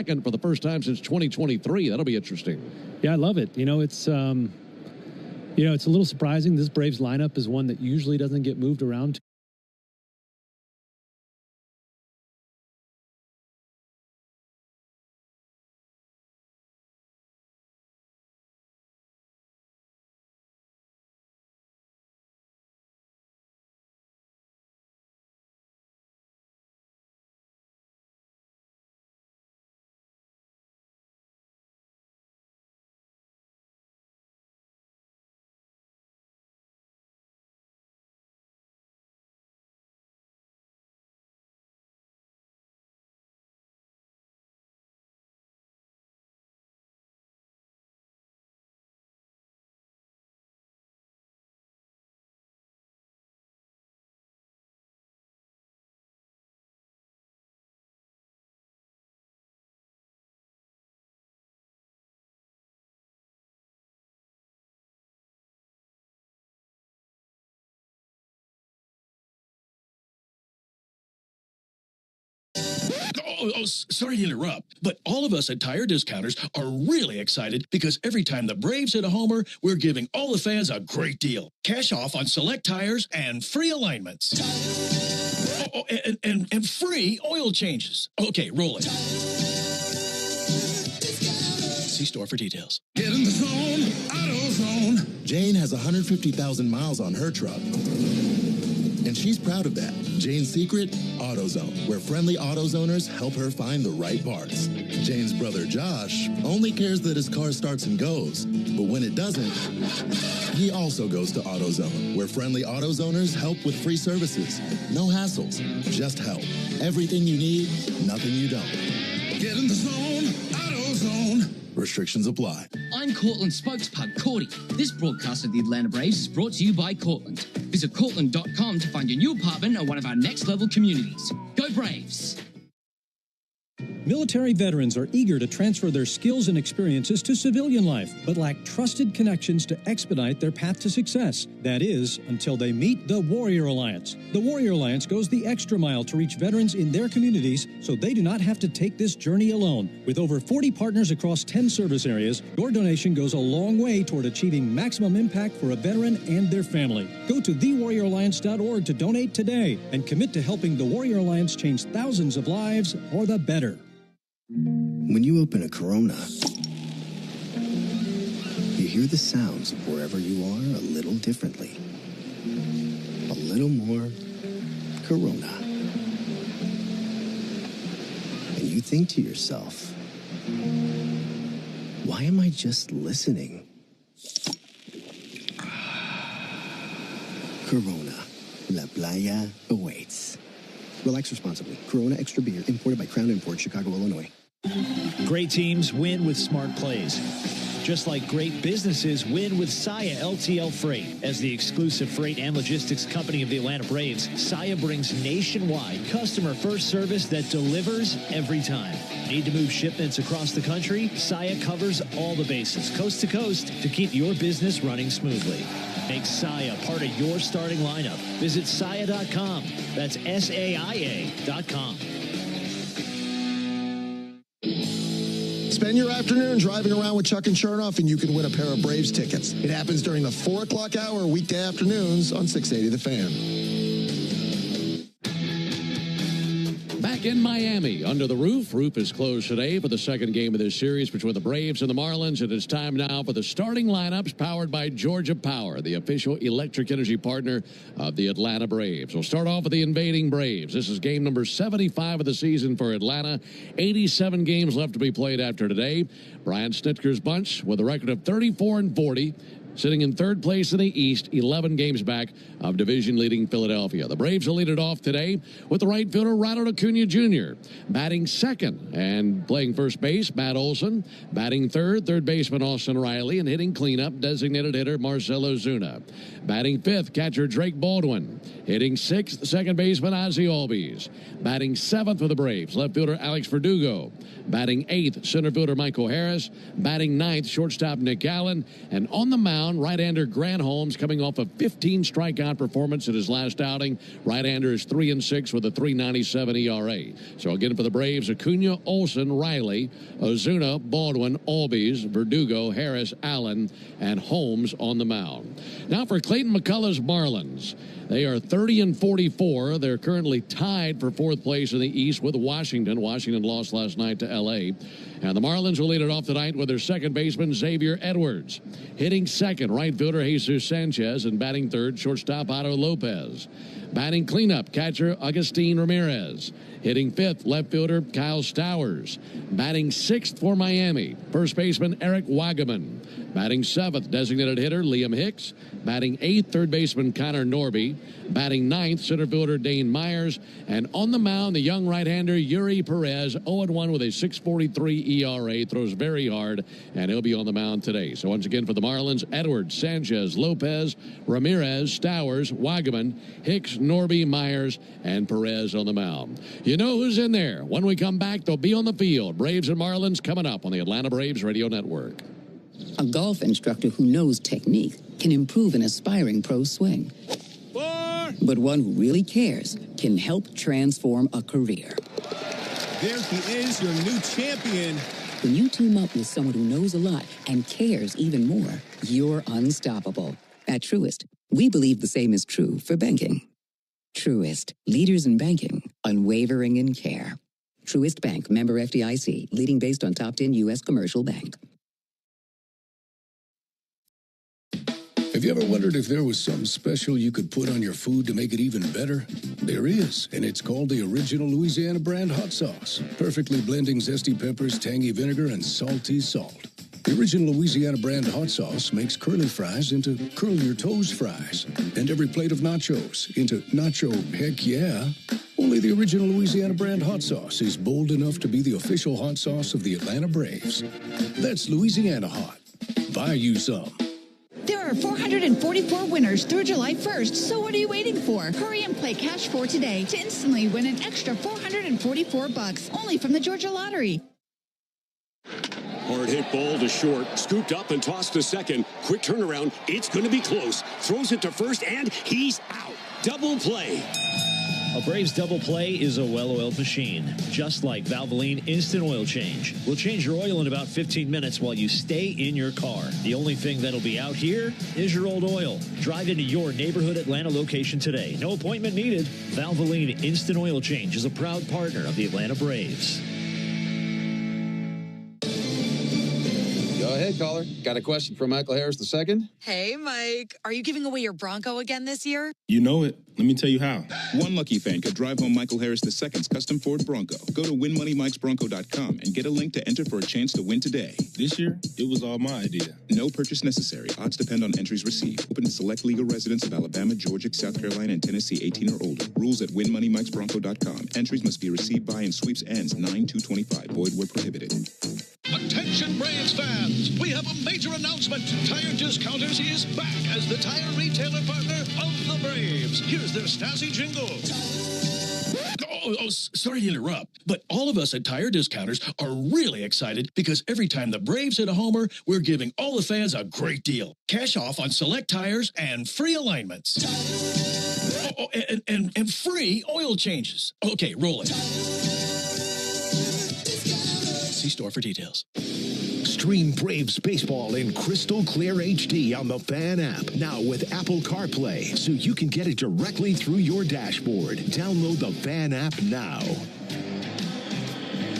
second for the first time since 2023. That'll be interesting. Yeah, I love it. It's it's a little surprising. This Braves lineup is one that usually doesn't get moved around. Sorry to interrupt, but all of us at Tire Discounters are really excited because every time the Braves hit a homer, we're giving all the fans a great deal. Cash off on select tires and free alignments. And free oil changes. Okay, roll it. See store for details. Get in the zone, AutoZone. Jane has 150,000 miles on her truck, and she's proud of that. Jane's secret, AutoZone, where friendly AutoZoners help her find the right parts. Jane's brother Josh only cares that his car starts and goes, but when it doesn't, he also goes to AutoZone, where friendly AutoZoners help with free services. No hassles, just help. Everything you need, nothing you don't. Get in the zone, AutoZone. Restrictions apply. I'm Cortland spokespug Cordy. This broadcast of the Atlanta Braves is brought to you by Cortland. Visit Cortland.com to find your new apartment or one of our next-level communities. Go Braves! Military veterans are eager to transfer their skills and experiences to civilian life, but lack trusted connections to expedite their path to success. That is, until they meet the Warrior Alliance. The Warrior Alliance goes the extra mile to reach veterans in their communities so they do not have to take this journey alone. With over 40 partners across 10 service areas, your donation goes a long way toward achieving maximum impact for a veteran and their family. Go to thewarrioralliance.org to donate today and commit to helping the Warrior Alliance change thousands of lives for the better. When you open a Corona, you hear the sounds of wherever you are a little differently. A little more Corona. And you think to yourself, why am I just listening? Corona. La Playa awaits. Relax responsibly. Corona Extra Beer, imported by Crown Imports, Chicago, Illinois. Great teams win with smart plays. Just like great businesses win with Saia LTL Freight. As the exclusive freight and logistics company of the Atlanta Braves, Saia brings nationwide customer-first service that delivers every time. Need to move shipments across the country? Saia covers all the bases, coast to coast, to keep your business running smoothly. Make Saia part of your starting lineup. Visit Saia.com. That's SAIA.com. Spend your afternoon driving around with Chuck and Chernoff, and you can win a pair of Braves tickets. It happens during the 4 o'clock hour weekday afternoons on 680 The Fan. Back in Miami, under the roof. Roof is closed today for the second game of this series between the Braves and the Marlins. It is time now for the starting lineups powered by Georgia Power, the official electric energy partner of the Atlanta Braves. We'll start off with the invading Braves. This is game number 75 of the season for Atlanta. 87 games left to be played after today. Brian Snitker's bunch with a record of 34-40. Sitting in third place in the East, 11 games back of division-leading Philadelphia. The Braves will lead it off today with the right fielder, Ronald Acuna Jr. Batting second and playing first base, Matt Olson. Batting third baseman Austin Riley. And hitting cleanup, designated hitter Marcell Ozuna. Batting fifth, catcher Drake Baldwin. Hitting sixth, second baseman Ozzie Albies. Batting seventh for the Braves, left fielder Alex Verdugo. Batting eighth, center fielder Michael Harris. Batting ninth, shortstop Nick Allen. And on the mound, mound, right-hander Grant Holmes coming off a 15 strikeout performance in his last outing. Right-hander is 3-6 with a 3.97 ERA. So again for the Braves, Acuna, Olsen, Riley, Ozuna, Baldwin, Albies, Verdugo, Harris, Allen, and Holmes on the mound. Now for Clayton McCullough's Marlins. They are 30-44. They're currently tied for fourth place in the East with Washington. Washington lost last night to L.A. And the Marlins will lead it off tonight with their second baseman, Xavier Edwards. Hitting second, right fielder Jesus Sanchez, and batting third, shortstop Otto Lopez. Batting cleanup, catcher Agustin Ramirez. Hitting fifth, left fielder Kyle Stowers. Batting sixth for Miami, first baseman Eric Wagaman. Batting seventh, designated hitter Liam Hicks. Batting eighth, third baseman Connor Norby. Batting ninth, center fielder Dane Myers. And on the mound, the young right-hander Yuri Perez, 0-1 with a 6.43 ERA. Throws very hard, and he'll be on the mound today. So once again for the Marlins, Edwards, Sanchez, Lopez, Ramirez, Stowers, Wagaman, Hicks, Norby, Myers, and Perez on the mound. You know who's in there. When we come back, they'll be on the field. Braves and Marlins coming up on the Atlanta Braves Radio Network. A golf instructor who knows technique can improve an aspiring pro's swing. But one who really cares can help transform a career. There he is, your new champion. When you team up with someone who knows a lot and cares even more, you're unstoppable. At Truist, we believe the same is true for banking. Truist, leaders in banking, unwavering in care. Truist Bank, member FDIC, leading based on top 10 U.S. commercial bank. Have you ever wondered if there was something special you could put on your food to make it even better? There is, and it's called the Original Louisiana Brand Hot Sauce, perfectly blending zesty peppers, tangy vinegar, and salty salt. The Original Louisiana Brand Hot Sauce makes curly fries into curl your toes fries, and every plate of nachos into nacho heck yeah. Only the Original Louisiana Brand Hot Sauce is bold enough to be the official hot sauce of the Atlanta Braves. That's Louisiana Hot. Buy you some. There are 444 winners through July 1st, so what are you waiting for? Hurry and play Cash 4 today to instantly win an extra $444, only from the Georgia Lottery. Hard hit ball to short, scooped up and tossed to second. Quick turnaround, it's going to be close. Throws it to first, and he's out. Double play. A Braves double play is a well-oiled machine, just like Valvoline Instant Oil Change. We'll change your oil in about 15 minutes while you stay in your car. The only thing that'll be out here is your old oil. Drive into your neighborhood Atlanta location today. No appointment needed. Valvoline Instant Oil Change is a proud partner of the Atlanta Braves. Go ahead, caller. Got a question for Michael Harris II? Hey, Mike. Are you giving away your Bronco again this year? You know it. Let me tell you how. One lucky fan could drive home Michael Harris II's custom Ford Bronco. Go to winmoneymikesbronco.com and get a link to enter for a chance to win today. This year, it was all my idea. No purchase necessary. Odds depend on entries received. Open to select legal residents of Alabama, Georgia, South Carolina, and Tennessee 18 or older. Rules at winmoneymikesbronco.com. Entries must be received by and sweeps ends 9/2/25. Void where prohibited. Attention Braves fans, we have a major announcement. Tire Discounters is back as the tire retailer partner of the Braves. Here's their snazzy jingle. Sorry to interrupt, but all of us at Tire Discounters are really excited because every time the Braves hit a homer, we're giving all the fans a great deal. Cash off on select tires and free alignments. And free oil changes. Okay, roll it. See store for details. Stream Braves baseball in crystal clear HD on the Fan app. Now with Apple CarPlay, so you can get it directly through your dashboard. Download the Fan app now.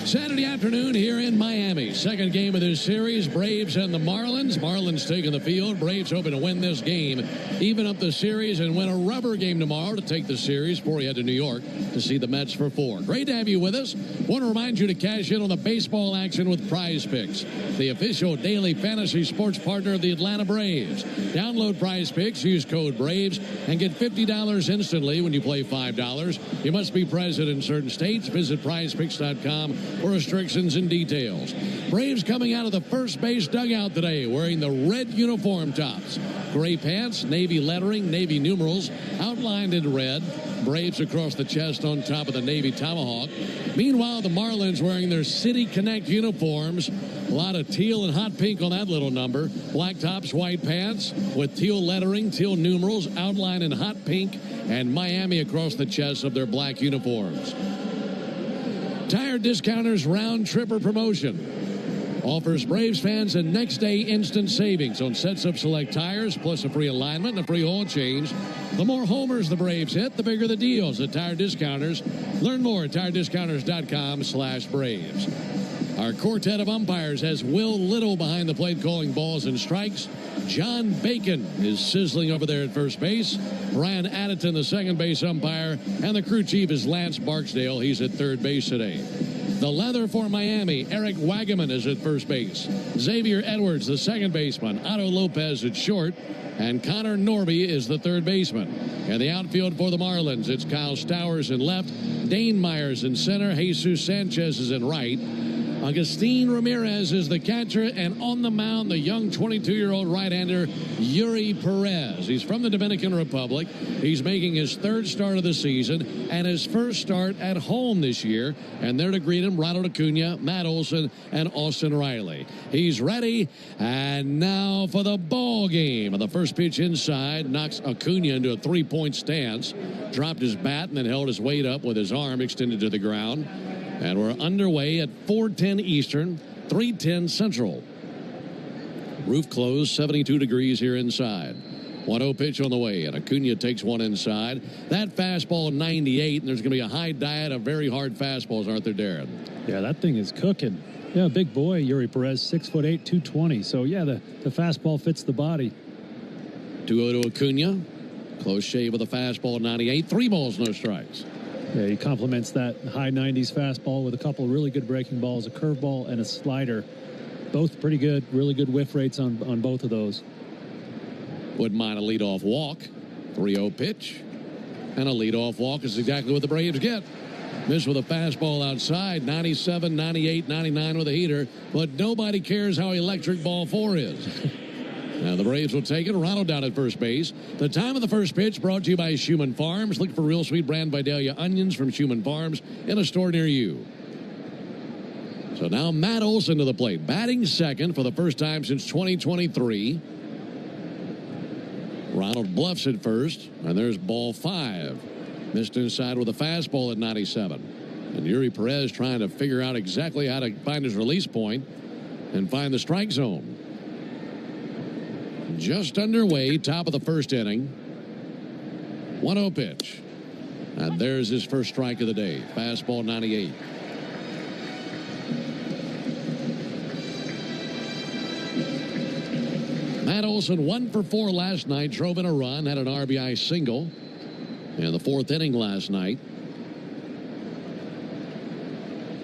Saturday afternoon here in Miami. Second game of this series, Braves and the Marlins. Marlins taking the field. Braves hoping to win this game, even up the series, and win a rubber game tomorrow to take the series before we head to New York to see the Mets for 4. Great to have you with us. Want to remind you to cash in on the baseball action with Prize Picks, the official daily fantasy sports partner of the Atlanta Braves. Download Prize Picks, use code BRAVES, and get $50 instantly when you play $5. You must be present in certain states. Visit prizepicks.com for restrictions and details. Braves coming out of the first base dugout today wearing the red uniform tops. Gray pants, navy lettering, navy numerals outlined in red. Braves across the chest on top of the navy tomahawk. Meanwhile, the Marlins wearing their City Connect uniforms. A lot of teal and hot pink on that little number. Black tops, white pants with teal lettering, teal numerals outlined in hot pink, and Miami across the chest of their black uniforms. Tire Discounters Round Tripper promotion offers Braves fans a next day instant savings on sets of select tires, plus a free alignment and a free oil change. The more homers the Braves hit, the bigger the deals at Tire Discounters. Learn more at tirediscounters.com/Braves. Our quartet of umpires has Will Little behind the plate calling balls and strikes. John Bacon is sizzling over there at first base. Brian Addington, the second base umpire, and the crew chief is Lance Barksdale. He's at third base today. The leather for Miami, Eric Wagaman is at first base. Xavier Edwards, the second baseman. Otto Lopez at short. And Connor Norby is the third baseman. And the outfield for the Marlins, it's Kyle Stowers in left. Dane Myers in center. Jesus Sanchez is in right. Agustin Ramirez is the catcher, and on the mound, the young 22-year-old right-hander Yuri Perez. He's from the Dominican Republic. He's making his third start of the season and his first start at home this year. And there to greet him, Ronald Acuna, Matt Olson, and Austin Riley. He's ready, and now for the ball game. The first pitch inside knocks Acuna into a three-point stance, dropped his bat, and then held his weight up with his arm extended to the ground. And we're underway at 4:10 Eastern, 3:10 Central. Roof closed, 72 degrees here inside. 1-0 pitch on the way, and Acuna takes one inside. That fastball 98, and there's going to be a high diet of very hard fastballs, aren't there, Darren? Yeah, that thing is cooking. Yeah, big boy, Yuri Perez, 6'8", 220. So, yeah, the fastball fits the body. 2-0 to Acuna. Close shave of the fastball, 98. 3 balls, no strikes. Yeah, he complements that high 90s fastball with a couple of really good breaking balls, a curveball and a slider. Both pretty good, really good whiff rates on both of those. Wouldn't mind a leadoff walk. 3-0 pitch. And a leadoff walk is exactly what the Braves get. This with a fastball outside, 97, 98, 99 with a heater. But nobody cares how electric ball 4 is. Now the Braves will take it. Ronald down at first base. The time of the first pitch brought to you by Schumann Farms. Look for real sweet brand Vidalia onions from Schumann Farms in a store near you. So now Matt Olson to the plate, batting second for the first time since 2023. Ronald bluffs at first, and there's ball 5. Missed inside with a fastball at 97. And Yuri Perez trying to figure out exactly how to find his release point and find the strike zone. Just underway, top of the first inning. 1-0 pitch. And there's his first strike of the day. Fastball 98. Matt Olson 1 for 4 last night. Drove in a run, had an RBI single in the 4th inning last night.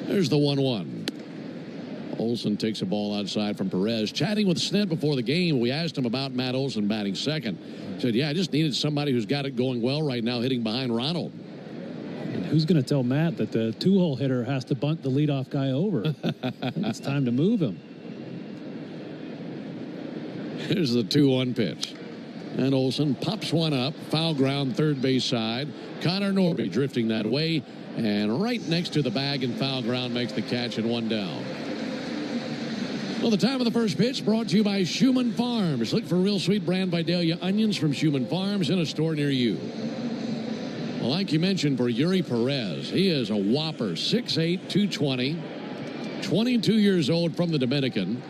There's the 1-1. Olson takes a ball outside from Perez. Chatting with Snit before the game, we asked him about Matt Olson batting second. He said, yeah, I just needed somebody who's got it going well right now, hitting behind Ronald. And who's going to tell Matt that the 2-hole hitter has to bunt the leadoff guy over? It's time to move him. Here's the 2-1 pitch. And Olson pops one up. Foul ground, third base side. Connor Norby drifting that way. And right next to the bag and foul ground makes the catch and 1 down. Well, the time of the first pitch brought to you by Schumann Farms. Look for real sweet brand Vidalia onions from Schumann Farms in a store near you. Well, like you mentioned, for Yuri Perez, he is a whopper, 6'8", 220, 22 years old from the Dominican.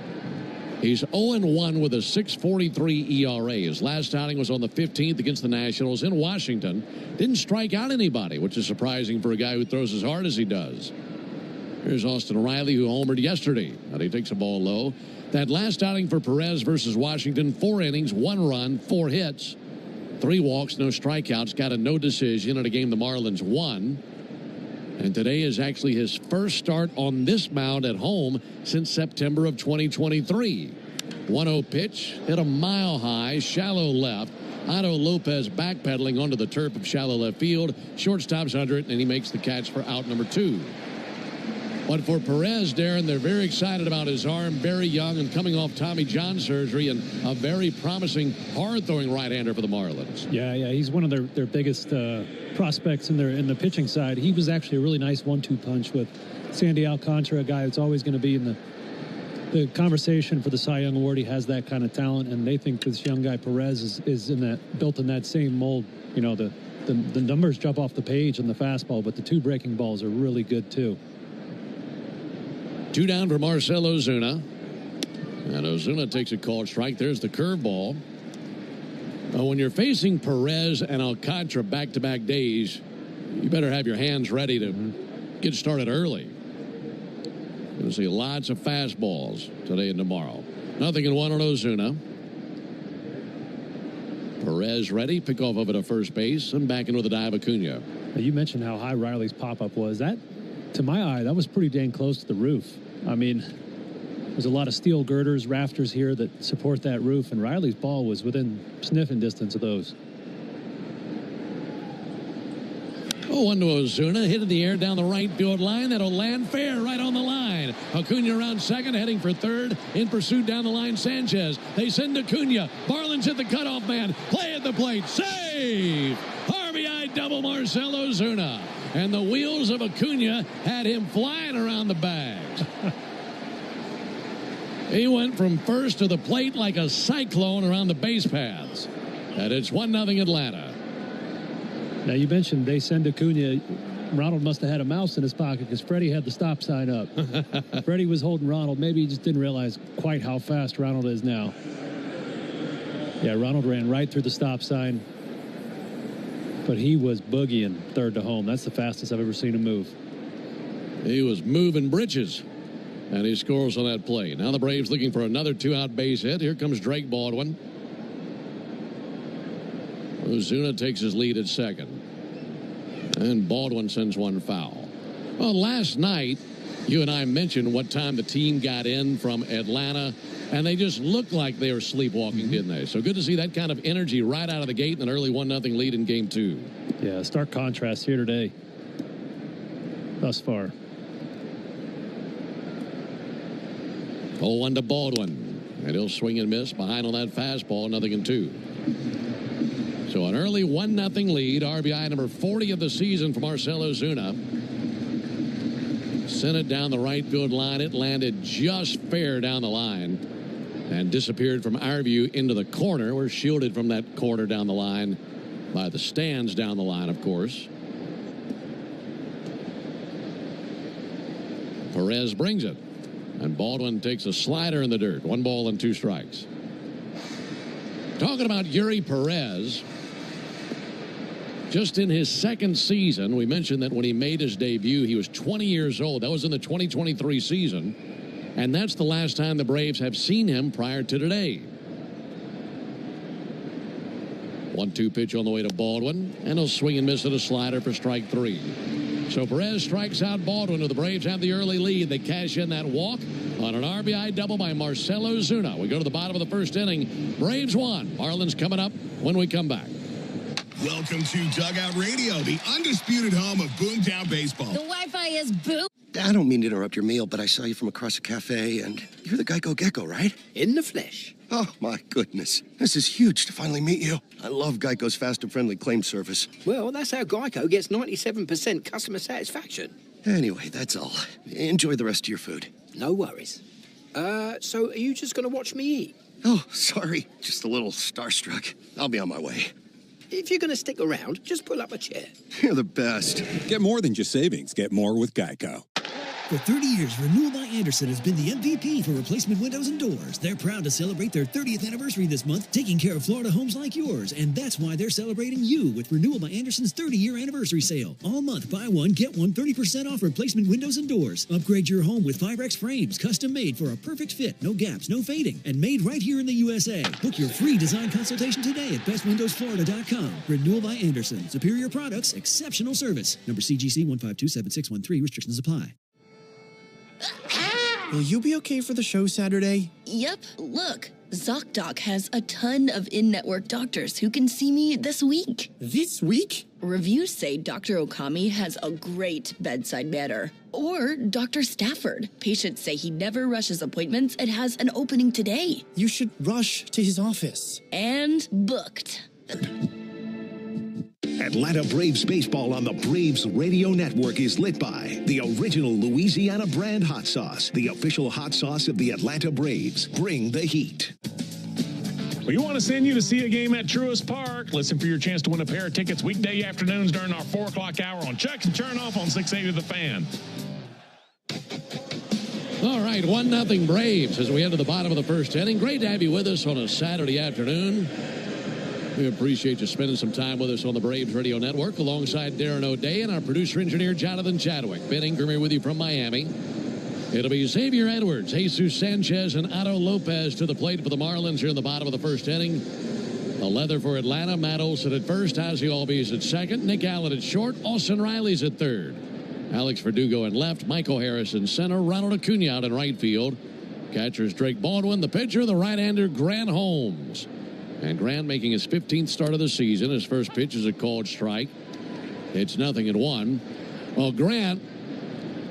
He's 0-1 with a 6.43 ERA. His last outing was on the 15th against the Nationals in Washington. Didn't strike out anybody, which is surprising for a guy who throws as hard as he does. Here's Austin Riley, who homered yesterday, and he takes a ball low. That last outing for Perez versus Washington, 4 innings, 1 run, 4 hits, 3 walks, no strikeouts, got a no decision in a game the Marlins won. And today is actually his first start on this mound at home since September of 2023. 1-0 pitch, hit a mile high, shallow left. Otto Lopez backpedaling onto the turf of shallow left field. Shortstop's under it, and he makes the catch for out number 2. But for Perez, Darren, they're very excited about his arm, very young and coming off Tommy John surgery, and a very promising, hard-throwing right-hander for the Marlins. Yeah, he's one of their biggest prospects in the pitching side. He was actually a really nice 1-2 punch with Sandy Alcantara, a guy that's always going to be in the conversation for the Cy Young Award. He has that kind of talent, and they think this young guy Perez is built in that same mold. You know, the numbers jump off the page on the fastball, but the two breaking balls are really good too. 2 down for Marcell Ozuna. And Ozuna takes a called strike. There's the curveball. When you're facing Perez and Alcantara back-to-back days, you better have your hands ready to get started early. You'll see lots of fastballs today and tomorrow. 0-1 on Ozuna. Perez ready. Pick off of it at first base and back in with a dive Acuna. Now, you mentioned how high Riley's pop-up was. That, to my eye, that was pretty dang close to the roof. I mean, there's a lot of steel girders, rafters here that support that roof, and Riley's ball was within sniffing distance of those. 0-1 to Ozuna, hit in the air down the right field line. That'll land fair right on the line. Acuna around second, heading for third. In pursuit down the line, Sanchez. They send Acuna. Marlins hit the cutoff man. Play at the plate. Save! RBI double Marcell Ozuna. And the wheels of Acuna had him flying around the bags. He went from first to the plate like a cyclone around the base paths. And it's 1-0 Atlanta. Now, you mentioned they send Acuna. Ronald must have had a mouse in his pocket because Freddie had the stop sign up. Freddie was holding Ronald. Maybe he just didn't realize quite how fast Ronald is now. Yeah, Ronald ran right through the stop sign. But he was boogieing third to home. That's the fastest I've ever seen him move. He was moving britches. And he scores on that play. Now the Braves looking for another 2-out base hit. Here comes Drake Baldwin. Ozuna takes his lead at second. And Baldwin sends one foul. Well, last night, you and I mentioned what time the team got in from Atlanta, and they just looked like they were sleepwalking, didn't they? So good to see that kind of energy right out of the gate and an early 1-0 lead in Game 2. Yeah, stark contrast here today. Thus far. 0-1 to Baldwin. And he'll swing and miss behind on that fastball, 0-2. So an early 1-0 lead. RBI number 40 of the season for Marcell Ozuna. Sent it down the right field line. It landed just fair down the line and disappeared from our view into the corner. We're shielded from that corner down the line by the stands down the line, of course. Perez brings it. And Baldwin takes a slider in the dirt. 1 ball and 2 strikes. Talking about Yuri Perez, just in his second season, we mentioned that when he made his debut, he was 20 years old. That was in the 2023 season. And that's the last time the Braves have seen him prior to today. 1-2 pitch on the way to Baldwin. And he'll swing and miss at a slider for strike 3. So Perez strikes out Baldwin, and the Braves have the early lead. They cash in that walk on an RBI double by Marcell Ozuna. We go to the bottom of the first inning. Braves 1. Marlins coming up when we come back. Welcome to Dugout Radio, the undisputed home of Boomtown Baseball. The Wi-Fi is boom. I don't mean to interrupt your meal, but I saw you from across a cafe, and you're the Geico Gecko, right? In the flesh. Oh, my goodness. This is huge to finally meet you. I love Geico's fast and friendly claim service. Well, that's how Geico gets 97% customer satisfaction. Anyway, that's all. Enjoy the rest of your food. No worries. So are you just going to watch me eat? Oh, sorry. Just a little starstruck. I'll be on my way. If you're going to stick around, just pull up a chair. You're the best. Get more than just savings. Get more with Geico. For 30 years, Renewal by Andersen has been the MVP for replacement windows and doors. They're proud to celebrate their 30th anniversary this month, taking care of Florida homes like yours. And that's why they're celebrating you with Renewal by Andersen's 30-year anniversary sale. All month, buy one, get one 30% off replacement windows and doors. Upgrade your home with Firex frames, custom made for a perfect fit, no gaps, no fading, and made right here in the USA. Book your free design consultation today at bestwindowsflorida.com. Renewal by Andersen. Superior products, exceptional service. Number CGC 1527613. Restrictions apply. will you be okay for the show Saturday? Yep, look. ZocDoc has a ton of in-network doctors who can see me this week. This week? Reviews say Dr. Okami has a great bedside manner. Or Dr. Stafford. Patients say he never rushes appointments and has an opening today. You should rush to his office. And booked. Atlanta Braves baseball on the Braves Radio Network is lit by the original Louisiana brand hot sauce, the official hot sauce of the Atlanta Braves. Bring the heat. We want to send you to see a game at Truist Park. Listen for your chance to win a pair of tickets weekday afternoons during our 4 o'clock hour on Chuck and Chernoff on 680 The Fan. All right, 1-0 Braves as we enter the bottom of the first inning. Great to have you with us on a Saturday afternoon. We appreciate you spending some time with us on the Braves Radio Network alongside Darren O'Day and our producer-engineer Jonathan Chadwick. Ben Ingram here with you from Miami. It'll be Xavier Edwards, Jesus Sanchez, and Otto Lopez to the plate for the Marlins here in the bottom of the first inning. A leather for Atlanta. Matt Olson at first. Ozzie Albies at second. Nick Allen at short. Austin Riley's at third. Alex Verdugo in left. Michael Harris in center. Ronald Acuna out in right field. Catcher's Drake Baldwin. The pitcher, the right-hander, Grant Holmes. And Grant making his 15th start of the season. His first pitch is a called strike. It's 0-1. Well, Grant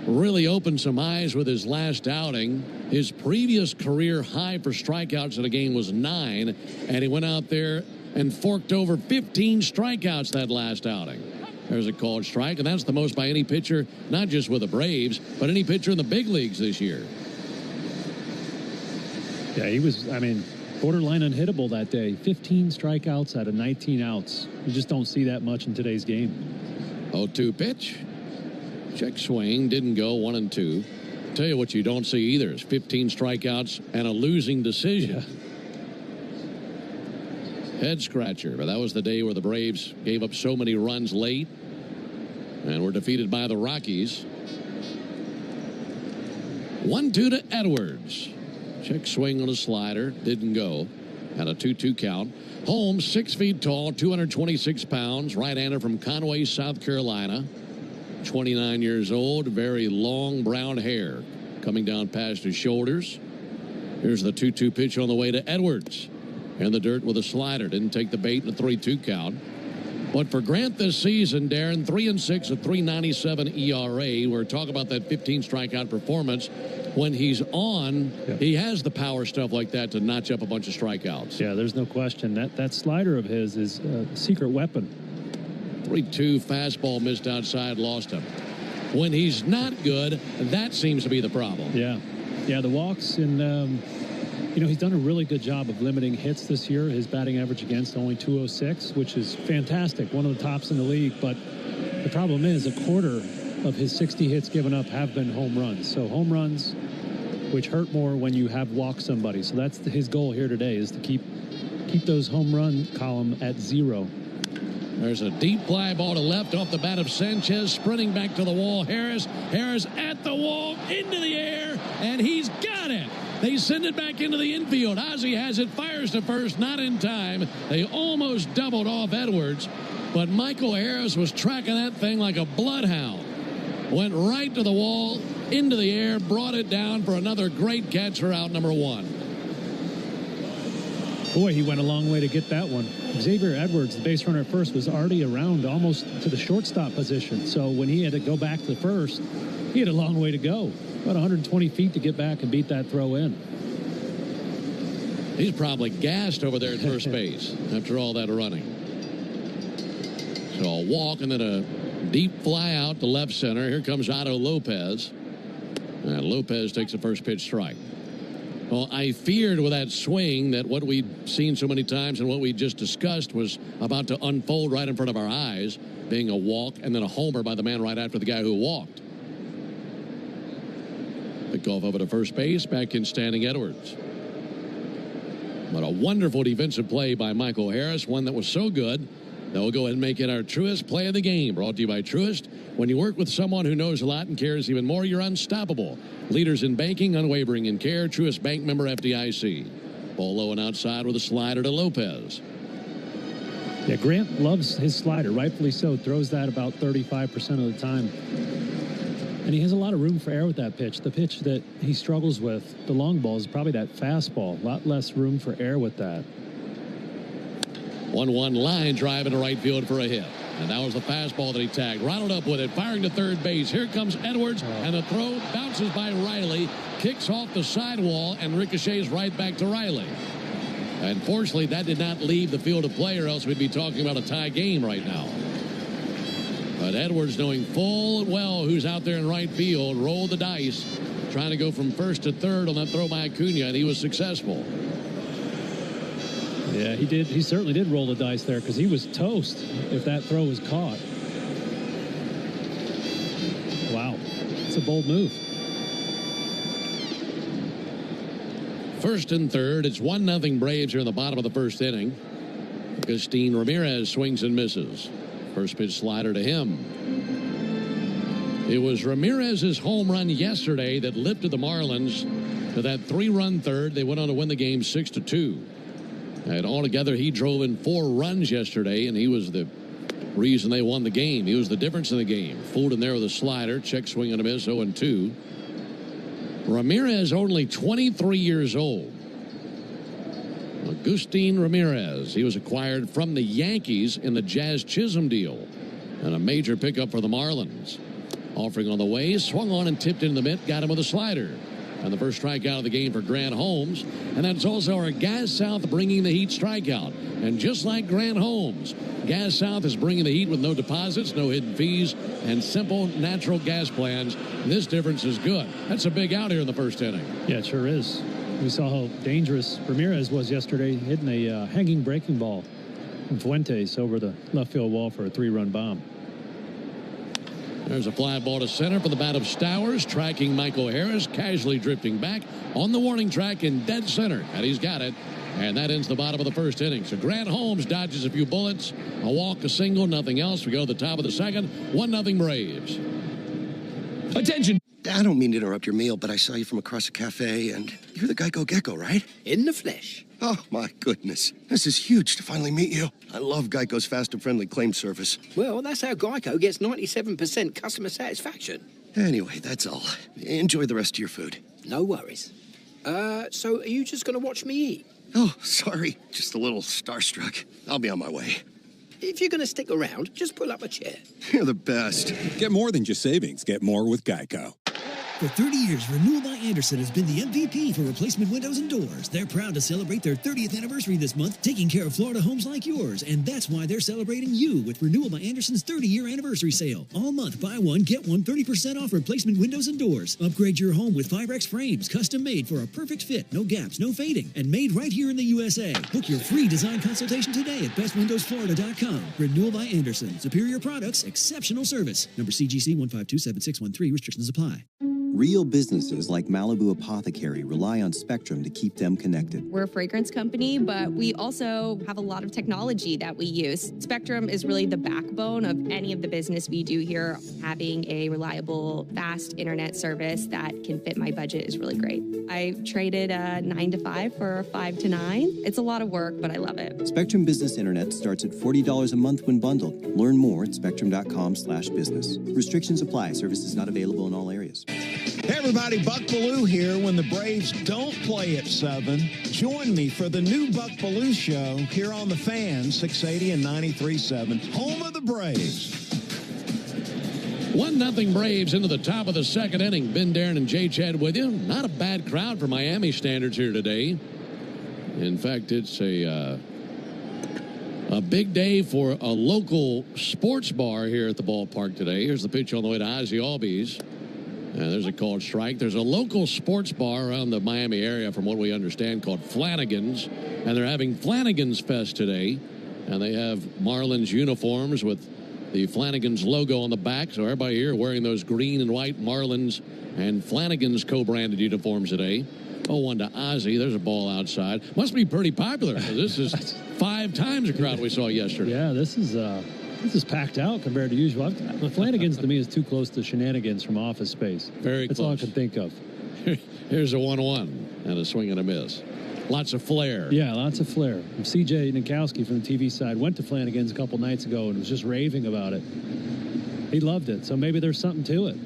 really opened some eyes with his last outing. His previous career high for strikeouts in a game was 9, and he went out there and forked over 15 strikeouts that last outing. There's a called strike, and that's the most by any pitcher, not just with the Braves, but any pitcher in the big leagues this year. Yeah, he was, borderline unhittable that day. 15 strikeouts out of 19 outs. You just don't see that much in today's game. 0-2 pitch. Check swing. Didn't go. 1-2. Tell you what you don't see either is 15 strikeouts and a losing decision. Yeah. Head scratcher. But that was the day where the Braves gave up so many runs late and were defeated by the Rockies. 1-2 to Edwards. Check swing on a slider. Didn't go. And a 2-2 count. Holmes, 6 feet tall, 226 pounds. Right-hander from Conway, South Carolina. 29 years old. Very long brown hair coming down past his shoulders. Here's the 2-2 pitch on the way to Edwards. In the dirt with a slider. Didn't take the bait in a 3-2 count. But for Grant this season, Darren, 3-6 at 3.97 ERA. We're talking about that 15 strikeout performance. When he's on, he has the power stuff like that to notch up a bunch of strikeouts. Yeah, there's no question. That slider of his is a secret weapon. 3-2 fastball missed outside, lost him. When he's not good, that seems to be the problem. Yeah, the walks and he's done a really good job of limiting hits this year. His batting average against only 206, which is fantastic, one of the tops in the league. But the problem is a quarter of his 60 hits given up have been home runs. So home runs, which hurt more when you have walked somebody. So that's his goal here today, is to keep those home run column at 0. There's a deep fly ball to left off the bat of Sanchez, sprinting back to the wall. Harris at the wall, into the air, and he's got it. They send it back into the infield. Ozzie has it, fires to first, not in time. They almost doubled off Edwards, but Michael Harris was tracking that thing like a bloodhound. Went right to the wall, into the air, brought it down for another great catch for out number 1. Boy, he went a long way to get that one. Xavier Edwards, the base runner at first, was already around almost to the shortstop position. So when he had to go back to first, he had a long way to go. About 120 feet to get back and beat that throw in. He's probably gassed over there at first base after all that running. So a walk and then a deep fly out to left center. Here comes Otto Lopez. And Lopez takes the first pitch strike. Well, I feared with that swing that what we'd seen so many times and what we just discussed was about to unfold right in front of our eyes, being a walk and then a homer by the man right after the guy who walked. Pick off over to first base, back in standing Edwards. But a wonderful defensive play by Michael Harris, one that was so good that we'll go ahead and make it our Truist play of the game. Brought to you by Truist. When you work with someone who knows a lot and cares even more, you're unstoppable. Leaders in banking, unwavering in care. Truist Bank member FDIC. Ball low and outside with a slider to Lopez. Yeah, Grant loves his slider, rightfully so. Throws that about 35% of the time. And he has a lot of room for error with that pitch. The pitch that he struggles with, the long ball, is probably that fastball. A lot less room for error with that. 1-1 line drive into right field for a hit. And that was the fastball that he tagged. Rattled up with it, firing to third base. Here comes Edwards, and the throw bounces by Riley, kicks off the sidewall, and ricochets right back to Riley. Unfortunately, that did not leave the field of play, or else we'd be talking about a tie game right now. But Edwards, knowing full well who's out there in right field, rolled the dice, trying to go from first to third on that throw by Acuna, and he was successful. Yeah, he did. He certainly did roll the dice there, because he was toast if that throw was caught. Wow, it's a bold move. First and third, it's 1-0 Braves here in the bottom of the first inning. Agustin Ramirez swings and misses. First pitch slider to him. It was Ramirez's home run yesterday that lifted the Marlins to that 3-run third. They went on to win the game 6-2. And altogether, he drove in 4 runs yesterday, and he was the reason they won the game. He was the difference in the game. Fooled him there with a slider. Check swing and a miss, 0-2. Ramirez only 23 years old. Agustin Ramirez. He was acquired from the Yankees in the Jazz Chisholm deal. And a major pickup for the Marlins. Offering on the way, swung on and tipped into the mitt, got him with a slider. And the first strikeout of the game for Grant Holmes. And that's also our Gas South bringing the heat strikeout. And just like Grant Holmes, Gas South is bringing the heat with no deposits, no hidden fees, and simple natural gas plans. This difference is good. That's a big out here in the first inning. Yeah, it sure is. We saw how dangerous Ramirez was yesterday, hitting a hanging breaking ball from Fuentes over the left field wall for a 3-run bomb. There's a fly ball to center for the bat of Stowers, tracking Michael Harris, casually drifting back on the warning track in dead center. And he's got it. And that ends the bottom of the first inning. So Grant Holmes dodges a few bullets, a walk, a single, nothing else. We go to the top of the second, 1-0 Braves. Attention. I don't mean to interrupt your meal, but I saw you from across a cafe, and you're the Geico Gecko, right? In the flesh. Oh, my goodness. This is huge to finally meet you. I love Geico's fast and friendly claim service. Well, that's how Geico gets 97% customer satisfaction. Anyway, that's all. Enjoy the rest of your food. No worries. So are you just going to watch me eat? Oh, sorry. Just a little starstruck. I'll be on my way. If you're going to stick around, just pull up a chair. You're the best. Get more than just savings. Get more with Geico. For 30 years, Renewal by Andersen has been the MVP for replacement windows and doors. They're proud to celebrate their 30th anniversary this month, taking care of Florida homes like yours. And that's why they're celebrating you with Renewal by Andersen's 30-year anniversary sale. All month, buy one, get one 30% off replacement windows and doors. Upgrade your home with Firex frames, custom made for a perfect fit, no gaps, no fading, and made right here in the USA. Book your free design consultation today at bestwindowsflorida.com. Renewal by Andersen. Superior products, exceptional service. Number CGC 1527613. Restrictions apply. Real businesses like Malibu Apothecary rely on Spectrum to keep them connected. We're a fragrance company, but we also have a lot of technology that we use. Spectrum is really the backbone of any of the business we do here. Having a reliable, fast internet service that can fit my budget is really great. I traded a 9 to 5 for a 5 to 9. It's a lot of work, but I love it. Spectrum Business Internet starts at $40 a month when bundled. Learn more at spectrum.com/business. Restrictions apply. Services not available in all areas. Hey everybody, Buck Bellew here. When the Braves don't play at 7, join me for the new Buck Bellew Show here on the Fan, 680 and 93.7, home of the Braves. 1-0 Braves into the top of the second inning. Ben Darren and Jay Chad with you. Not a bad crowd for Miami standards here today. In fact, it's a big day for a local sports bar here at the ballpark today. Here's the pitch on the way to Ozzie Albies. There's a called strike. There's a local sports bar around the Miami area, from what we understand, called Flanagan's. And they're having Flanagan's Fest today. And they have Marlins uniforms with the Flanagan's logo on the back. So everybody here wearing those green and white Marlins and Flanagan's co-branded uniforms today. 0-1 to Ozzie. There's a ball outside. Must be pretty popular. This is 5 times the crowd we saw yesterday. Yeah, this is packed out compared to usual. The Flanagan's to me is too close to Shenanigans from Office Space. Very That's close. all I can think of. Here's a 1-1 and a swing and a miss. Lots of flair. Yeah, lots of flair. CJ Nikowski from the TV side went to Flanagan's a couple nights ago and was just raving about it. He loved it, so maybe there's something to it.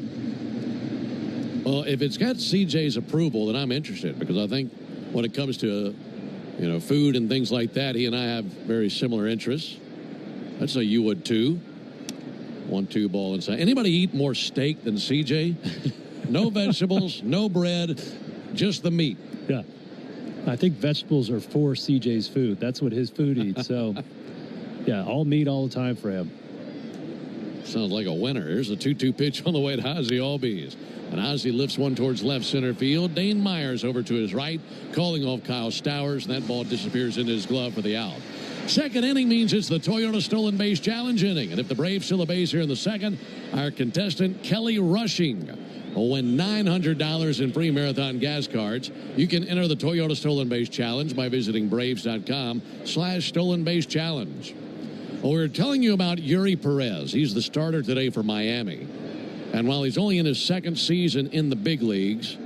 Well, if it's got CJ's approval, then I'm interested, because I think when it comes to, food and things like that, he and I have very similar interests. I'd say you would too. 1-2 ball inside. Anybody eat more steak than CJ? No vegetables, no bread, just the meat. Yeah. I think vegetables are for CJ's food. That's what his food eats. So, yeah, all meat all the time for him. Sounds like a winner. Here's a 2-2 pitch on the way to Ozzie Albies. And Ozzie lifts one towards left center field. Dane Myers over to his right, calling off Kyle Stowers, and that ball disappears into his glove for the out. Second inning means it's the Toyota Stolen Base Challenge inning. And if the Braves steal a base here in the second, our contestant, Kelly Rushing, will win $900 in free Marathon gas cards. You can enter the Toyota Stolen Base Challenge by visiting Braves.com/Stolen Base Challenge. Well, we're telling you about Yuri Perez. He's the starter today for Miami. And while he's only in his second season in the big leagues,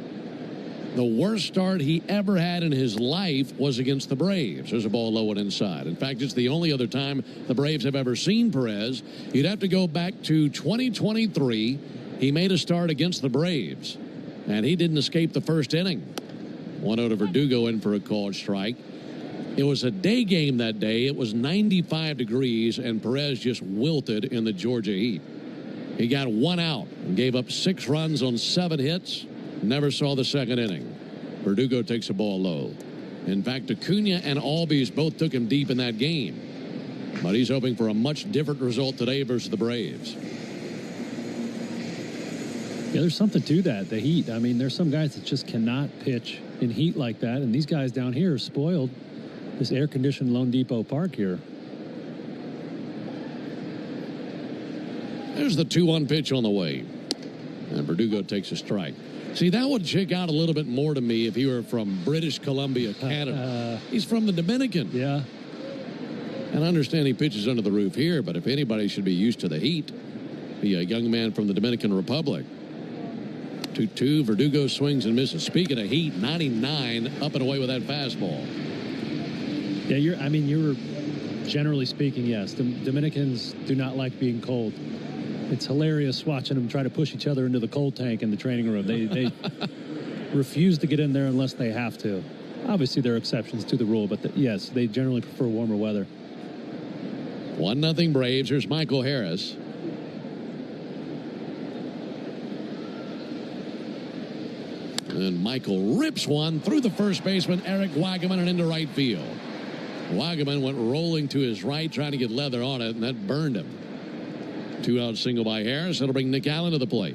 the worst start he ever had in his life was against the Braves. There's a ball low and inside. In fact, it's the only other time the Braves have ever seen Perez. You'd have to go back to 2023. He made a start against the Braves, and he didn't escape the first inning. 1-0 to Verdugo in for a called strike. It was a day game that day. It was 95 degrees, and Perez just wilted in the Georgia heat. He got one out and gave up 6 runs on 7 hits. Never saw the second inning. Verdugo takes a ball low. In fact, Acuna and Albies both took him deep in that game. But he's hoping for a much different result today versus the Braves. Yeah, there's something to that, the heat. I mean, there's some guys that just cannot pitch in heat like that, and these guys down here are spoiled. This air-conditioned Lone Depot Park here. There's the 2-1 pitch on the way. And Verdugo takes a strike. See, that would check out a little bit more to me if he were from British Columbia, Canada. He's from the Dominican. Yeah. And I understand he pitches under the roof here, but if anybody should be used to the heat, be a young man from the Dominican Republic. 2-2, Verdugo swings and misses. Speaking of heat, 99 up and away with that fastball. Yeah, you're generally speaking, yes. The Dominicans do not like being cold. It's hilarious watching them try to push each other into the cold tank in the training room. They refuse to get in there unless they have to. Obviously, there are exceptions to the rule, but yes, they generally prefer warmer weather. 1-0 Braves. Here's Michael Harris. And Michael rips one through the first baseman, Eric Wagaman, and into right field. Wagaman went rolling to his right, trying to get leather on it, and that burned him. 2-out single by Harris. That'll bring Nick Allen to the plate.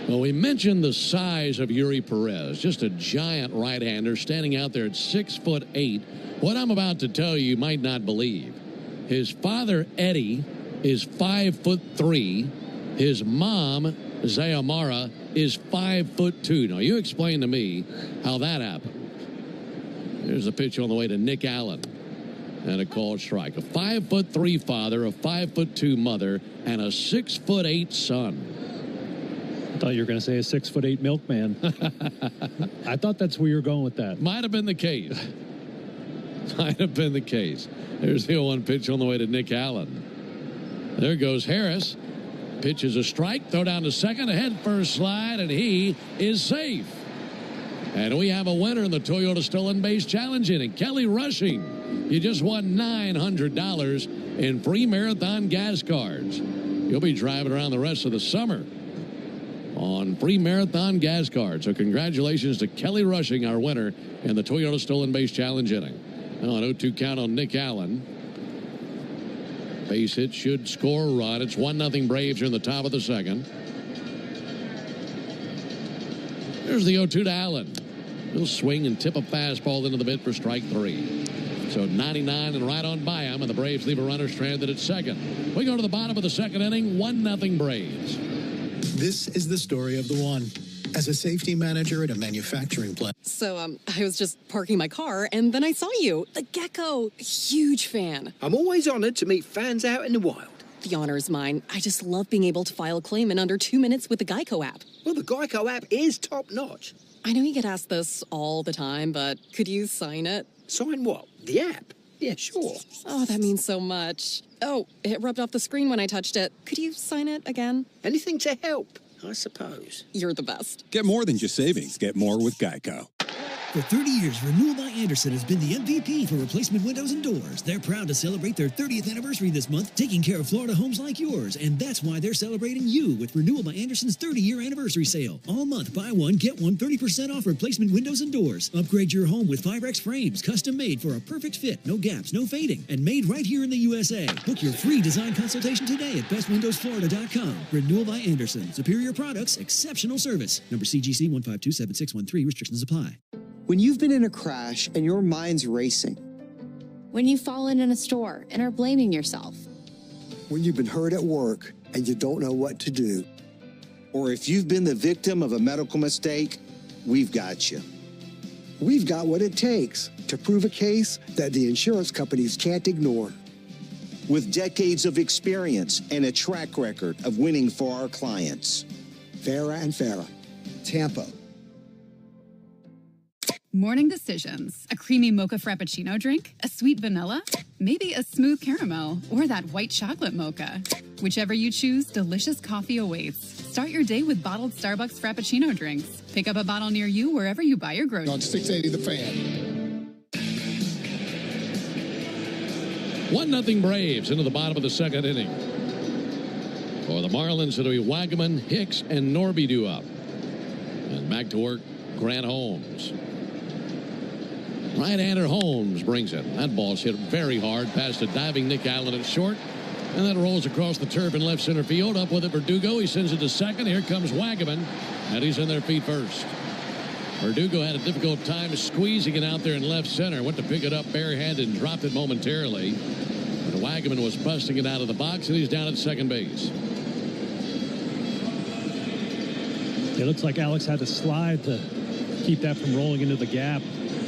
Well, we mentioned the size of Yuri Perez, just a giant right-hander standing out there at 6'8". What I'm about to tell you might not believe. His father, Eddie, is 5'3". His mom, Zayamara, is 5'2". Now, you explain to me how that happened. There's a pitch on the way to Nick Allen. And a called strike. A 5'3" father, a 5'2" mother, and a 6'8" son. I thought you were going to say a 6'8" milkman. I thought that's where you're going with that. Might have been the case. Might have been the case. There's the 0-1 pitch on the way to Nick Allen. There goes Harris. Pitch is a strike. Throw down to second. A head first slide, and he is safe. And we have a winner in the Toyota Stolen Base Challenge inning, Kelly Rushing. You just won $900 in free Marathon gas cards. You'll be driving around the rest of the summer on free Marathon gas cards. So congratulations to Kelly Rushing, our winner in the Toyota Stolen Base Challenge inning. Now an 0-2 count on Nick Allen. Base hit should score a run. It's 1-0 Braves here in the top of the second. There's the 0-2 to Allen. He'll swing and tip a fastball into the mitt for strike 3. So 99 and right on by him, and the Braves leave a runner stranded at second. We go to the bottom of the second inning, 1-0 Braves. This is the story of the one. As a safety manager at a manufacturing plant. So, I was just parking my car, and then I saw you. The gecko. Huge fan. I'm always honored to meet fans out in the wild. The honor is mine. I just love being able to file a claim in under 2 minutes with the Geico app. Well, the Geico app is top-notch. I know you get asked this all the time, but could you sign it? Sign what? The app? Yeah, sure. Oh, that means so much. Oh, it rubbed off the screen when I touched it. Could you sign it again? Anything to help. I suppose. You're the best. Get more than just savings. Get more with Geico. For 30 years, Renewal by Andersen has been the MVP for replacement windows and doors. They're proud to celebrate their 30th anniversary this month, taking care of Florida homes like yours. And that's why they're celebrating you with Renewal by Andersen's 30-year anniversary sale. All month, buy one, get one 30% off replacement windows and doors. Upgrade your home with Firex frames, custom made for a perfect fit, no gaps, no fading, and made right here in the USA. Book your free design consultation today at bestwindowsflorida.com. Renewal by Andersen. Superior products, exceptional service. Number CGC 1527613. Restrictions apply. When you've been in a crash and your mind's racing. When you've fallen in a store and are blaming yourself. When you've been hurt at work and you don't know what to do. Or if you've been the victim of a medical mistake, we've got you. We've got what it takes to prove a case that the insurance companies can't ignore. With decades of experience and a track record of winning for our clients. Farah and Farah, Tampa. Morning decisions. A creamy mocha frappuccino drink? A sweet vanilla? Maybe a smooth caramel or that white chocolate mocha. Whichever you choose, delicious coffee awaits. Start your day with bottled Starbucks Frappuccino drinks. Pick up a bottle near you wherever you buy your groceries. On 680 The Fan. 1-0 Braves into the bottom of the second inning. For the Marlins, it'll be Wagaman, Hicks, and Norby due up. And back to work, Grant Holmes. Right-hander Holmes brings it. That ball's hit very hard past a diving Nick Allen at short. And then rolls across the turf in left center field. Up with it, Verdugo. He sends it to second. Here comes Wagaman. And he's in there feet first. Verdugo had a difficult time squeezing it out there in left center. Went to pick it up barehanded and dropped it momentarily. But Wagaman was busting it out of the box, and he's down at second base. It looks like Alex had to slide to keep that from rolling into the gap.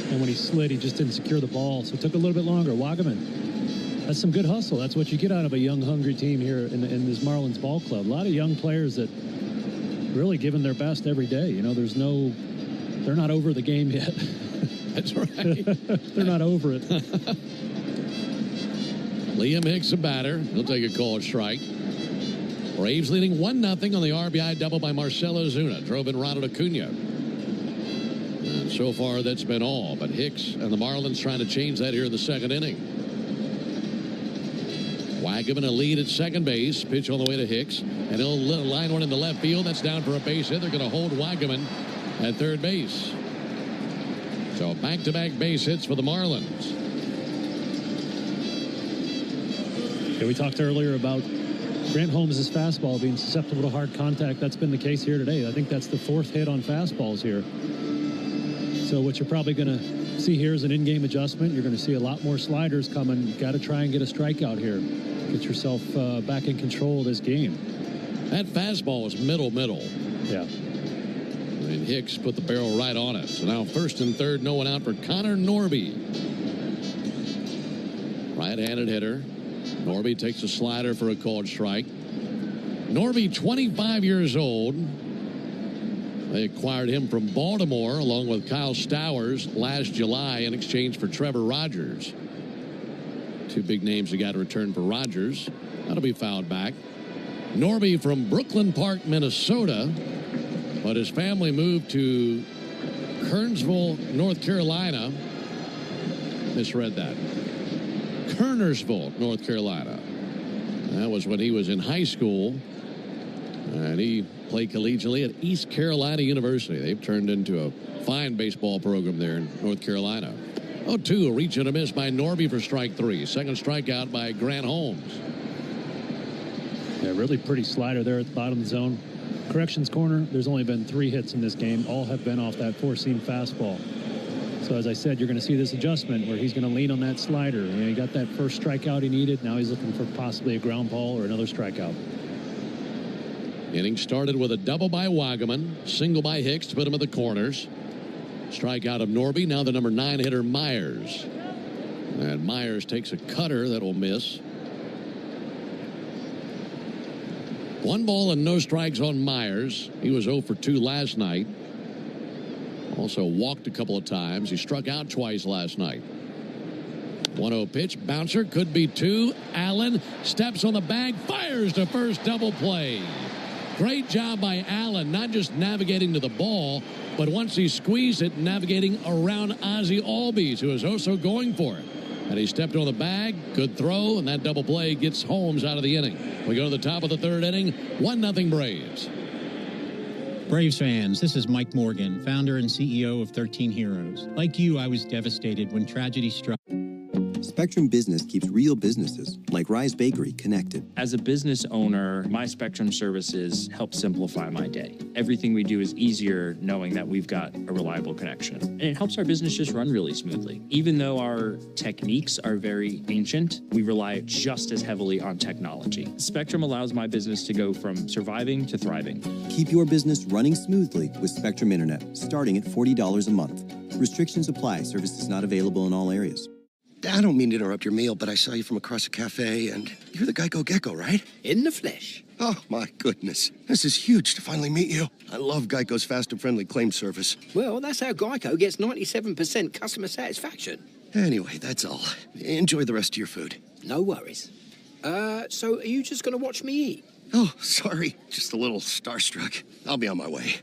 And when he slid, he just didn't secure the ball. So it took a little bit longer. Wagaman, that's some good hustle. That's what you get out of a young, hungry team here in this Marlins ball club. A lot of young players that really giving their best every day. You know, they're not over the game yet. That's right. They're not over it. Liam Hicks, a batter. He'll take a called strike. Braves leading 1-0 on the RBI double by Marcell Ozuna. Drove in Ronald Acuna. And so far, that's been all. But Hicks and the Marlins trying to change that here in the second inning. Wagaman a lead at second base. Pitch on the way to Hicks. And he'll line one in the left field. That's down for a base hit. They're going to hold Wagaman at third base. So back-to-back base hits for the Marlins. Yeah, we talked earlier about Grant Holmes' fastball being susceptible to hard contact. That's been the case here today. I think that's the fourth hit on fastballs here. So what you're probably going to see here is an in-game adjustment. You're going to see a lot more sliders coming. Got to try and get a strikeout here. Get yourself back in control of this game. That fastball was middle. Yeah. And Hicks put the barrel right on it. So now first and third, no one out for Connor Norby. Right-handed hitter. Norby takes a slider for a called strike. Norby, 25 years old. They acquired him from Baltimore along with Kyle Stowers last July in exchange for Trevor Rogers. Two big names they got to return for Rogers. That'll be fouled back. Norby from Brooklyn Park, Minnesota, but his family moved to Kernersville, North Carolina. Misread that. Kernersville, North Carolina. That was when he was in high school. And he played collegiately at East Carolina University. They've turned into a fine baseball program there in North Carolina. 0-2, a reach and a miss by Norby for strike three. Second strikeout by Grant Holmes. Yeah, really pretty slider there at the bottom of the zone. Corrections corner, there's only been 3 hits in this game. All have been off that four-seam fastball. So as I said, you're going to see this adjustment where he's going to lean on that slider. You know, he got that first strikeout he needed. Now he's looking for possibly a ground ball or another strikeout. Inning started with a double by Wagaman, single by Hicks to put him at the corners. Strikeout of Norby. Now the number 9 hitter Myers. And Myers takes a cutter that will miss. 1 ball and no strikes on Myers. He was 0 for 2 last night. Also walked a couple of times. He struck out twice last night. 1-0 pitch. Bouncer could be 2. Allen steps on the bag. Fires to first. Double play. Great job by Allen, not just navigating to the ball, but once he squeezed it, navigating around Ozzie Albies, who was also going for it. And he stepped on the bag, good throw, and that double play gets Holmes out of the inning. We go to the top of the third inning, 1-0 Braves. Braves fans, this is Mike Morgan, founder and CEO of 13 Heroes. Like you, I was devastated when tragedy struck. Spectrum Business keeps real businesses, like Rise Bakery, connected. As a business owner, my Spectrum services help simplify my day. Everything we do is easier knowing that we've got a reliable connection. And it helps our business just run really smoothly. Even though our techniques are very ancient, we rely just as heavily on technology. Spectrum allows my business to go from surviving to thriving. Keep your business running smoothly with Spectrum Internet, starting at $40 a month. Restrictions apply. Services not available in all areas. I don't mean to interrupt your meal, but I saw you from across a cafe, and you're the Geico Gecko, right? In the flesh. Oh, my goodness. This is huge to finally meet you. I love Geico's fast and friendly claim service. Well, that's how Geico gets 97% customer satisfaction. Anyway, that's all. Enjoy the rest of your food. No worries. So are you just going to watch me eat? Oh, sorry. Just a little starstruck. I'll be on my way.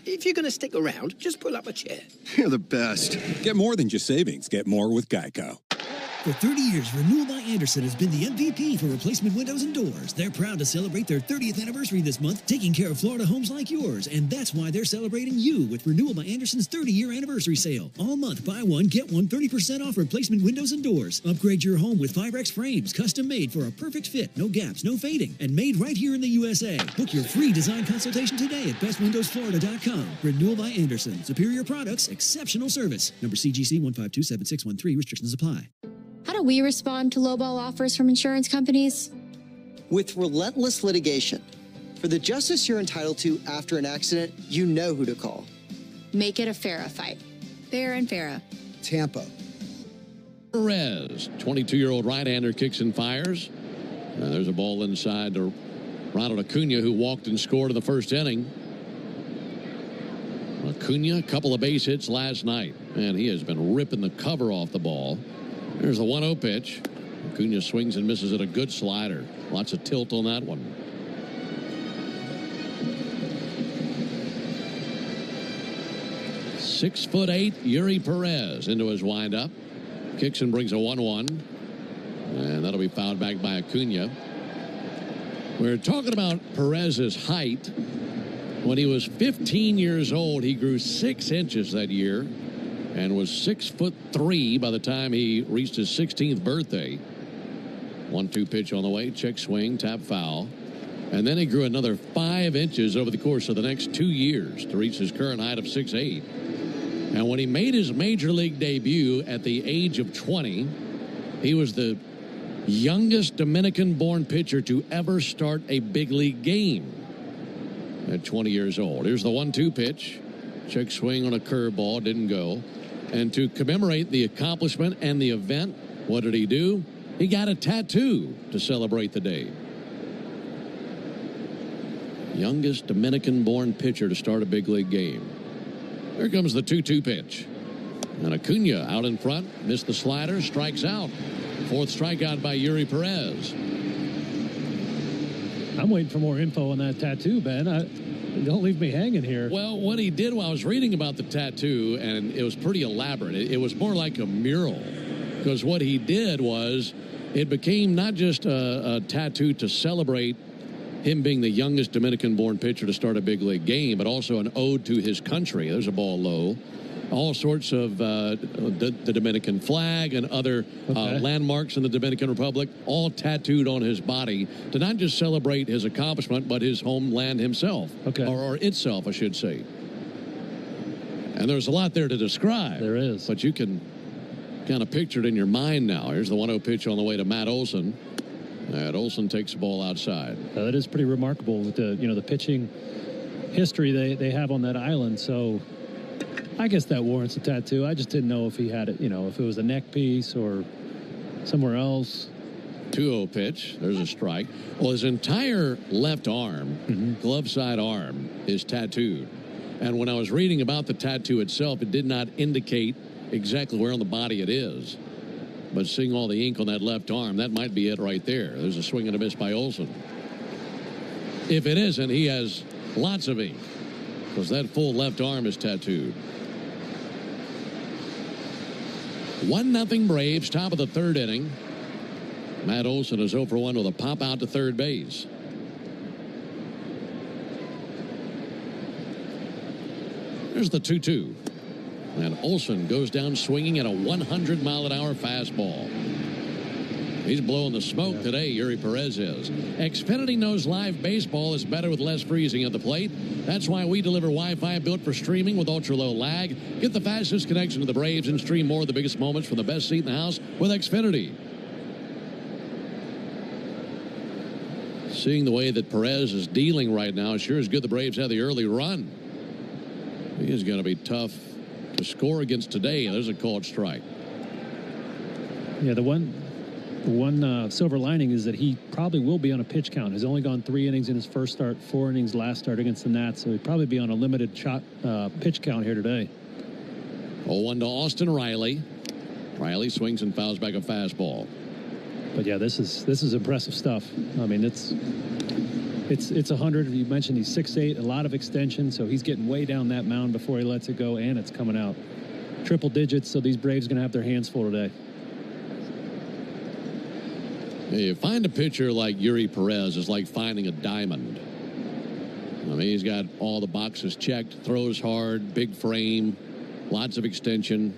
If you're going to stick around, just pull up a chair. You're the best. Get more than just savings. Get more with Geico. For 30 years, Renewal by Andersen has been the MVP for replacement windows and doors. They're proud to celebrate their 30th anniversary this month, taking care of Florida homes like yours. And that's why they're celebrating you with Renewal by Andersen's 30-year anniversary sale. All month, buy one, get one 30% off replacement windows and doors. Upgrade your home with Firex frames, custom made for a perfect fit, no gaps, no fading, and made right here in the USA. Book your free design consultation today at bestwindowsflorida.com. Renewal by Andersen. Superior products, exceptional service. Number CGC 1527613. Restrictions apply. How do we respond to lowball offers from insurance companies? With relentless litigation. For the justice you're entitled to after an accident, you know who to call. Make it a FARA fight. Fair and FARA. Tampa. Perez, 22-year-old right-hander, kicks and fires. There's a ball inside to Ronald Acuna, who walked and scored in the first inning. Acuna, a couple of base hits last night, and he has been ripping the cover off the ball. There's a 1-0 pitch. Acuna swings and misses at a good slider. Lots of tilt on that one. .6'8" Yuri Perez into his windup. Kicks and brings a 1-1. And that'll be fouled back by Acuna. We're talking about Perez's height. When he was 15 years old, he grew 6 inches that year and was 6'3" by the time he reached his 16th birthday. 1-2 pitch on the way, check swing, tap foul. And then he grew another 5 inches over the course of the next 2 years to reach his current height of 6'8". And when he made his major league debut at the age of 20, he was the youngest Dominican-born pitcher to ever start a big league game at 20 years old. Here's the 1-2 pitch. Check swing on a curveball, didn't go. And to commemorate the accomplishment and the event, what did he do? He got a tattoo to celebrate the day. Youngest Dominican-born pitcher to start a big league game. Here comes the 2-2 pitch. And Acuna out in front, missed the slider, strikes out. 4th strikeout by Yuri Perez. I'm waiting for more info on that tattoo, Ben. Don't leave me hanging here. Well, what he did, I was reading about the tattoo, and it was pretty elaborate. It was more like a mural, because what he did was it became not just a tattoo to celebrate him being the youngest Dominican-born pitcher to start a big league game, but also an ode to his country. There's a ball low. All sorts of the Dominican flag and other landmarks in the Dominican Republic, all tattooed on his body to not just celebrate his accomplishment, but his homeland himself, or itself, I should say. And there's a lot there to describe. There is. But you can kind of picture it in your mind now. Here's the 1-0 pitch on the way to Matt Olson. Matt Olson takes the ball outside. That is pretty remarkable with the pitching history they have on that island. So I guess that warrants a tattoo. I just didn't know if he had it, if it was a neck piece or somewhere else. 2-0 pitch. There's a strike. Well, his entire left arm, glove side arm, is tattooed. And when I was reading about the tattoo itself, it did not indicate exactly where on the body it is. But seeing all the ink on that left arm, that might be it right there. There's a swing and a miss by Olson. If it isn't, he has lots of ink because that full left arm is tattooed. 1-0 Braves, top of the third inning. Matt Olson is 0 for 1 with a pop out to third base. There's the 2-2. And Olson goes down swinging at a 100-mile-an-hour fastball. He's blowing the smoke today, Yuri Perez is. Xfinity knows live baseball is better with less freezing at the plate. That's why we deliver Wi-Fi built for streaming with ultra-low lag. Get the fastest connection to the Braves and stream more of the biggest moments from the best seat in the house with Xfinity. Seeing the way that Perez is dealing right now, sure is good the Braves had the early run. He is going to be tough to score against today. There's a called strike. Yeah, the one silver lining is that he probably will be on a pitch count. He's only gone 3 innings in his first start, 4 innings last start against the Nats, so he'll probably be on a limited shot pitch count here today. 0-1 to Austin Riley. Riley swings and fouls back a fastball. But yeah, this is impressive stuff. I mean, it's 100. You mentioned he's 6'8", a lot of extension, so he's getting way down that mound before he lets it go, and it's coming out. Triple digits, so these Braves are going to have their hands full today. You find a pitcher like Yuri Perez is like finding a diamond. I mean, he's got all the boxes checked, throws hard, big frame, lots of extension.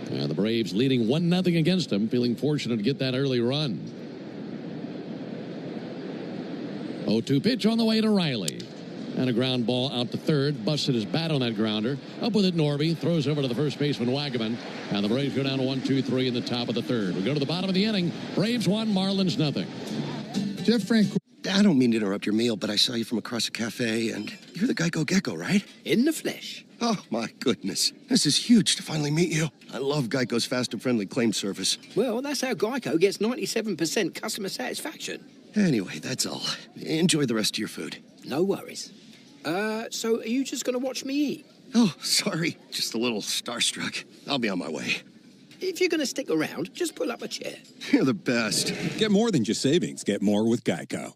The Braves leading 1-0 against him, feeling fortunate to get that early run. 0-2 pitch on the way to Riley. And a ground ball out to third. Busted his bat on that grounder. Up with it, Norby. Throws over to the first baseman, Wagaman. And the Braves go down to 1-2-3 in the top of the third. We go to the bottom of the inning. Braves 1, Marlins 0. Jeff Frank. I don't mean to interrupt your meal, but I saw you from across a cafe, and you're the Geico Gecko, right? In the flesh. Oh, my goodness. This is huge to finally meet you. I love Geico's fast and friendly claim service. Well, that's how Geico gets 97% customer satisfaction. Anyway, that's all. Enjoy the rest of your food. No worries. So are you just going to watch me eat? Oh, sorry. Just a little starstruck. I'll be on my way. If you're going to stick around, just pull up a chair. You're the best. Get more than just savings. Get more with Geico.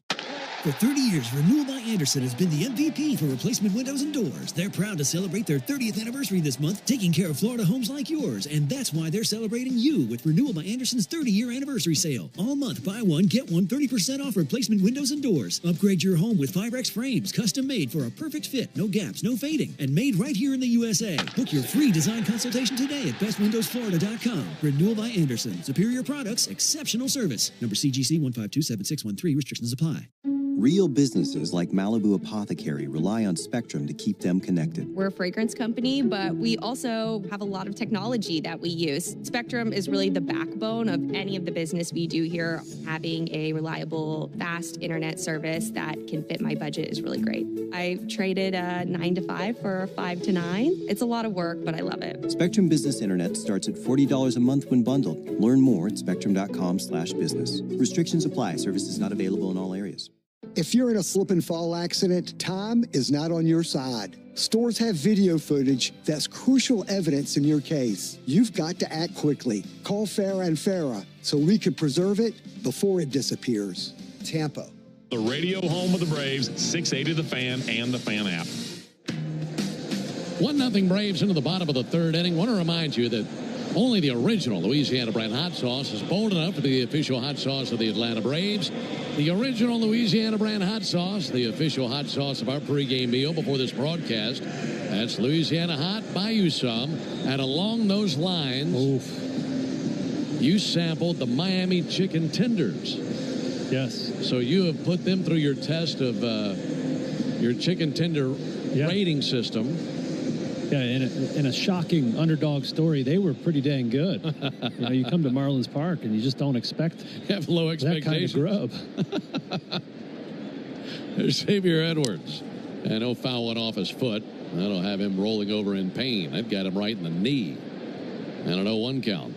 For 30 years, Renewal by Andersen has been the MVP for replacement windows and doors. They're proud to celebrate their 30th anniversary this month, taking care of Florida homes like yours. And that's why they're celebrating you with Renewal by Andersen's 30-year anniversary sale. All month, buy one, get one 30% off replacement windows and doors. Upgrade your home with Firex frames, custom made for a perfect fit, no gaps, no fading, and made right here in the USA. Book your free design consultation today at bestwindowsflorida.com. Renewal by Andersen. Superior products, exceptional service. Number CGC 1527613. Restrictions apply. Real businesses like Malibu Apothecary rely on Spectrum to keep them connected. We're a fragrance company, but we also have a lot of technology that we use. Spectrum is really the backbone of any of the business we do here. Having a reliable, fast internet service that can fit my budget is really great. I traded a 9 to 5 for a 5 to 9. It's a lot of work, but I love it. Spectrum Business Internet starts at $40 a month when bundled. Learn more at spectrum.com/business. Restrictions apply. Services not available in all areas. If you're in a slip and fall accident, time is not on your side. Stores have video footage that's crucial evidence in your case. You've got to act quickly. Call Farah and Farah so we can preserve it before it disappears. Tampa. The radio home of the Braves, 680 The Fan and the Fan app. 1-0 Braves into the bottom of the third inning. Want to remind you that only the original Louisiana brand hot sauce is bold enough to be the official hot sauce of the Atlanta Braves. The original Louisiana brand hot sauce, the official hot sauce of our pregame meal before this broadcast. That's Louisiana Hot. Buy you some. And along those lines, you sampled the Miami chicken tenders. Yes. So you have put them through your test of your chicken tender rating system. Yeah, in a shocking underdog story, they were pretty dang good. You come to Marlins Park and you just don't expect have low expectations. That kind of grub. There's Xavier Edwards, and he'll foul one off his foot. That'll have him rolling over in pain. That got him right in the knee. And an 0-1 count.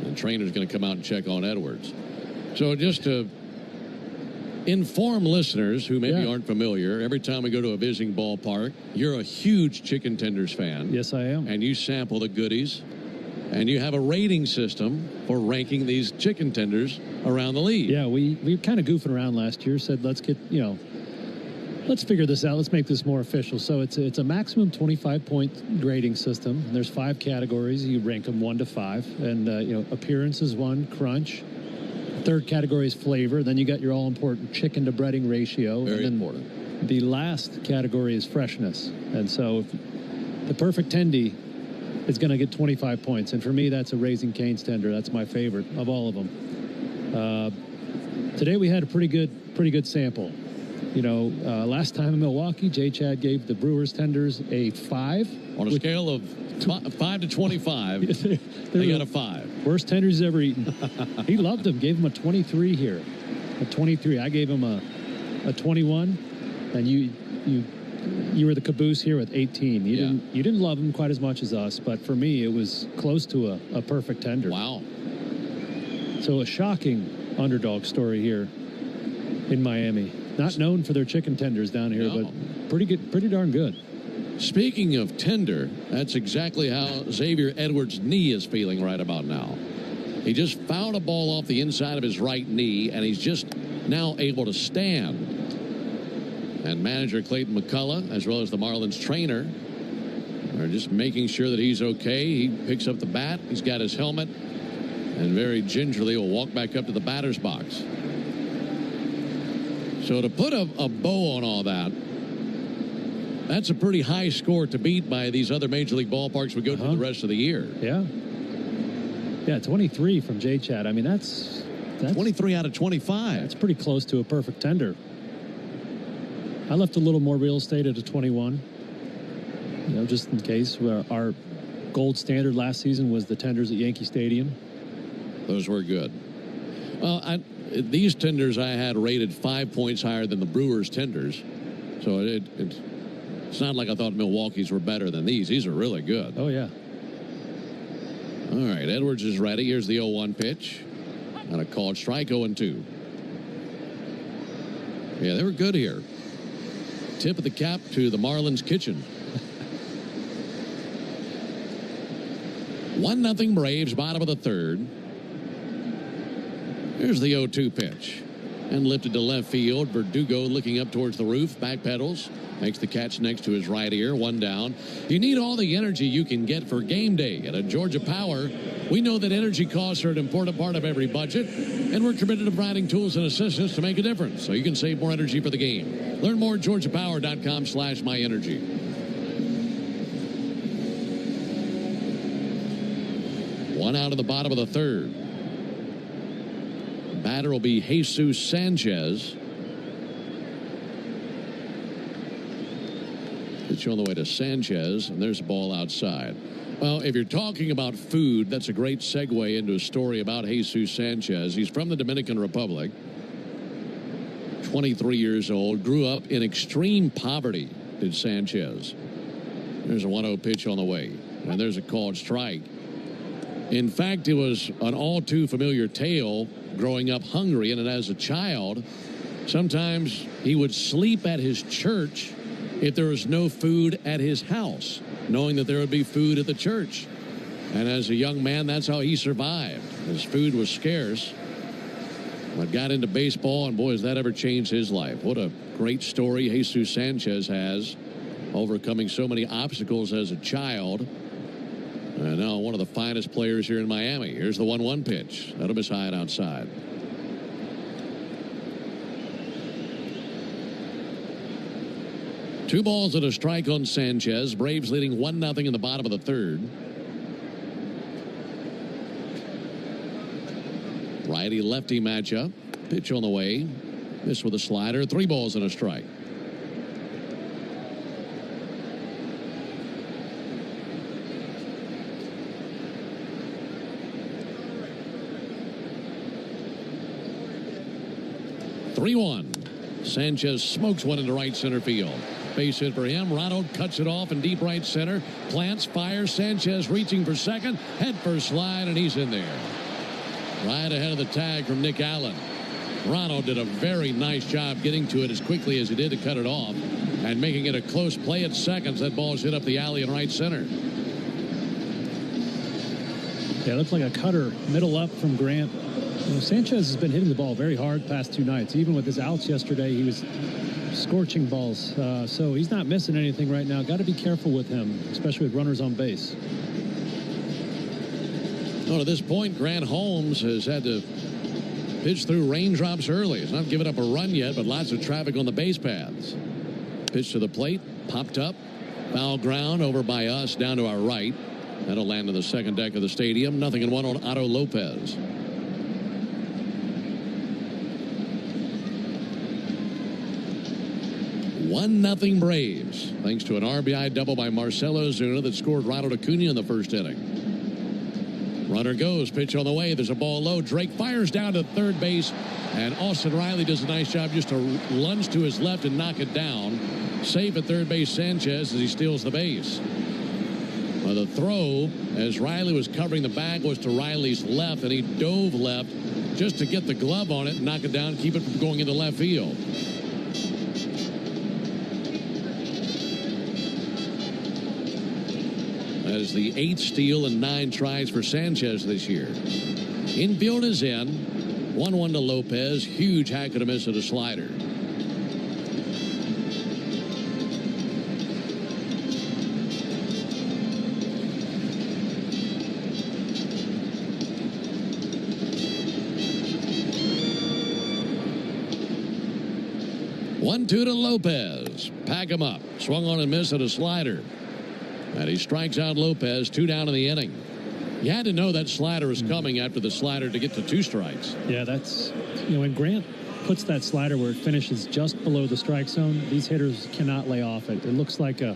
The trainer's going to come out and check on Edwards. So just to inform listeners who maybe aren't familiar, every time we go to a visiting ballpark, you're a huge chicken tenders fan. Yes, I am. And you sample the goodies. And you have a rating system for ranking these chicken tenders around the league. Yeah, we were kind of goofing around last year. Said let's get let's figure this out. Let's make this more official. So it's a maximum 25-point grading system. There's 5 categories. You rank them 1 to 5, and appearance is 1, crunch. Third category is flavor. Then you got your all-important chicken to breading ratio. Very and then important. The last category is freshness. And so the perfect tendy is going to get 25 points. And for me, that's a Raising Cane's tender. That's my favorite of all of them. Today we had a pretty good sample. Last time in Milwaukee, Jay Chad gave the Brewers tenders a 5. On a scale of 5 to 25, they got a 5. Worst tenders he's ever eaten. He loved them. Gave him a 23 here. A 23. I gave him a 21. And you were the caboose here with 18. You didn't love him quite as much as us, but for me, it was close to a perfect tender. Wow. So a shocking underdog story here in Miami. Not known for their chicken tenders down here, but pretty darn good. Speaking of tender, that's exactly how Xavier Edwards' knee is feeling right about now. He just fouled a ball off the inside of his right knee, and he's just now able to stand. And manager Clayton McCullough, as well as the Marlins trainer, are just making sure that he's okay. He picks up the bat. He's got his helmet, and very gingerly will walk back up to the batter's box. So to put a bow on all that, that's a pretty high score to beat by these other Major League ballparks we go to the rest of the year. Yeah. Yeah, 23 from Jay Chad. I mean, that's 23 out of 25. That's pretty close to a perfect tender. I left a little more real estate at a 21. Just in case. Our gold standard last season was the tenders at Yankee Stadium. Those were good. Well, these tenders I had rated 5 points higher than the Brewers tenders. So it's not like I thought Milwaukee's were better than these. These are really good. Oh, yeah. All right, Edwards is ready. Here's the 0-1 pitch. And a called strike, 0-2. Yeah, they were good here. Tip of the cap to the Marlins kitchen. 1-0 Braves, bottom of the third. Here's the 0-2 pitch. And lifted to left field. Verdugo looking up towards the roof. Back pedals. Makes the catch next to his right ear. 1 down. You need all the energy you can get for game day. And at Georgia Power, we know that energy costs are an important part of every budget. And we're committed to providing tools and assistance to make a difference. So you can save more energy for the game. Learn more at georgiapower.com/myenergy. 1 out of the bottom of the third. Batter will be Jesus Sanchez. Pitch on the way to Sanchez, and there's a ball outside. Well, if you're talking about food, that's a great segue into a story about Jesus Sanchez. He's from the Dominican Republic, 23 years old, grew up in extreme poverty, did Sanchez. There's a 1-0 pitch on the way, and there's a called strike. In fact, it was an all too familiar tale growing up hungry, and as a child, sometimes he would sleep at his church if there was no food at his house, knowing that there would be food at the church. And as a young man, that's how he survived. His food was scarce, but got into baseball, and boy, has that ever changed his life. What a great story Jesus Sanchez has, overcoming so many obstacles as a child. And now one of the finest players here in Miami. Here's the 1-1 pitch. That'll miss high and outside. Two balls and a strike on Sanchez. Braves leading 1-0 in the bottom of the third. Righty-lefty matchup. Pitch on the way. This with a slider. 3 balls and a strike. Sanchez smokes one into right center field. Base hit for him. Ronald cuts it off in deep right center. Plants, fires. Sanchez reaching for second. Head first slide, and he's in there. Right ahead of the tag from Nick Allen. Ronald did a very nice job getting to it as quickly as he did to cut it off and making it a close play at seconds. That ball is hit up the alley in right center. Yeah, it looked like a cutter, middle up from Grant. You know, Sanchez has been hitting the ball very hard past 2 nights. Even with his outs yesterday, he was scorching balls. So he's not missing anything right now. Got to be careful with him, especially with runners on base. Well, at this point, Grant Holmes has had to pitch through raindrops early. He's not given up a run yet, but lots of traffic on the base paths. Pitch to the plate, popped up, foul ground over by us down to our right. That'll land on the second deck of the stadium. 0-1 on Otto Lopez. One nothing Braves, thanks to an RBI double by Marcell Ozuna that scored Ronald Acuna in the first inning. Runner goes, pitch on the way. There's a ball low. Drake fires down to third base, and Austin Riley does a nice job just to lunge to his left and knock it down. Safe at third base, Sanchez, as he steals the base. Well, the throw, as Riley was covering the bag, was to Riley's left, and he dove left just to get the glove on it and knock it down, keep it from going into left field. That is the 8th steal and 9 tries for Sanchez this year. Infield is in. 1-1 to Lopez. Huge hack and a miss at a slider. One-two to Lopez. Pack him up. Swung on and missed at a slider. And he strikes out Lopez. 2 down in the inning. You had to know that slider was coming after the slider to get to 2 strikes. Yeah, that's, you know, when Grant puts that slider where it finishes just below the strike zone, these hitters cannot lay off it. It looks like a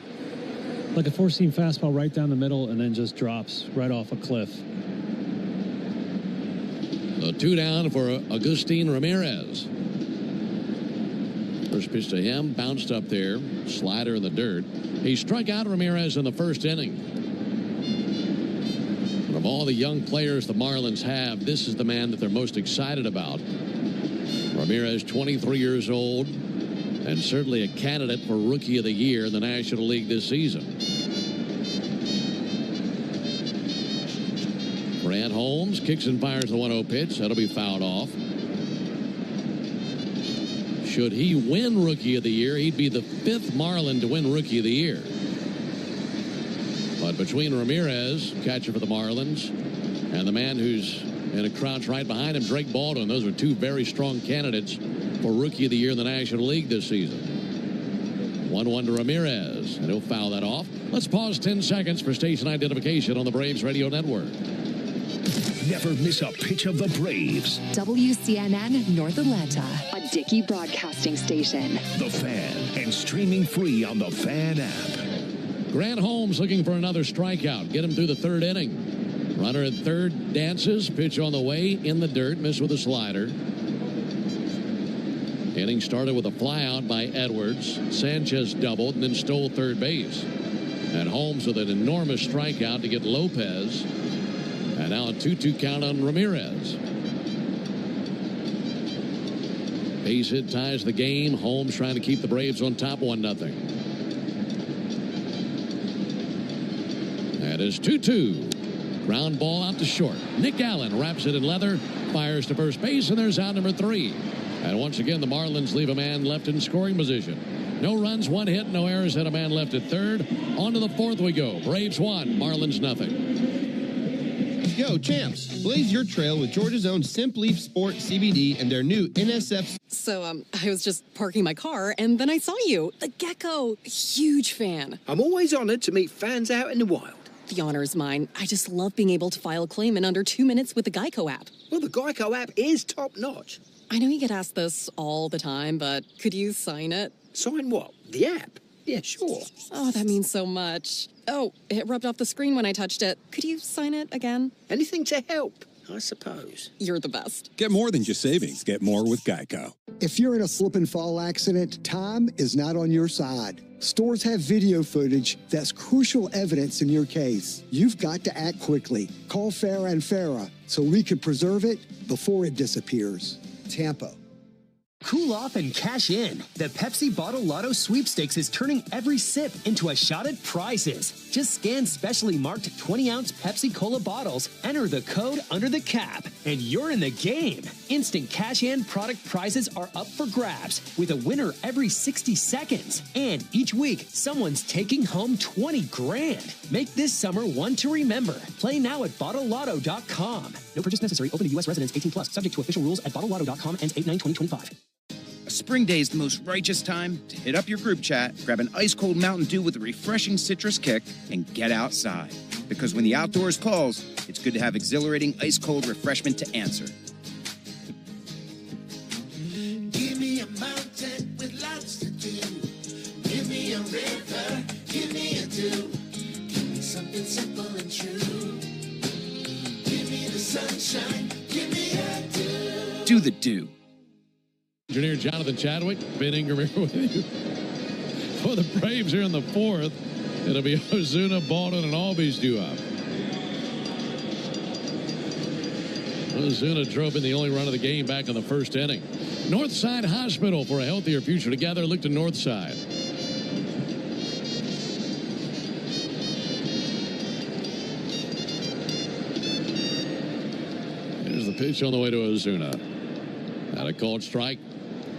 four-seam fastball right down the middle and then just drops right off a cliff. So 2 down for Agustin Ramirez. First pitch to him, bounced up there, slider in the dirt. He struck out Ramirez in the first inning. And of all the young players the Marlins have, this is the man that they're most excited about. Ramirez, 23 years old, and certainly a candidate for Rookie of the Year in the National League this season. Grant Holmes kicks and fires the 1-0 pitch. That'll be fouled off. Should he win Rookie of the Year, he'd be the 5th Marlin to win Rookie of the Year. But between Ramirez, catcher for the Marlins, and the man who's in a crouch right behind him, Drake Baldwin, those are 2 very strong candidates for Rookie of the Year in the National League this season. 1-1 to Ramirez, and he'll foul that off. Let's pause 10 seconds for station identification on the Braves Radio Network. Never miss a pitch of the Braves. WCNN North Atlanta, a Dickey broadcasting station. The Fan, and streaming free on the Fan app. Grant Holmes looking for another strikeout. Get him through the 3rd inning. Runner at third dances. Pitch on the way in the dirt. Miss with a slider. Inning started with a flyout by Edwards. Sanchez doubled and then stole third base. And Holmes with an enormous strikeout to get Lopez. And now a 2-2 count on Ramirez. Base hit ties the game. Holmes trying to keep the Braves on top 1-0. That is 2-2. Ground ball out to short. Nick Allen wraps it in leather, fires to first base, and there's out number 3. And once again, the Marlins leave a man left in scoring position. No runs, 1 hit, no errors, and a man left at third. On to the 4th we go. Braves 1, Marlins 0. Yo, champs, blaze your trail with Georgia's own Simpleaf Sport CBD and their new NSF. So, I was just parking my car, and then I saw you. The gecko. Huge fan. I'm always honored to meet fans out in the wild. The honor is mine. I just love being able to file a claim in under 2 minutes with the Geico app. Well, the Geico app is top-notch. I know you get asked this all the time, but could you sign it? Sign what? The app? Yeah, sure. Oh, that means so much. Oh, it rubbed off the screen when I touched it. Could you sign it again? Anything to help, I suppose. You're the best. Get more than just savings. Get more with Geico. If you're in a slip and fall accident, time is not on your side. Stores have video footage that's crucial evidence in your case. You've got to act quickly. Call Farah and Farah so we can preserve it before it disappears. Tampa. Cool off and cash in. The Pepsi Bottle Lotto Sweepstakes is turning every sip into a shot at prizes. Just scan specially marked 20-ounce Pepsi Cola bottles, enter the code under the cap, and you're in the game. Instant cash-in product prizes are up for grabs, with a winner every 60 seconds. And each week, someone's taking home 20 grand. Make this summer one to remember. Play now at bottlelotto.com. No purchase necessary. Open to U.S. residents 18+. Subject to official rules at bottlelotto.com. Ends 8/9/2025. A spring day is the most righteous time to hit up your group chat, grab an ice-cold Mountain Dew with a refreshing citrus kick, and get outside. Because when the outdoors calls, it's good to have exhilarating ice-cold refreshment to answer. Give me a mountain with lots to do. Give me a river, give me a dew. Give me something simple and true. Give me the sunshine, give me a dew. Do the dew. Engineer Jonathan Chadwick, Ben Ingram here with you. For the Braves here in the fourth, it'll be Ozuna, Baldwin, and Albies due up. Ozuna drove in the only run of the game back in the first inning. Northside Hospital for a healthier future together. Look to Northside. Here's the pitch on the way to Ozuna. Not a called strike.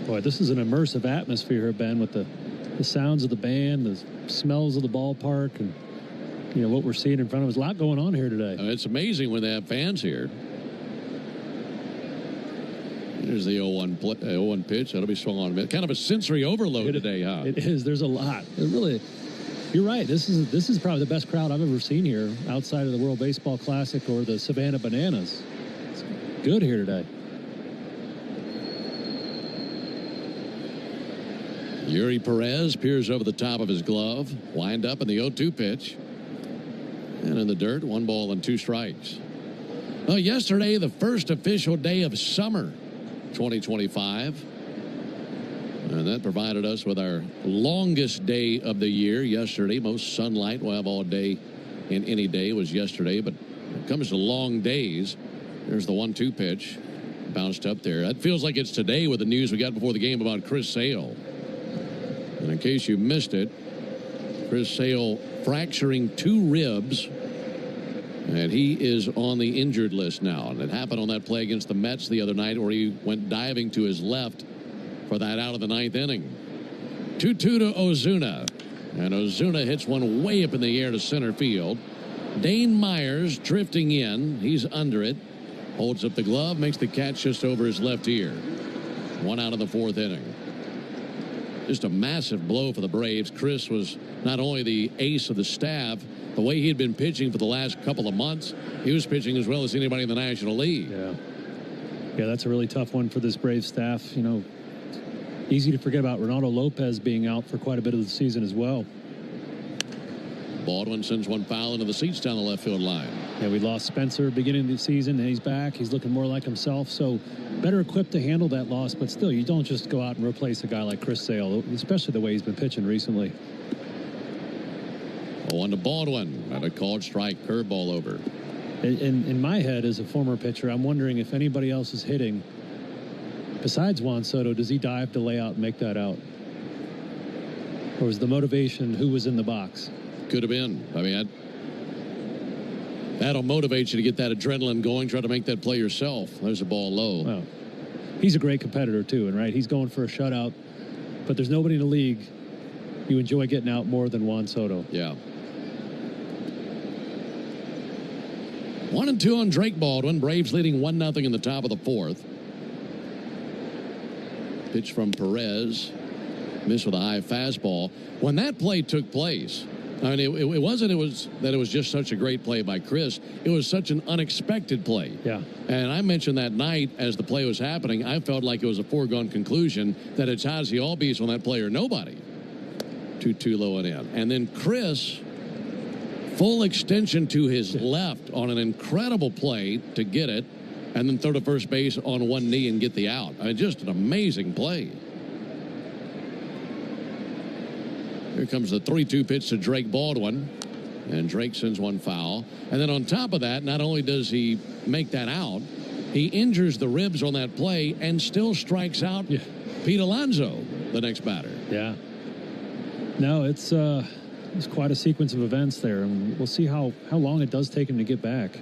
Boy, this is an immersive atmosphere here, Ben, with the sounds of the band, the smells of the ballpark, and what we're seeing in front of us. A lot going on here today. It's amazing when they have fans here. There's the 0-1 pitch. That'll be swung on a minute. Kind of a sensory overload today, huh? It is. There's a lot. It really. You're right. This is probably the best crowd I've ever seen here, outside of the World Baseball Classic or the Savannah Bananas. It's good here today. Yuri Perez peers over the top of his glove. Wind up in the 0-2 pitch. And in the dirt, 1 ball and 2 strikes. Well, yesterday, the first official day of summer 2025. And that provided us with our longest day of the year yesterday. Most sunlight we'll have all day in any day was yesterday. But when it comes to long days, there's the 1-2 pitch. Bounced up there. That feels like it's today with the news we got before the game about Chris Sale. And in case you missed it, Chris Sale fracturing 2 ribs, and he is on the injured list now. And it happened on that play against the Mets the other night where he went diving to his left for that out of the 9th inning. 2-2 to Ozuna. And Ozuna hits one way up in the air to center field. Dane Myers drifting in. He's under it. Holds up the glove, makes the catch just over his left ear. 1 out of the 4th inning. Just a massive blow for the Braves. Chris was not only the ace of the staff, the way he had been pitching for the last couple of months, he was pitching as well as anybody in the National League. Yeah, that's a really tough one for this Braves staff. Easy to forget about Ronaldo Lopez being out for quite a bit of the season as well. Baldwin sends one foul into the seats down the left field line. Yeah, we lost Spencer beginning of the season, and he's back. He's looking more like himself, so better equipped to handle that loss. But still, you don't just go out and replace a guy like Chris Sale, especially the way he's been pitching recently. 0-1 to Baldwin. And a called strike, curveball over. In my head, as a former pitcher, I'm wondering if anybody else is hitting, besides Juan Soto, does he dive to lay out and make that out? Or is the motivation who was in the box? Could have been. I mean, that'll motivate you to get that adrenaline going. Try to make that play yourself. There's a ball low. Well, he's a great competitor too, and he's going for a shutout. But there's nobody in the league you enjoy getting out more than Juan Soto. Yeah. 1-2 on Drake Baldwin. Braves leading 1-0 in the top of the 4th. Pitch from Perez. Missed with a high fastball. When that play took place, I mean, it wasn't that it was just such a great play by Chris. It was such an unexpected play. Yeah. And I mentioned that night as the play was happening, I felt like it was a foregone conclusion that it's Ozzy Albies on that play or nobody. 2-2 low and in. And then Chris, full extension to his left on an incredible play to get it, and then throw to first base on one knee and get the out. I mean, just an amazing play. Here comes the 3-2 pitch to Drake Baldwin. And Drake sends one foul. And then on top of that, not only does he make that out, he injures the ribs on that play and still strikes out Pete Alonso, the next batter. Yeah. No, it's quite a sequence of events there, and we'll see how long it does take him to get back.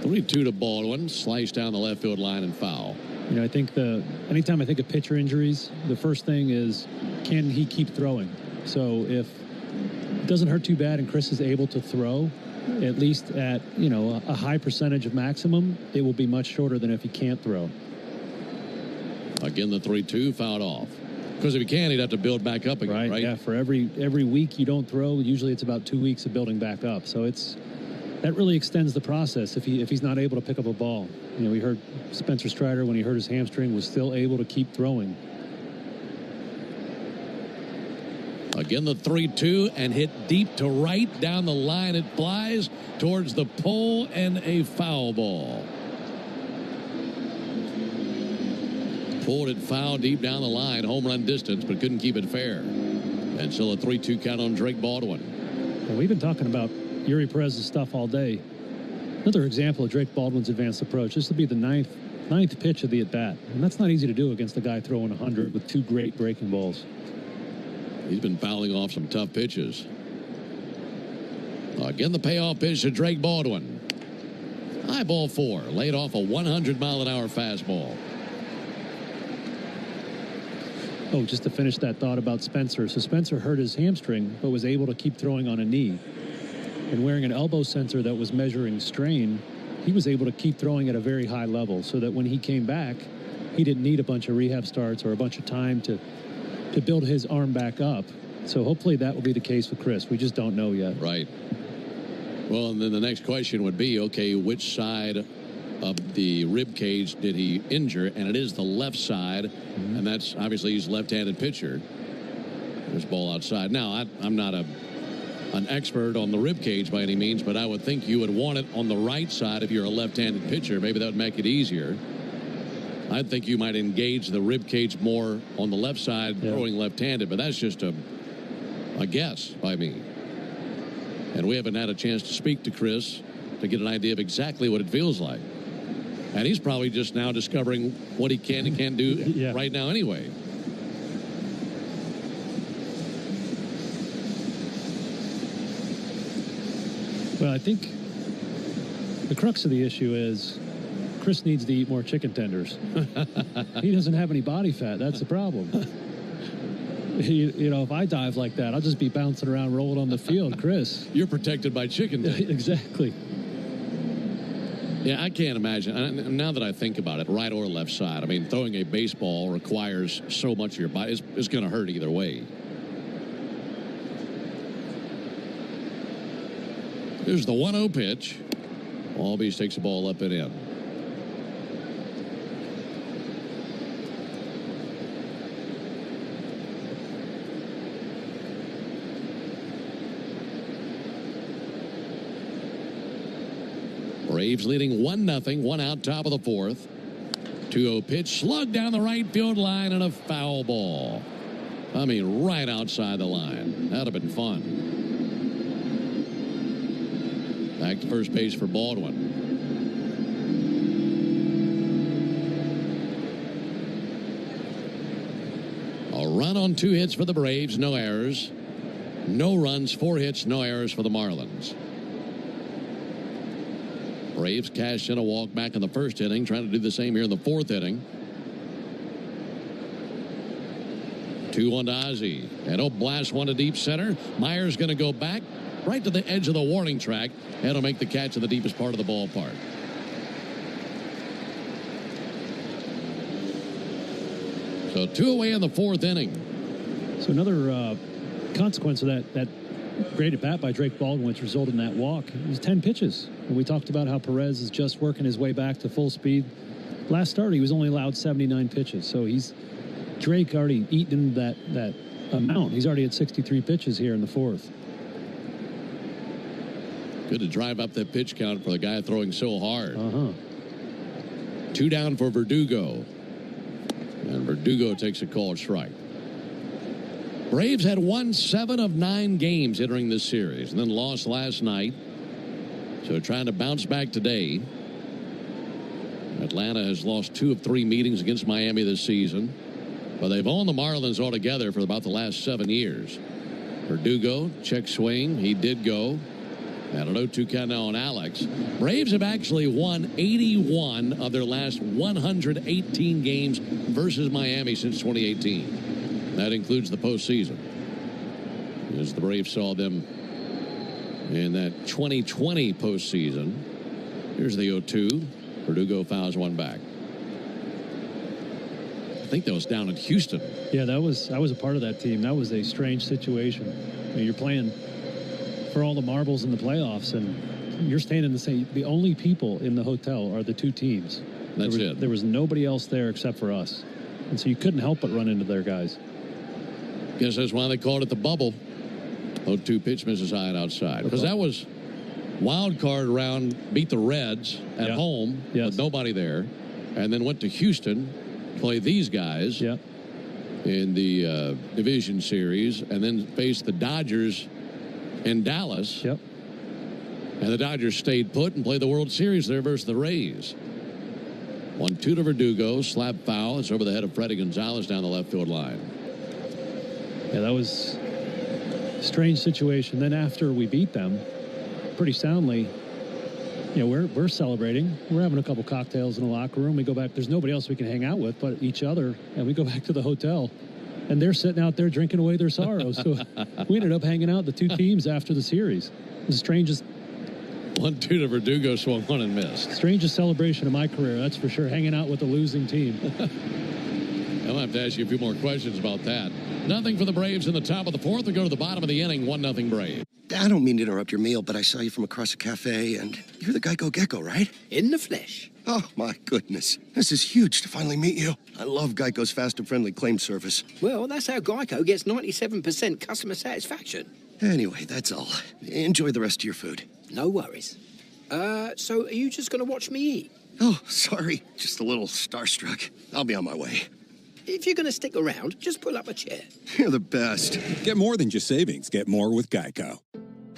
3-2 to Baldwin, sliced down the left field line and foul. You know, I think anytime I think of pitcher injuries, the first thing is, can he keep throwing? So if it doesn't hurt too bad and Chris is able to throw, at least at, a high percentage of maximum, it will be much shorter than if he can't throw. Again, the 3-2 fouled off. Because if he can, he'd have to build back up again, right? Yeah, for every week you don't throw, usually it's about 2 weeks of building back up. So that really extends the process if he's not able to pick up a ball. We heard Spencer Strider, when he hurt his hamstring, was still able to keep throwing. Again, the 3-2 and hit deep to right. Down the line it flies towards the pole and a foul ball. Pulled it foul deep down the line, home run distance, but couldn't keep it fair. And still a 3-2 count on Drake Baldwin. Well, we've been talking about Yuri Perez's stuff all day. Another example of Drake Baldwin's advanced approach. This will be the ninth pitch of the at-bat. And that's not easy to do against a guy throwing 100 with 2 great breaking balls. He's been fouling off some tough pitches. Again, the payoff pitch to Drake Baldwin. High ball 4, laid off a 100-mile-an-hour fastball. Oh, just to finish that thought about Spencer. So Spencer hurt his hamstring, but was able to keep throwing on a knee. And wearing an elbow sensor that was measuring strain, he was able to keep throwing at a very high level so that when he came back, he didn't need a bunch of rehab starts or a bunch of time to build his arm back up. So hopefully that will be the case with Chris. We just don't know yet. Right. Well, and then the next question would be, okay, which side of the rib cage did he injure? And it is the left side, and that's obviously he's a left-handed pitcher. There's ball outside. Now, I'm not an expert on the rib cage by any means, but I would think you would want it on the right side if you're a left-handed pitcher. Maybe that would make it easier. I think you might engage the rib cage more on the left side, throwing left-handed, but that's just a guess by me. And we haven't had a chance to speak to Chris to get an idea of exactly what it feels like. And he's probably just now discovering what he can and can't do right now anyway. Well, I think the crux of the issue is Chris needs to eat more chicken tenders. He doesn't have any body fat. That's the problem. If I dive like that, I'll just be bouncing around, rolling on the field. Chris, you're protected by chicken tenders. Exactly. Yeah, I can't imagine. Now that I think about it, right or left side, I mean, throwing a baseball requires so much of your body. It's going to hurt either way. Here's the 1-0 pitch. Albies takes the ball up and in. Braves leading 1-0, 1 out, top of the 4th. 2-0 pitch, slugged down the right field line, and a foul ball. I mean, right outside the line. That'd have been fun. Back to first base for Baldwin. A run on 2 hits for the Braves, no errors. No runs, 4 hits, no errors for the Marlins. Braves cashed in a walk back in the 1st inning, trying to do the same here in the 4th inning. 2-1 to Ozzie. And he'll blast one to deep center. Myers going to go back right to the edge of the warning track, and he'll make the catch in the deepest part of the ballpark. So 2 away in the 4th inning. So another consequence of that great at bat by Drake Baldwin, which resulted in that walk, it was 10 pitches. And we talked about how Perez is just working his way back to full speed. Last start, he was only allowed 79 pitches. So Drake already eaten that amount. He's already at 63 pitches here in the 4th. Good to drive up that pitch count for the guy throwing so hard. 2 down for Verdugo. And Verdugo takes a called strike. Braves had won 7 of 9 games entering this series and then lost last night. So trying to bounce back today. At Atlanta has lost 2 of 3 meetings against Miami this season, but they've owned the Marlins altogether for about the last 7 years. Verdugo, check swing. He did go. And an 0-2 count now on Alex. Braves have actually won 81 of their last 118 games versus Miami since 2018. That includes the postseason, as the Braves saw them in that 2020 postseason. Here's the 0-2. Verdugo fouls one back. I think that was down in Houston. Yeah, I was a part of that team. That was a strange situation. I mean, you're playing for all the marbles in the playoffs, and you're staying in the same. The only people in the hotel are the 2 teams. That's it. There was nobody else there except for us, and so you couldn't help but run into their guys. Guess that's why they called it the bubble. 0-2 pitch misses high and outside, because that was wild card round. Beat the Reds at home with nobody there, and then went to Houston, play these guys in the division series, and then faced the Dodgers in Dallas. And the Dodgers stayed put and played the World Series there versus the Rays. 1-2 to Verdugo, slap foul. It's over the head of Freddie Gonzalez down the left field line. Yeah, that was a strange situation. Then after we beat them pretty soundly, you know, we're celebrating. We're having a couple cocktails in the locker room. We go back. There's nobody else we can hang out with but each other, and we go back to the hotel. And they're sitting out there drinking away their sorrows. So we ended up hanging out, the 2 teams, after the series. It was the strangest. 1-2 to Verdugo, swung one and missed. Strangest celebration of my career, that's for sure, hanging out with the losing team. I'll have to ask you a few more questions about that. Nothing for the Braves in the top of the 4th. We go to the bottom of the inning, 1-0 Braves. I don't mean to interrupt your meal, but I saw you from across a cafe, and you're the Geico Gecko, right? In the flesh. Oh, my goodness. This is huge to finally meet you. I love Geico's fast and friendly claim service. Well, that's how Geico gets 97% customer satisfaction. Anyway, that's all. Enjoy the rest of your food. No worries. So are you just going to watch me eat? Oh, sorry. Just a little starstruck. I'll be on my way. If you're going to stick around, just pull up a chair. You're the best. Get more than just savings. Get more with Geico.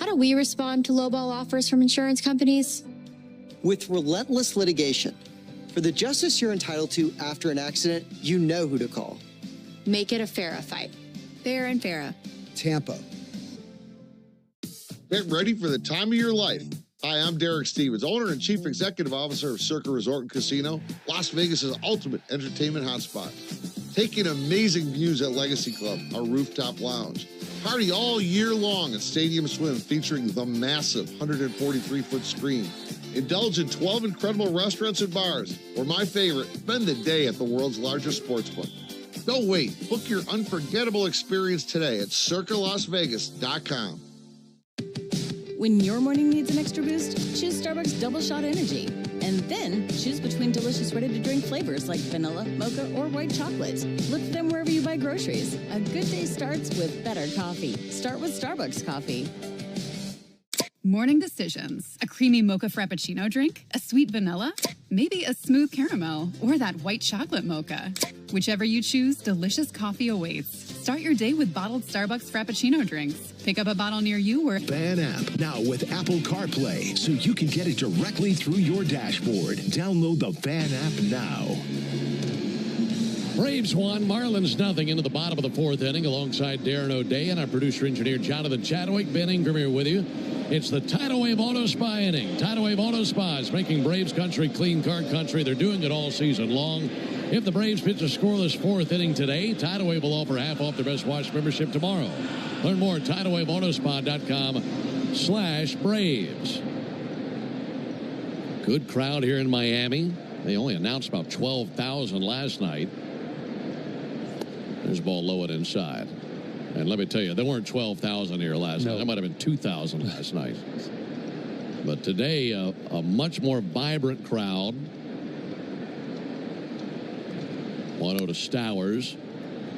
How do we respond to lowball offers from insurance companies? With relentless litigation. For the justice you're entitled to after an accident, you know who to call. Make it a FARA fight. Fair and FARA. Tampa. Get ready for the time of your life. Hi, I'm Derek Stevens, owner and chief executive officer of Circa Resort and Casino, Las Vegas's ultimate entertainment hotspot. Taking amazing views at Legacy Club, our rooftop lounge. Party all year long at Stadium Swim, featuring the massive 143-foot screen. Indulge in 12 incredible restaurants and bars, or my favorite, spend the day at the world's largest sportsbook. Don't wait. Book your unforgettable experience today at circalasvegas.com. When your morning needs an extra boost, choose Starbucks Double Shot Energy. And then choose between delicious ready-to-drink flavors like vanilla, mocha, or white chocolate. Look for them wherever you buy groceries. A good day starts with better coffee. Start with Starbucks coffee. Morning decisions. A creamy mocha frappuccino drink? A sweet vanilla? Maybe a smooth caramel? Or that white chocolate mocha? Whichever you choose, delicious coffee awaits. Start your day with bottled Starbucks Frappuccino drinks. Pick up a bottle near you or... Fan app, now with Apple CarPlay, so you can get it directly through your dashboard. Download the Fan app now. Braves 1, Marlins nothing into the bottom of the 4th inning alongside Darren O'Day and our producer-engineer Jonathan Chadwick. Ben Ingram here with you. It's the Tidal Wave Auto Spa inning. Tidal Wave Auto Spa is making Braves country clean car country. They're doing it all season long. If the Braves pitch a scoreless 4th inning today, Tidal Wave will offer half off their Best Watch membership tomorrow. Learn more at TidalWaveAutospa.com/Braves. Good crowd here in Miami. They only announced about 12,000 last night. There's a ball low and inside. And let me tell you, there weren't 12,000 here last night. There might have been 2,000 last night. But today, a much more vibrant crowd. 1-0 to Stowers.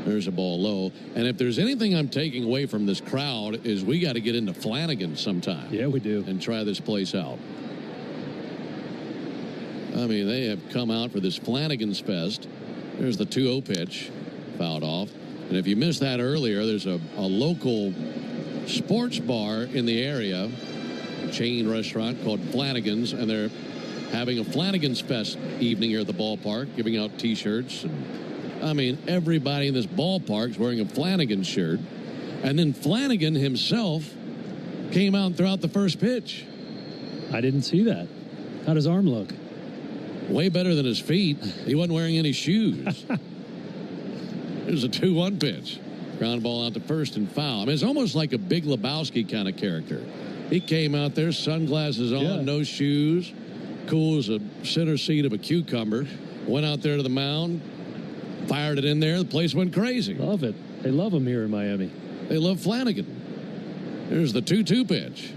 There's a ball low. And if there's anything I'm taking away from this crowd is we got to get into Flanagan sometime. Yeah, we do. And try this place out. I mean, they have come out for this Flanagan's Fest. There's the 2-0 pitch. Fouled off. And if you missed that earlier, there's a local sports bar in the area, a chain restaurant called Flanagan's, and they're having a Flanagan's Fest evening here at the ballpark, giving out T-shirts. I mean, everybody in this ballpark's wearing a Flanagan shirt. And then Flanagan himself came out and threw out the first pitch. I didn't see that. How'd his arm look? Way better than his feet. He wasn't wearing any shoes. It was a 2-1 pitch. Ground ball out to first and foul. I mean, it's almost like a Big Lebowski kind of character. He came out there, sunglasses on, no shoes, cool as a center seat of a cucumber. Went out there to the mound, fired it in there. The place went crazy. Love it. They love him here in Miami. They love Flanagan. There's the 2-2 pitch.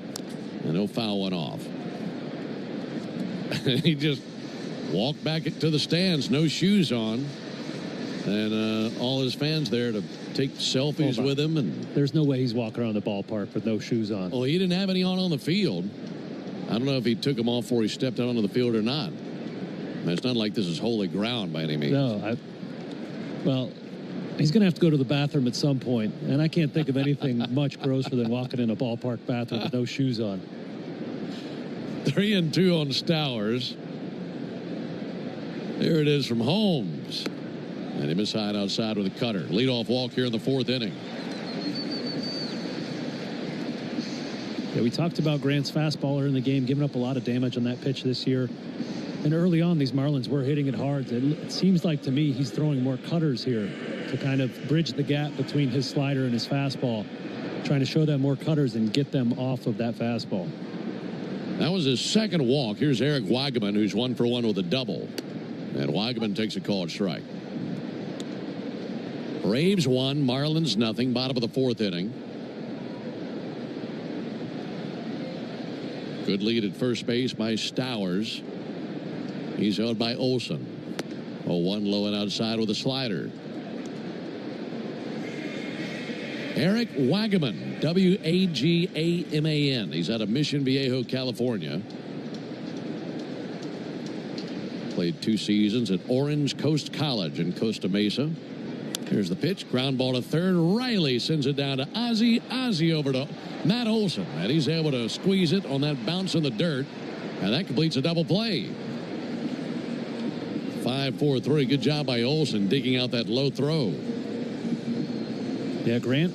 And he'll foul one off. He just walked back to the stands, no shoes on. And all his fans there to take selfies with him. And there's no way he's walking around the ballpark with no shoes on. Well, he didn't have any on the field. I don't know if he took them off before he stepped out onto the field or not. I mean, it's not like this is holy ground by any means. No, well, he's going to have to go to the bathroom at some point, and I can't think of anything much grosser than walking in a ballpark bathroom with no shoes on. 3-2 on Stowers. There it is from Holmes. And he missed side outside with a cutter. Leadoff walk here in the 4th inning. Yeah, we talked about Grant's fastball early in the game, giving up a lot of damage on that pitch this year. And early on, these Marlins were hitting it hard. It seems like to me he's throwing more cutters here to kind of bridge the gap between his slider and his fastball, trying to show them more cutters and get them off of that fastball. That was his second walk. Here's Eric Wagaman, who's 1 for 1 with a double. And Wagaman takes a called strike. Braves 1, Marlins nothing. Bottom of the 4th inning. Good lead at first base by Stowers. He's held by Olsen. 0-1 low and outside with a slider. Eric Wagaman, W-A-G-A-M-A-N. He's out of Mission Viejo, California. Played 2 seasons at Orange Coast College in Costa Mesa. Here's the pitch. Ground ball to third. Riley sends it down to Ozzie. Ozzie over to Matt Olson. And he's able to squeeze it on that bounce in the dirt. And that completes a double play. 5-4-3. Good job by Olson digging out that low throw. Yeah, Grant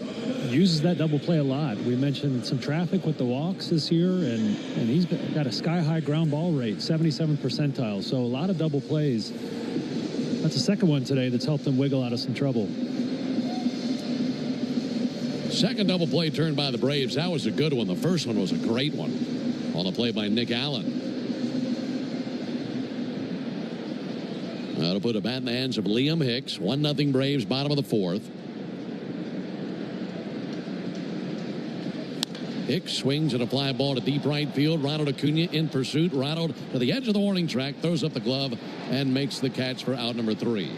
uses that double play a lot. We mentioned some traffic with the walks this year, and he's got a sky-high ground ball rate, 77th percentile. So a lot of double plays. That's the second one today that's helped them wiggle out of some trouble. Second double play turned by the Braves. That was a good one. The first one was a great one. On the play by Nick Allen. That'll put a bat in the hands of Liam Hicks. 1-0 Braves, bottom of the 4th. Hicks swings at a fly ball to deep right field. Ronald Acuna in pursuit. Ronald to the edge of the warning track, throws up the glove, and makes the catch for out number 3.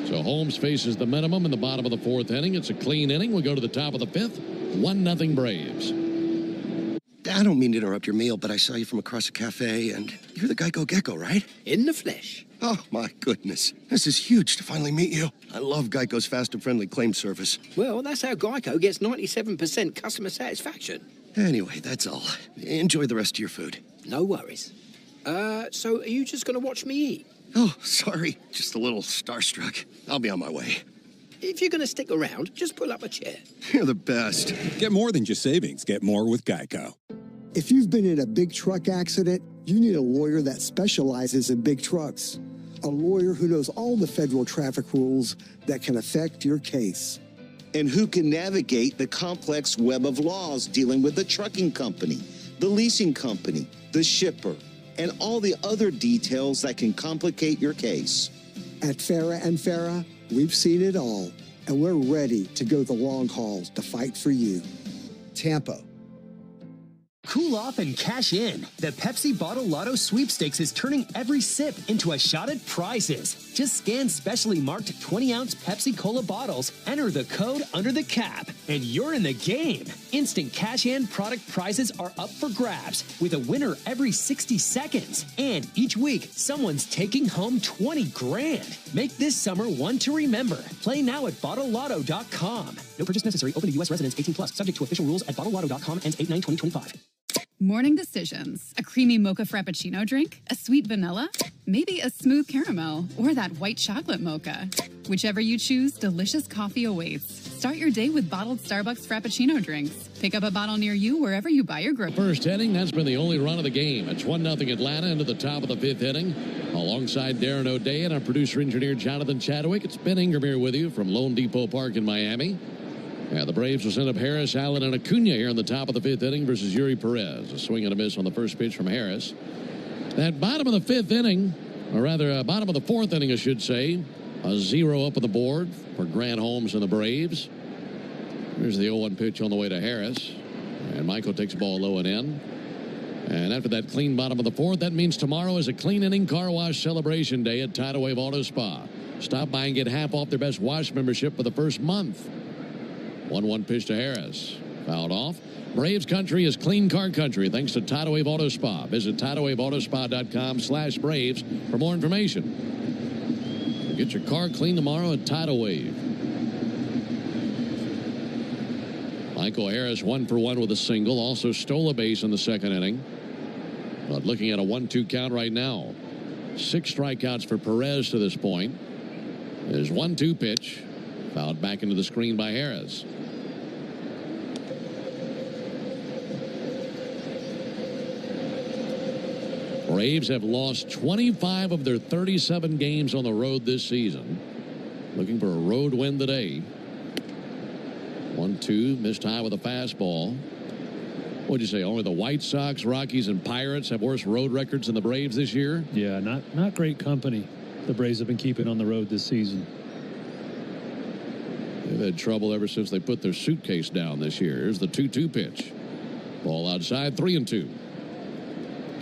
So Holmes faces the minimum in the bottom of the 4th inning. It's a clean inning. We go to the top of the 5th. 1-0 Braves. I don't mean to interrupt your meal, but I saw you from across a cafe, and you're the Geico Gecko, right? In the flesh. Oh, my goodness. This is huge to finally meet you. I love Geico's fast and friendly claim service. Well, that's how Geico gets 97% customer satisfaction. Anyway, that's all. Enjoy the rest of your food. No worries. So are you just going to watch me eat? Oh, sorry. Just a little starstruck. I'll be on my way. If you're going to stick around, just pull up a chair. You're the best. Get more than just savings. Get more with Geico. If you've been in a big truck accident, you need a lawyer that specializes in big trucks. A lawyer who knows all the federal traffic rules that can affect your case. And who can navigate the complex web of laws dealing with the trucking company, the leasing company, the shipper, and all the other details that can complicate your case. At Farah & Farah, we've seen it all, and we're ready to go the long haul to fight for you. Tampa. Cool off and cash in. The Pepsi Bottle Lotto Sweepstakes is turning every sip into a shot at prizes. Just scan specially marked 20-ounce Pepsi Cola bottles, enter the code under the cap, and you're in the game. Instant cash-in product prizes are up for grabs, with a winner every 60 seconds. And each week, someone's taking home 20 grand. Make this summer one to remember. Play now at BottleLotto.com. No purchase necessary. Open to U.S. residents 18+. Subject to official rules at BottleLotto.com. Ends 8/9/2025. Morning decisions. A creamy mocha frappuccino drink? A sweet vanilla? Maybe a smooth caramel? Or that white chocolate mocha? Whichever you choose, delicious coffee awaits. Start your day with bottled Starbucks Frappuccino drinks. Pick up a bottle near you wherever you buy your groceries. First inning, that's been the only run of the game. It's 1-0 Atlanta into the top of the 5th inning. Alongside Darren O'Day and our producer-engineer Jonathan Chadwick, it's Ben Ingram here with you from Lone Depot Park in Miami. Yeah, the Braves will send up Harris, Allen, and Acuna here in the top of the 5th inning versus Yuri Perez. A swing and a miss on the first pitch from Harris. That bottom of the 5th inning, or rather bottom of the 4th inning, I should say, a 0 up on the board for Grant Holmes and the Braves. Here's the 0-1 pitch on the way to Harris. And Michael takes the ball low and in. And after that clean bottom of the 4th, that means tomorrow is a clean inning car wash celebration day at Tidal Wave Auto Spa. Stop by and get half off their Best Wash membership for the first month. 1-1 pitch to Harris. Fouled off. Braves country is clean car country thanks to Tidal Wave Auto Spa. Visit TidalWaveAutoSpa.com/Braves for more information. Get your car clean tomorrow at Tidal Wave. Michael Harris 1 for 1 with a single. Also stole a base in the 2nd inning. But looking at a 1-2 count right now. 6 strikeouts for Perez to this point. There's 1-2 pitch. Fouled back into the screen by Harris. Braves have lost 25 of their 37 games on the road this season. Looking for a road win today. 1-2, missed high with a fastball. What'd you say? Only the White Sox, Rockies, and Pirates have worse road records than the Braves this year? Yeah, not great company the Braves have been keeping on the road this season. They've had trouble ever since they put their suitcase down this year. Here's the 2-2 pitch. Ball outside, 3-2.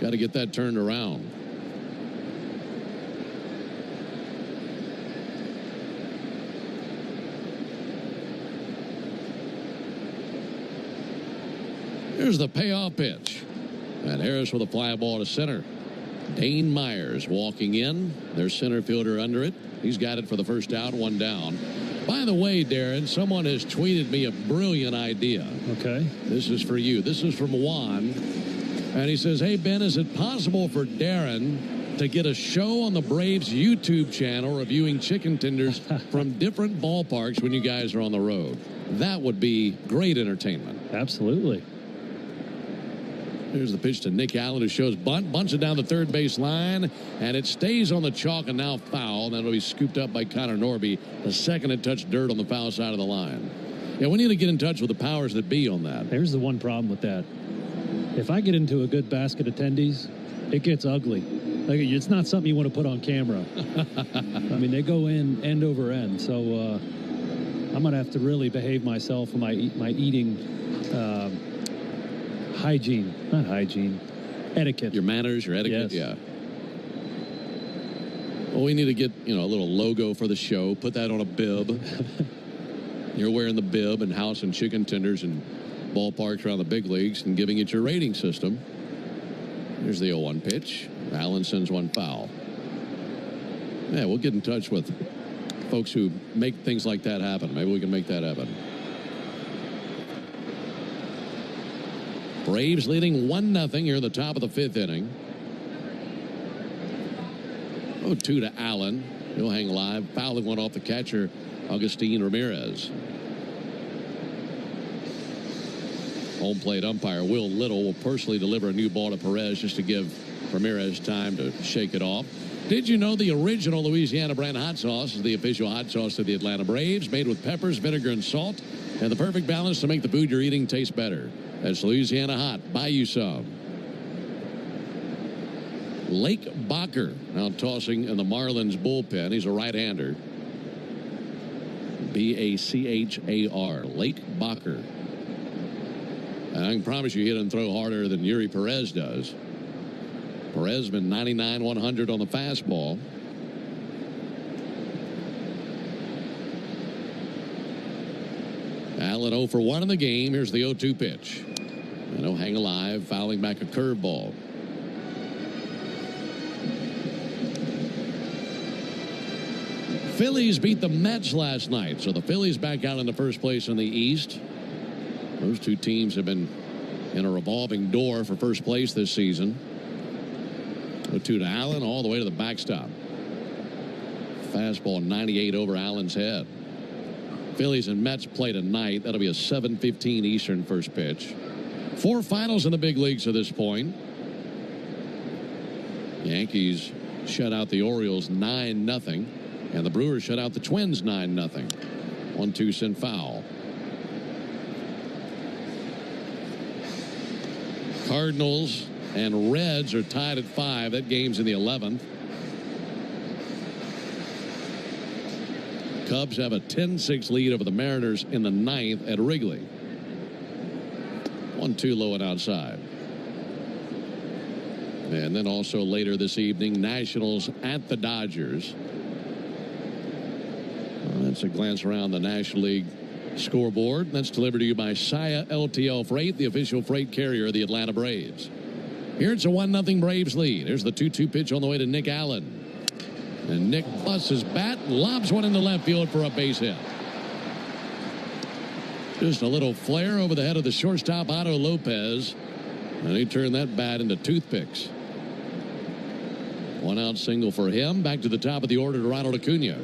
Got to get that turned around. Here's the payoff pitch. And Harris with a fly ball to center. Dane Myers walking in. Their center fielder under it. He's got it for the first out, 1 down. By the way, Darren, someone has tweeted me a brilliant idea. Okay. This is for you. This is from Juan. And he says, hey, Ben, is it possible for Darren to get a show on the Braves YouTube channel reviewing chicken tenders from different ballparks when you guys are on the road? That would be great entertainment. Absolutely. Here's the pitch to Nick Allen, who shows bunt, bunts it down the third base line, and it stays on the chalk and now foul. That'll be scooped up by Connor Norby the second it touched dirt on the foul side of the line. Yeah, we need to get in touch with the powers that be on that. Here's the one problem with that. If I get into a good basket of tendies, it gets ugly. Like, it's not something you want to put on camera. I mean, they go in end over end. So I'm going to have to really behave myself in my eating hygiene. Not hygiene. Etiquette. Your manners, your etiquette, yes. Yeah. Well, we need to get, a little logo for the show. Put that on a bib. You're wearing the bib and house and chicken tenders and ballparks around the big leagues and giving it your rating system. Here's the 0-1 pitch. Allen sends one foul. Yeah, we'll get in touch with folks who make things like that happen. Maybe we can make that happen. Braves leading 1-0 here in the top of the 5th inning. 0-2 to Allen. He'll hang live. Fouling one off the catcher, Agustin Ramirez. Home plate umpire Will Little will personally deliver a new ball to Perez just to give Ramirez time to shake it off. Did you know the original Louisiana brand hot sauce is the official hot sauce of the Atlanta Braves, made with peppers, vinegar, and salt, and the perfect balance to make the food you're eating taste better? That's Louisiana Hot. Buy you some. Lake Bacher now tossing in the Marlins bullpen. He's a right-hander. B-A-C-H-A-R. Lake Bacher. And I can promise you he doesn't throw harder than Yuri Perez does. Perez has been 99-100 on the fastball. Allen 0 for 1 in the game. Here's the 0-2 pitch. And he'll hang alive, fouling back a curveball. Phillies beat the Mets last night, so the Phillies back out into first place in the East. Those two teams have been in a revolving door for first place this season. 0-2 to Allen, all the way to the backstop. Fastball 98 over Allen's head. Phillies and Mets play tonight. That'll be a 7:15 Eastern first pitch. 4 finals in the big leagues at this point. Yankees shut out the Orioles 9-0. And the Brewers shut out the Twins 9-0. 1-2 sent foul. Cardinals and Reds are tied at 5. That game's in the 11th. Cubs have a 10-6 lead over the Mariners in the 9th at Wrigley. 1-2 low and outside. And then also later this evening, Nationals at the Dodgers. That's a glance around the National League scoreboard. That's delivered to you by Saya LTL Freight, the official freight carrier of the Atlanta Braves. Here it's a 1-0 Braves lead. Here's the 2-2 pitch on the way to Nick Allen. And Nick busts his bat and lobs one into left field for a base hit. Just a little flare over the head of the shortstop, Otto Lopez. And he turned that bat into toothpicks. 1 out single for him. Back to the top of the order to Ronald Acuna.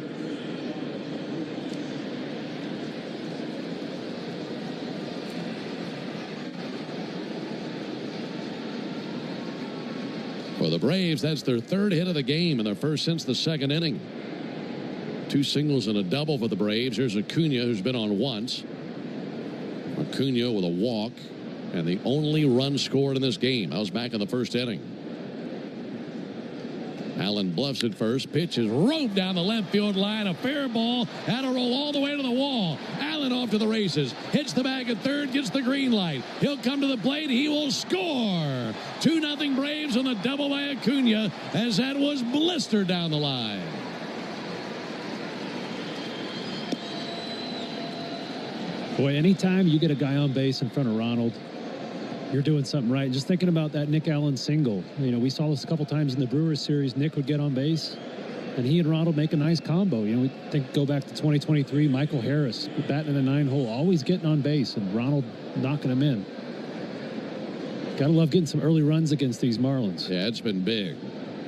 For the Braves, that's their 3rd hit of the game and their first since the 2nd inning. 2 singles and a double for the Braves. Here's Acuna, who's been on once. Acuna with a walk and the only run scored in this game. That was back in the 1st inning. Allen bluffs at first. Pitch is roped down the left field line. A fair ball. Had to roll all the way to the wall. Allen off to the races. Hits the bag at third. Gets the green light. He'll come to the plate. He will score. 2-0 Braves on the double by Acuna as that was blistered down the line. Boy, anytime you get a guy on base in front of Ronald, you're doing something right. Just thinking about that Nick Allen single. You know, we saw this a couple times in the Brewers series. Nick would get on base, and he and Ronald make a nice combo. You know, we think go back to 2023, Michael Harris batting in the 9-hole, always getting on base, and Ronald knocking him in. Gotta love getting some early runs against these Marlins. Yeah, it's been big.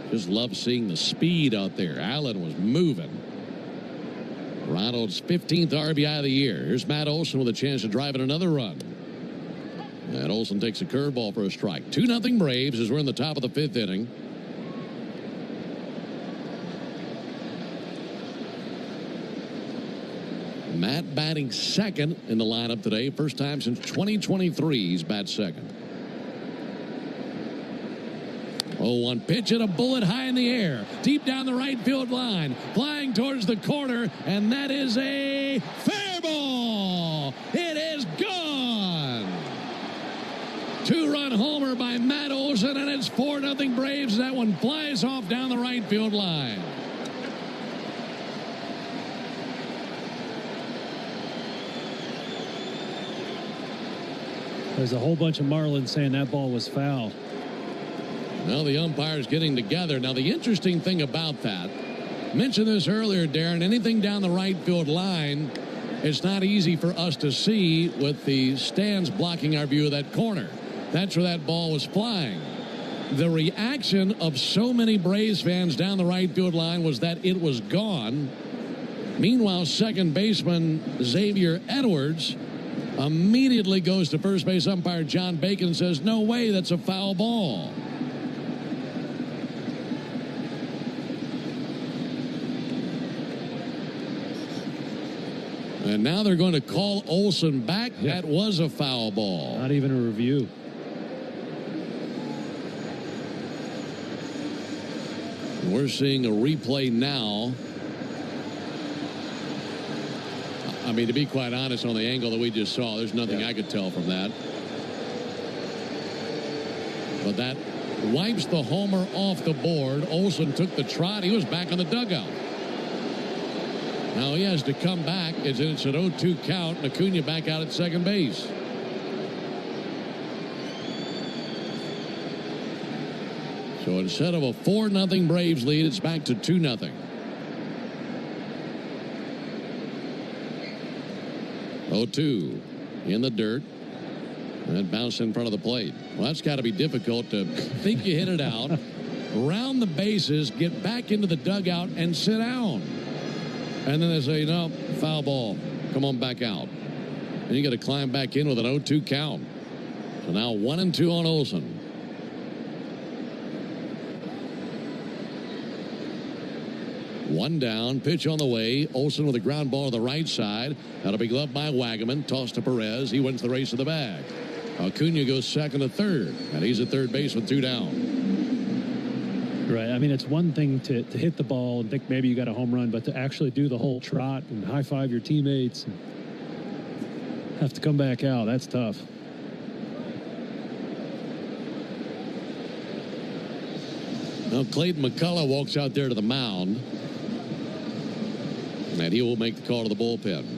Just love seeing the speed out there. Allen was moving. Ronald's 15th RBI of the year. Here's Matt Olson with a chance to drive in another run. And Olson takes a curveball for a strike. 2-0 Braves as we're in the top of the 5th inning. Matt batting 2nd in the lineup today. First time since 2023 he's bat 2nd. 0-1 pitch and a bullet high in the air. Deep down the right field line. Flying towards the corner. And that is a fair ball. It is gone. 2-run homer by Matt Olson, and it's 4-0 Braves. That one flies off down the right field line. There's a whole bunch of Marlins saying that ball was foul. Now the umpire's getting together. Now the interesting thing about that, mentioned this earlier, Darren, anything down the right field line, it's not easy for us to see with the stands blocking our view of that corner. That's where that ball was flying. The reaction of so many Braves fans down the right field line was that it was gone. Meanwhile, second baseman Xavier Edwards immediately goes to first base umpire John Bacon and says, no way, that's a foul ball. And now they're going to call Olson back. Yeah. That was a foul ball. Not even a review. We're seeing a replay now. I mean, to be quite honest, on the angle that we just saw, there's nothing I could tell from that. But that wipes the homer off the board. Olson took the trot. He was back in the dugout. Now he has to come back. It's an 0-2 count. And Acuna back out at second base. So instead of a 4-0 Braves lead, it's back to 2-0. 0-2 in the dirt. And it bounced in front of the plate. Well, that's got to be difficult to think you hit it out, round the bases, get back into the dugout, and sit down. And then they say, no, foul ball. Come on back out. And you got to climb back in with an 0-2 count. So now 1-2 on Olsen. One down, pitch on the way. Olsen with a ground ball to the right side. That'll be gloved by Wagaman. Toss to Perez. He wins the race to the bag. Acuna goes second to third, and he's at third base with 2 down. Right. I mean, it's one thing to hit the ball and think maybe you got a home run, but to actually do the whole trot and high five your teammates and have to come back out, that's tough. Now Clayton McCullough walks out there to the mound, and he will make the call to the bullpen.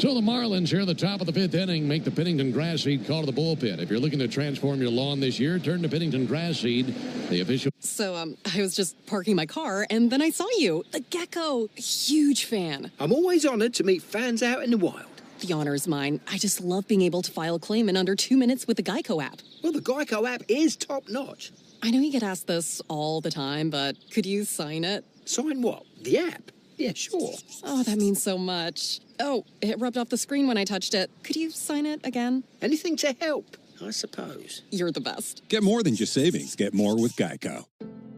So the Marlins here at the top of the 5th inning make the Pennington grass seed call to the bullpen. If you're looking to transform your lawn this year, turn to Pennington grass seed, the official. So, I was just parking my car, and then I saw you. The gecko. Huge fan. I'm always honored to meet fans out in the wild. The honor is mine. I just love being able to file a claim in under 2 minutes with the Geico app. Well, the Geico app is top-notch. I know you get asked this all the time, but could you sign it? Sign what? The app? Yeah, sure. Oh, that means so much. Oh, it rubbed off the screen when I touched it. Could you sign it again? Anything to help, I suppose. You're the best. Get more than just savings. Get more with Geico.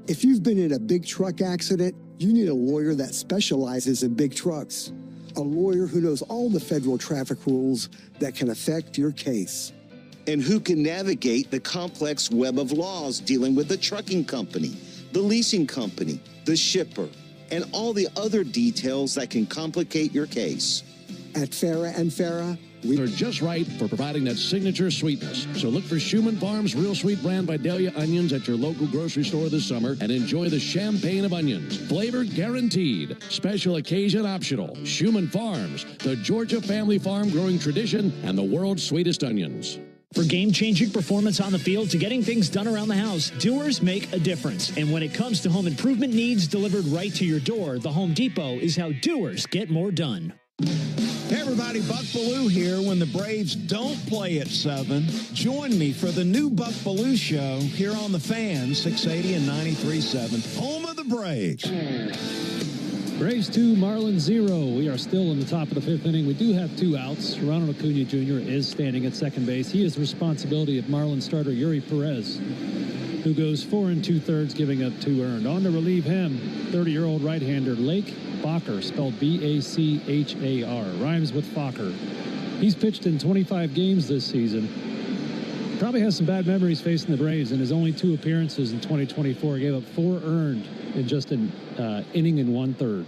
If you've been in a big truck accident, you need a lawyer that specializes in big trucks. A lawyer who knows all the federal traffic rules that can affect your case. And who can navigate the complex web of laws dealing with the trucking company, the leasing company, the shipper, and all the other details that can complicate your case. At Farah and Farah, we are just right for providing that signature sweetness. So look for Schumann Farms Real Sweet Brand Vidalia onions at your local grocery store this summer and enjoy the champagne of onions. Flavor guaranteed. Special occasion optional. Schumann Farms, the Georgia family farm growing tradition and the world's sweetest onions. For game-changing performance on the field to getting things done around the house, Doers make a difference. And when it comes to home improvement needs delivered right to your door, the Home Depot is how Doers get more done. Hey everybody, Buck Bellew here. When the Braves don't play at 7, join me for the new Buck Bellew Show here on The Fan, 680 and 93.7, home of the Braves. Braves 2, Marlins 0. We are still in the top of the 5th inning. We do have 2 outs. Ronald Acuna Jr. is standing at second base. He is the responsibility of Marlins starter Yuri Perez, who goes 4 2/3, giving up 2 earned. On to relieve him, 30-year-old right-hander Lake Bacher, spelled B-A-C-H-A-R. Rhymes with Fokker. He's pitched in 25 games this season. Probably has some bad memories facing the Braves. In his only 2 appearances in 2024, gave up 4 earned in just an inning and 1/3.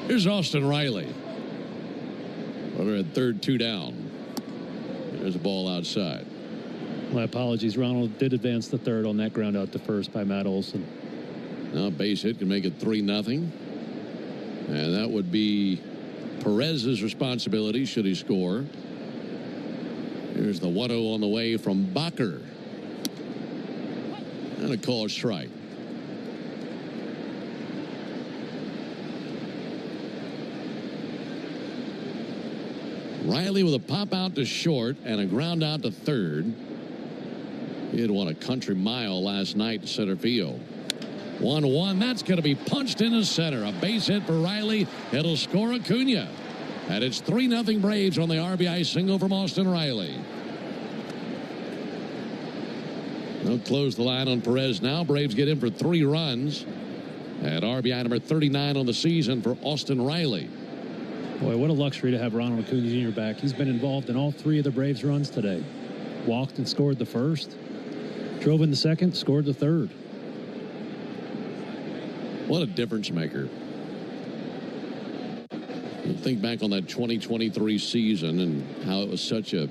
Here's Austin Riley. Runner at third, 2 down. There's a ball outside. My apologies. Ronald did advance to third on that ground out to first by Matt Olson. Now base hit can make it 3-0. And that would be Perez's responsibility should he score. Here's the 1-0 on the way from Bacher. And a called strike. Riley with a pop out to short and a ground out to third. He had won a country mile last night to center field. 1-1. That's going to be punched into center. A base hit for Riley. It'll score Acuna. And it's 3-0 Braves on the RBI single from Austin Riley. They'll close the line on Perez now. Braves get in for 3 runs. And RBI number 39 on the season for Austin Riley. Boy, what a luxury to have Ronald Acuna Jr. back. He's been involved in all 3 of the Braves' runs today. Walked and scored the first. Drove in the second, scored the third. What a difference maker. You think back on that 2023 season and how it was such a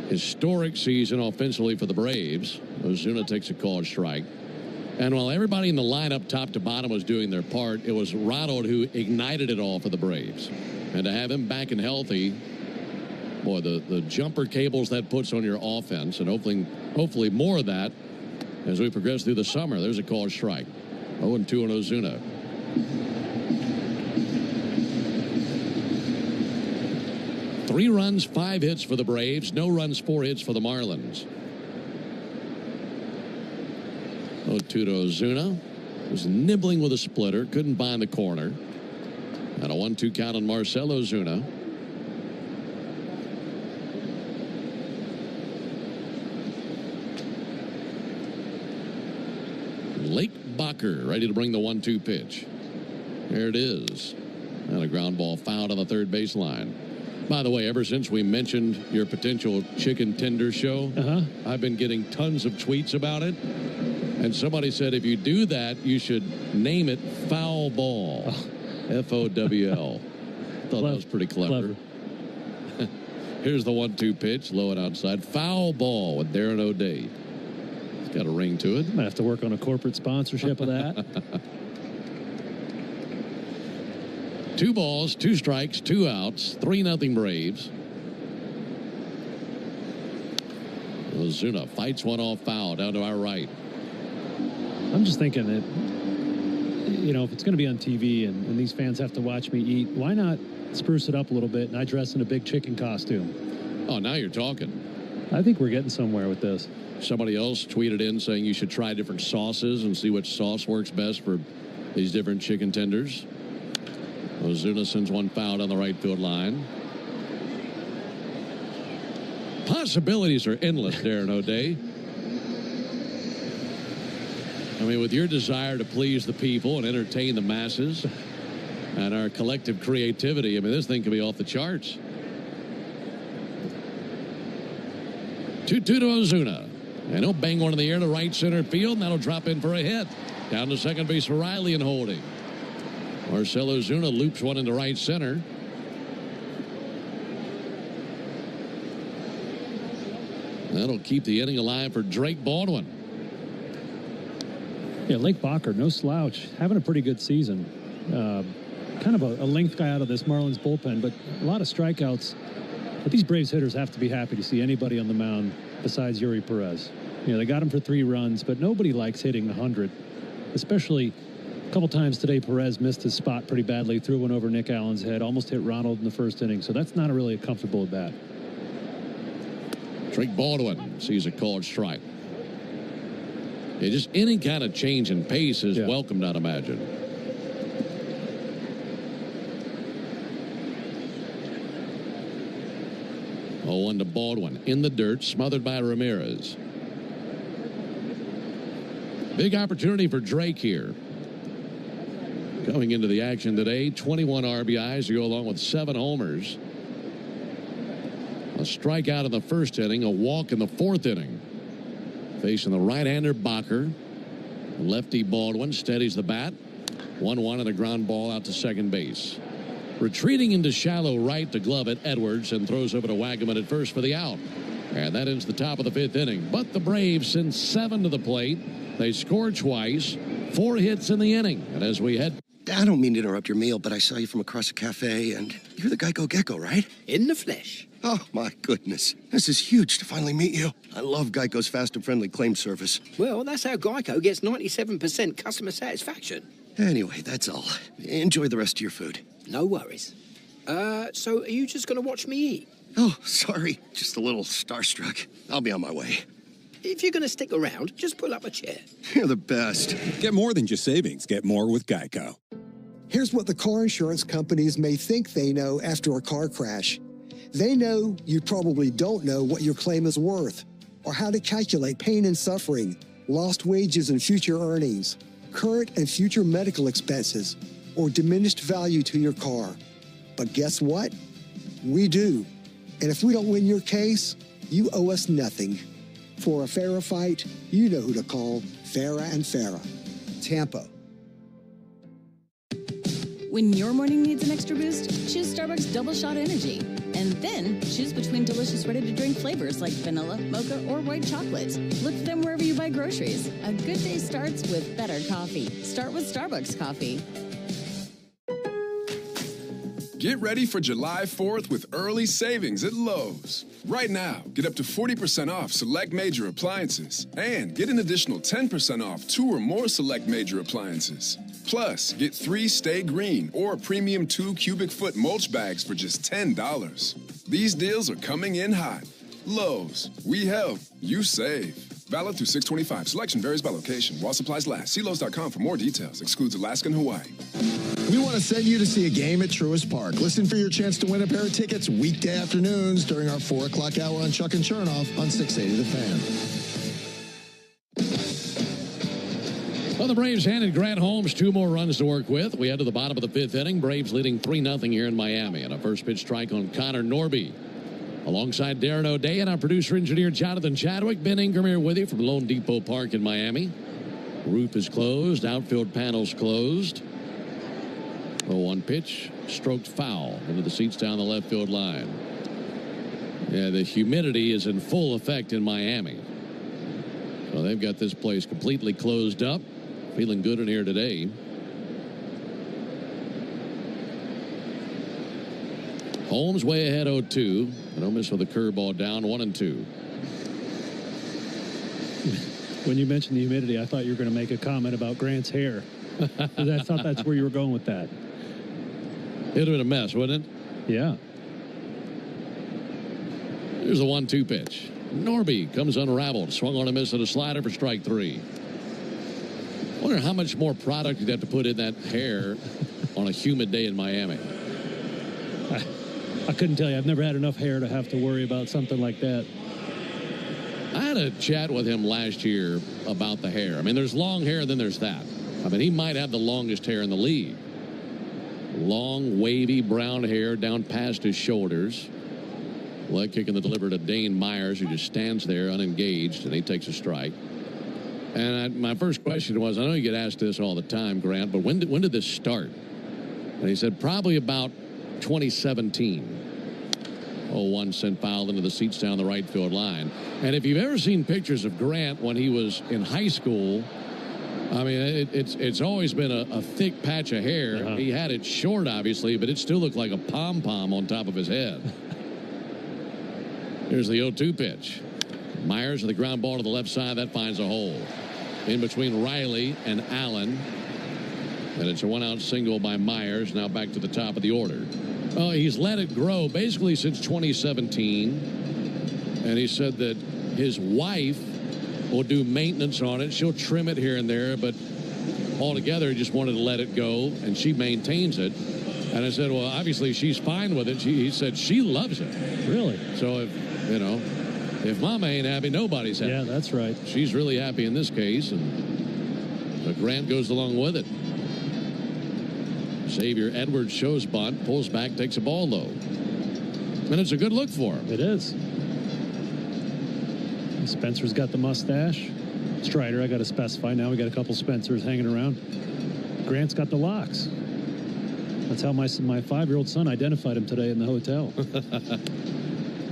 historic season offensively for the Braves. Ozuna takes a called strike. And while everybody in the lineup top to bottom was doing their part, it was Ronald who ignited it all for the Braves. And to have him back and healthy, boy, the jumper cables that puts on your offense, and hopefully more of that as we progress through the summer. There's a called strike. 0-2 on Ozuna. 3 runs, 5 hits for the Braves. No runs, 4 hits for the Marlins. 0-2 to Ozuna. Was nibbling with a splitter. Couldn't find the corner. And a 1-2 count on Marcell Ozuna. Lake Bacher ready to bring the 1-2 pitch. There it is. And a ground ball fouled on the third base line. By the way, ever since we mentioned your potential chicken tender show, I've been getting tons of tweets about it. And somebody said if you do that, you should name it Foul Ball. F-O-W-L. Thought that was pretty clever. Here's the 1-2 pitch, low and outside. Foul Ball with Darren O'Day. It's got a ring to it. Might have to work on a corporate sponsorship of that. 2 balls, 2 strikes, 2 outs, 3-0 Braves. Ozuna fights one off foul down to our right. I'm just thinking that, if it's going to be on TV and these fans have to watch me eat, why not spruce it up a little bit and I dress in a big chicken costume? Oh, now you're talking. I think we're getting somewhere with this. Somebody else tweeted in saying you should try different sauces and see which sauce works best for these different chicken tenders. Ozuna sends one foul on the right field line. Possibilities are endless, Darren O'Day. I mean, with your desire to please the people and entertain the masses and our collective creativity, I mean, this thing could be off the charts. 2-2 to Ozuna. And he'll bang one in the air to right center field, and that'll drop in for a hit. Down to second base for Riley and holding. Marcell Ozuna loops one into right center. That'll keep the inning alive for Drake Baldwin. Yeah, Lake Bacher, no slouch, having a pretty good season. Kind of a length guy out of this Marlins bullpen, but a lot of strikeouts. But these Braves hitters have to be happy to see anybody on the mound besides Yuri Perez. They got him for 3 runs, but nobody likes hitting 100, especially a couple times today. Perez missed his spot pretty badly, threw one over Nick Allen's head, almost hit Ronald in the first inning, so that's not really a comfortable at bat. Drake Baldwin sees a called strike. Yeah, just any kind of change in pace is welcomed, I'd imagine. Oh, 1 to Baldwin in the dirt, smothered by Ramirez. Big opportunity for Drake here. Going into the action today, 21 RBIs to go along with 7 homers. A strikeout in the first inning, a walk in the 4th inning. Facing the right-hander Bacher. Lefty Baldwin steadies the bat. 1-1 and a ground ball out to second base. Retreating into shallow right to glove it, Edwards, and throws over to Wagaman at first for the out. And that ends the top of the 5th inning. But the Braves send 7 to the plate. They scored twice, 4 hits in the inning. And as we head... I don't mean to interrupt your meal, but I saw you from across a cafe, and you're the Geico Gecko, right? In the flesh. Oh, my goodness. This is huge to finally meet you. I love Geico's fast and friendly claim service. Well, that's how Geico gets 97% customer satisfaction. Anyway, that's all. Enjoy the rest of your food. No worries. So are you just going to watch me eat? Oh, sorry. Just a little starstruck. I'll be on my way. If you're going to stick around, just pull up a chair. You're the best. Get more than just savings. Get more with Geico. Here's what the car insurance companies may think they know after a car crash. They know you probably don't know what your claim is worth, or how to calculate pain and suffering, lost wages and future earnings, current and future medical expenses, or diminished value to your car. But guess what? We do. And if we don't win your case, you owe us nothing. For a fairer fight, you know who to call. Farah and Farah. Tampa. When your morning needs an extra boost, choose Starbucks Double Shot Energy. And then choose between delicious ready-to-drink flavors like vanilla, mocha, or white chocolate. Look for them wherever you buy groceries. A good day starts with better coffee. Start with Starbucks coffee. Get ready for July 4th with early savings at Lowe's. Right now, get up to 40% off select major appliances and get an additional 10% off 2 or more select major appliances. Plus, get 3 Stay Green or premium 2 cubic foot mulch bags for just $10. These deals are coming in hot. Lowe's, we help, you save. Valid through 6/25. Selection varies by location. While supplies last. See Lowe's.com for more details. Excludes Alaska and Hawaii. We want to send you to see a game at Truist Park. Listen for your chance to win a pair of tickets weekday afternoons during our 4 o'clock hour on Chuck and Chernoff on 680 The Fan. Well, the Braves handed Grant Holmes 2 more runs to work with. We head to the bottom of the 5th inning. Braves leading 3-0 here in Miami. And a first pitch strike on Connor Norby. Alongside Darren O'Day and our producer-engineer Jonathan Chadwick, Ben Ingram here with you from Lone Depot Park in Miami. Roof is closed. Outfield panels closed. 0-1 pitch. Stroked foul into the seats down the left field line. Yeah, the humidity is in full effect in Miami. So they've got this place completely closed up. Feeling good in here today. Holmes way ahead 0-2. No miss with a curveball down 1-2. When you mentioned the humidity, I thought you were going to make a comment about Grant's hair. I thought that's where you were going with that. It would have been a mess, wouldn't it? Yeah. Here's the 1-2 pitch. Norby comes unraveled. Swung on a miss and a slider for strike 3. Wonder how much more product you'd have to put in that hair on a humid day in Miami. I couldn't tell you. I've never had enough hair to have to worry about something like that. I had a chat with him last year about the hair. I mean, there's long hair, and then there's that. I mean, he might have the longest hair in the league. Long, wavy, brown hair down past his shoulders. Leg kick in the delivery to Dane Myers, who just stands there unengaged, and he takes a strike. And my first question was, I know you get asked this all the time, Grant, but when did this start? And he said probably about 2017. 0-1 sent foul into the seats down the right field line. And if you've ever seen pictures of Grant when he was in high school, I mean, it's always been a thick patch of hair. He had it short, obviously, but it still looked like a pom-pom on top of his head. Here's the 0-2 pitch. Myers with the ground ball to the left side. That finds a hole. In between Riley and Allen. And it's a 1-out single by Myers. Now back to the top of the order. Oh, he's let it grow basically since 2017. And he said that his wife will do maintenance on it. She'll trim it here and there, but altogether he just wanted to let it go, and she maintains it. And I said, well, obviously she's fine with it. He said she loves it. Really? So if Mama ain't happy, nobody's happy. Yeah, that's right. She's really happy in this case, and Grant goes along with it. Xavier Edwards shows bunt, pulls back, takes a ball low. And it's a good look for him. It is. Spencer's got the mustache. Strider, I got to specify. Now we got a couple Spencers hanging around. Grant's got the locks. That's how my 5-year-old son identified him today in the hotel.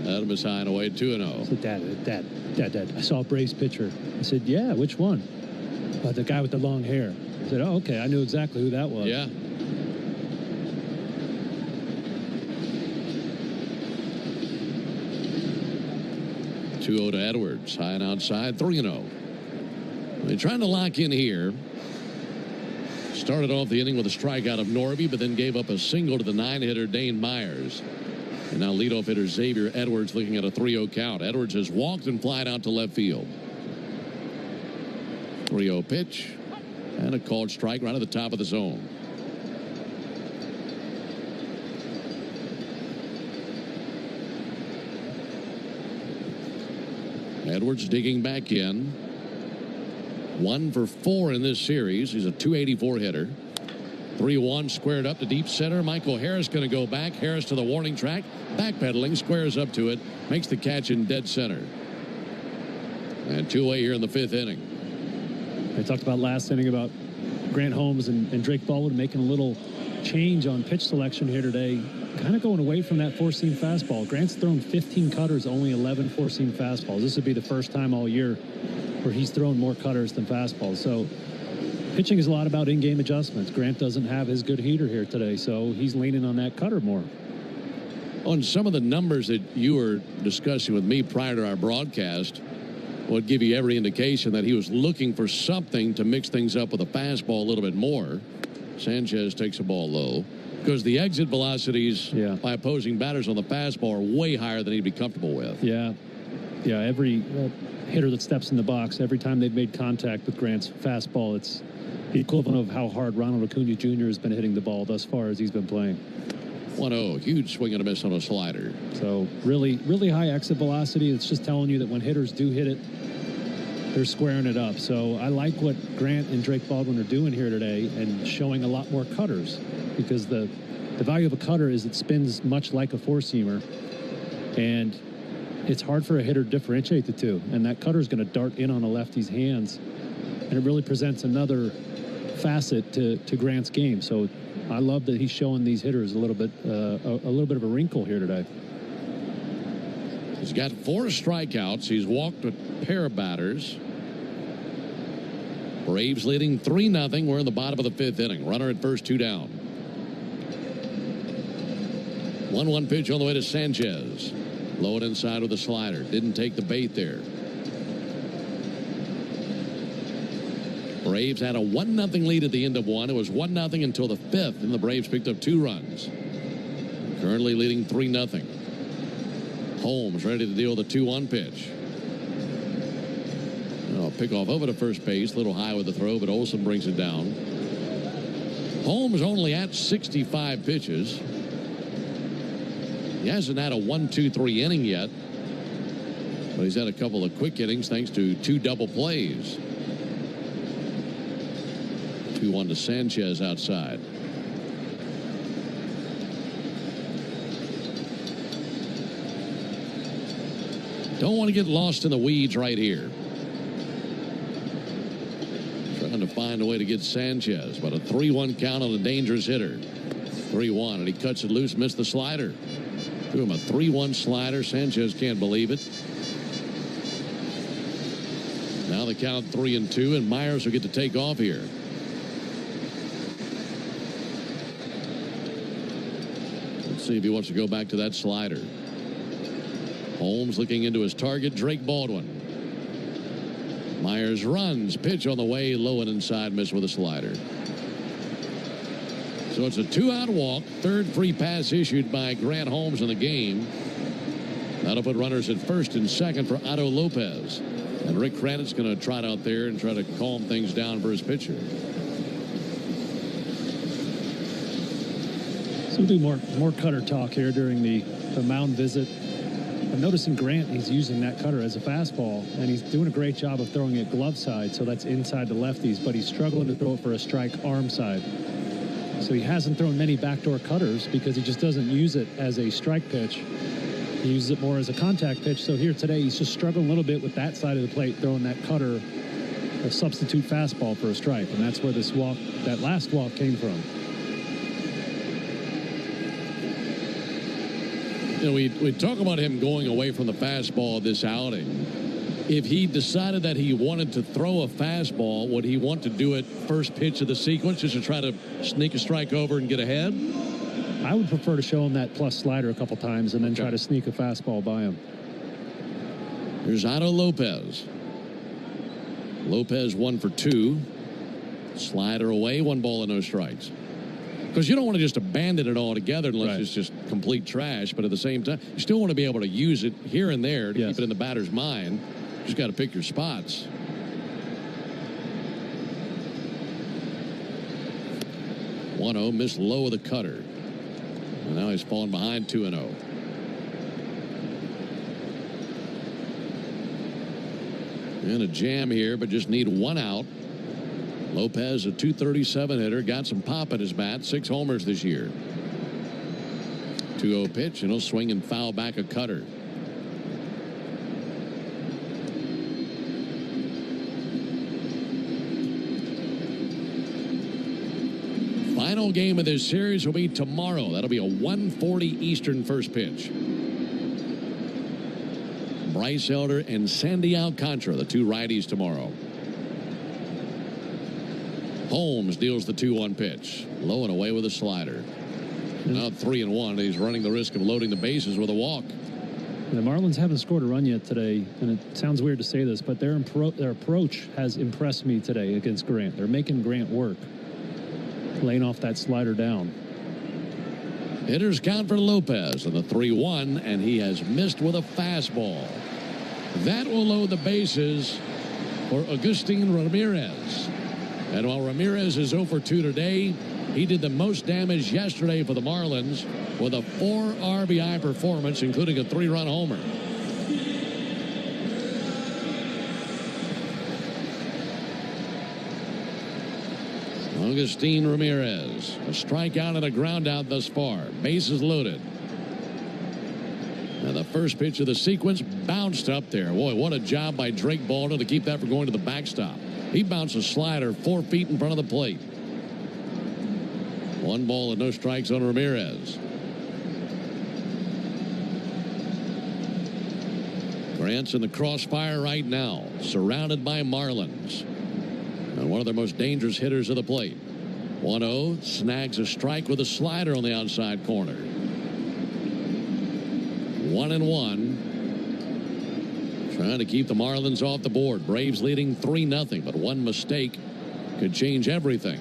Adam is high and away, 2-0. I said, Dad, I saw a Braves pitcher. I said, yeah, which one? The guy with the long hair. I said, oh, okay, I knew exactly who that was. Yeah. Two to Edwards, high and outside, 3-0. They're trying to lock in here. Started off the inning with a strikeout of Norby, but then gave up a single to the 9-hitter Dane Myers. And now leadoff hitter Xavier Edwards looking at a 3-0 count. Edwards has walked and flied out to left field. 3-0 pitch and a called strike right at the top of the zone. Edwards digging back in. 1 for 4 in this series. He's a .284 hitter. 3-1 squared up to deep center. Michael Harris going to go back. Harris to the warning track. Backpedaling, squares up to it. Makes the catch in dead center. And 2-away here in the 5th inning. I talked about last inning about Grant Holmes and Drake Baldwin making a little change on pitch selection here today. Kind of going away from that four-seam fastball. Grant's thrown 15 cutters, only 11 four-seam fastballs. This would be the first time all year where he's thrown more cutters than fastballs. So pitching is a lot about in-game adjustments. Grant doesn't have his good heater here today, so he's leaning on that cutter more. On some of the numbers that you were discussing with me prior to our broadcast would give you every indication that he was looking for something to mix things up with a fastball a little bit more. Sanchez takes the ball low because the exit velocities by opposing batters on the fastball are way higher than he'd be comfortable with. Yeah. Yeah, every hitter that steps in the box, every time they've made contact with Grant's fastball, it's the equivalent of how hard Ronald Acuna Jr. has been hitting the ball thus far as he's been playing. 1-0, huge swing and a miss on a slider. So really, really high exit velocity. It's just telling you that when hitters do hit it, they're squaring it up. So I like what Grant and Drake Baldwin are doing here today and showing a lot more cutters, because the value of a cutter is it spins much like a four-seamer, and it's hard for a hitter to differentiate the two. And that cutter is going to dart in on a lefty's hands, and it really presents another facet to Grant's game. So I love that he's showing these hitters a little bit of a wrinkle here today. He's got 4 strikeouts. He's walked a pair of batters. Braves leading 3-0. We're in the bottom of the 5th inning. Runner at first, 2 down. 1-1 pitch on the way to Sanchez. Low and inside with a slider. Didn't take the bait there. Braves had a 1-0 lead at the end of 1. It was 1-0 until the 5th, and the Braves picked up 2 runs. Currently leading 3-0. Holmes ready to deal the 2-1 pitch. Pick off over to first base. A little high with the throw, but Olsen brings it down. Holmes only at 65 pitches. He hasn't had a 1-2-3 inning yet, but he's had a couple of quick innings thanks to 2 double plays. 2-1 to Sanchez outside. Don't want to get lost in the weeds right here. Trying to find a way to get Sanchez, but a 3-1 count on a dangerous hitter. 3-1, and he cuts it loose, missed the slider. Threw him a 3-1 slider. Sanchez can't believe it. Now the count 3-2, and Myers will get to take off here. Let's see if he wants to go back to that slider. Holmes looking into his target, Drake Baldwin. Myers runs, pitch on the way, low and inside, miss with a slider. So it's a 2-out walk, 3rd free pass issued by Grant Holmes in the game. That'll put runners at first and second for Otto Lopez. And Rick Cranit's going to trot out there and try to calm things down for his pitcher. So we'll do more cutter talk here during the mound visit. I'm noticing Grant, he's using that cutter as a fastball, and he's doing a great job of throwing it glove side, so that's inside the lefties, but he's struggling to throw it for a strike arm side. So he hasn't thrown many backdoor cutters because he just doesn't use it as a strike pitch. He uses it more as a contact pitch. So here today, he's just struggling a little bit with that side of the plate, throwing that cutter, a substitute fastball for a strike. And that's where this walk, that last walk, came from. You know, we talk about him going away from the fastball this outing. If he decided that he wanted to throw a fastball, would he want to do it first pitch of the sequence just to try to sneak a strike over and get ahead? I would prefer to show him that plus slider a couple times and then try to sneak a fastball by him. Here's Otto Lopez. Lopez 1 for 2. Slider away, 1 ball and no strikes. Because you don't want to just abandon it altogether unless it's just complete trash. But at the same time, you still want to be able to use it here and there to keep it in the batter's mind. You just got to pick your spots. (1-0) missed low with a cutter. And now he's fallen behind 2-0. In a jam here, but just need 1 out. Lopez, a .237 hitter, got some pop at his bat, 6 homers this year. 2-0 pitch, and he'll swing and foul back a cutter. Final game of this series will be tomorrow. That'll be a 1:40 Eastern first pitch. Bryce Elder and Sandy Alcantara, the 2 righties tomorrow. Holmes deals the 2-1 pitch. Low and away with a slider. Now 3-1. He's running the risk of loading the bases with a walk. The Marlins haven't scored a run yet today, and it sounds weird to say this, but their approach has impressed me today against Grant. They're making Grant work. laying off that slider down. Hitters count for Lopez on the 3-1, and he has missed with a fastball. That will load the bases for Agustin Ramirez. And while Ramirez is 0 for 2 today, he did the most damage yesterday for the Marlins with a 4 RBI performance, including a 3-run homer. Agustin Ramirez, a strikeout and a ground out thus far. Bases loaded. And the first pitch of the sequence bounced up there. Boy, what a job by Drake Baldwin to keep that from going to the backstop. He bounced a slider 4 feet in front of the plate. 1 ball and no strikes on Ramirez. Grant's in the crossfire right now, surrounded by Marlins. And one of their most dangerous hitters of the plate. 1-0, snags a strike with a slider on the outside corner. 1-1. Trying to keep the Marlins off the board. Braves leading 3-0, but one mistake could change everything.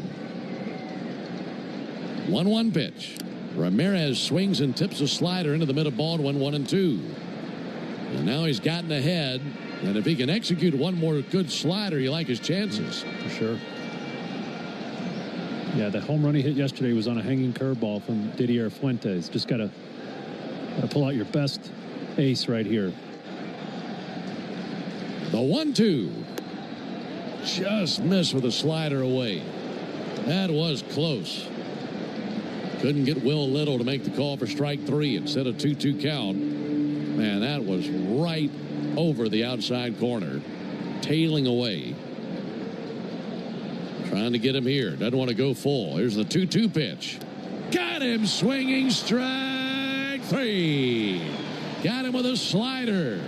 1-1 pitch. Ramirez swings and tips a slider into the middle of Baldwin, 1-2. And now he's gotten ahead. And if he can execute one more good slider, you like his chances. For sure. Yeah, the home run he hit yesterday was on a hanging curveball from Didier Fuentes. Just got to pull out your best ace right here. The 1-2. Just missed with a slider away. That was close. Couldn't get Will Little to make the call for strike 3 instead of 2-2 count. Man, that was right over the outside corner, tailing away. Trying to get him here. Doesn't want to go full. Here's the 2-2 pitch. Got him swinging, strike 3. Got him with a slider.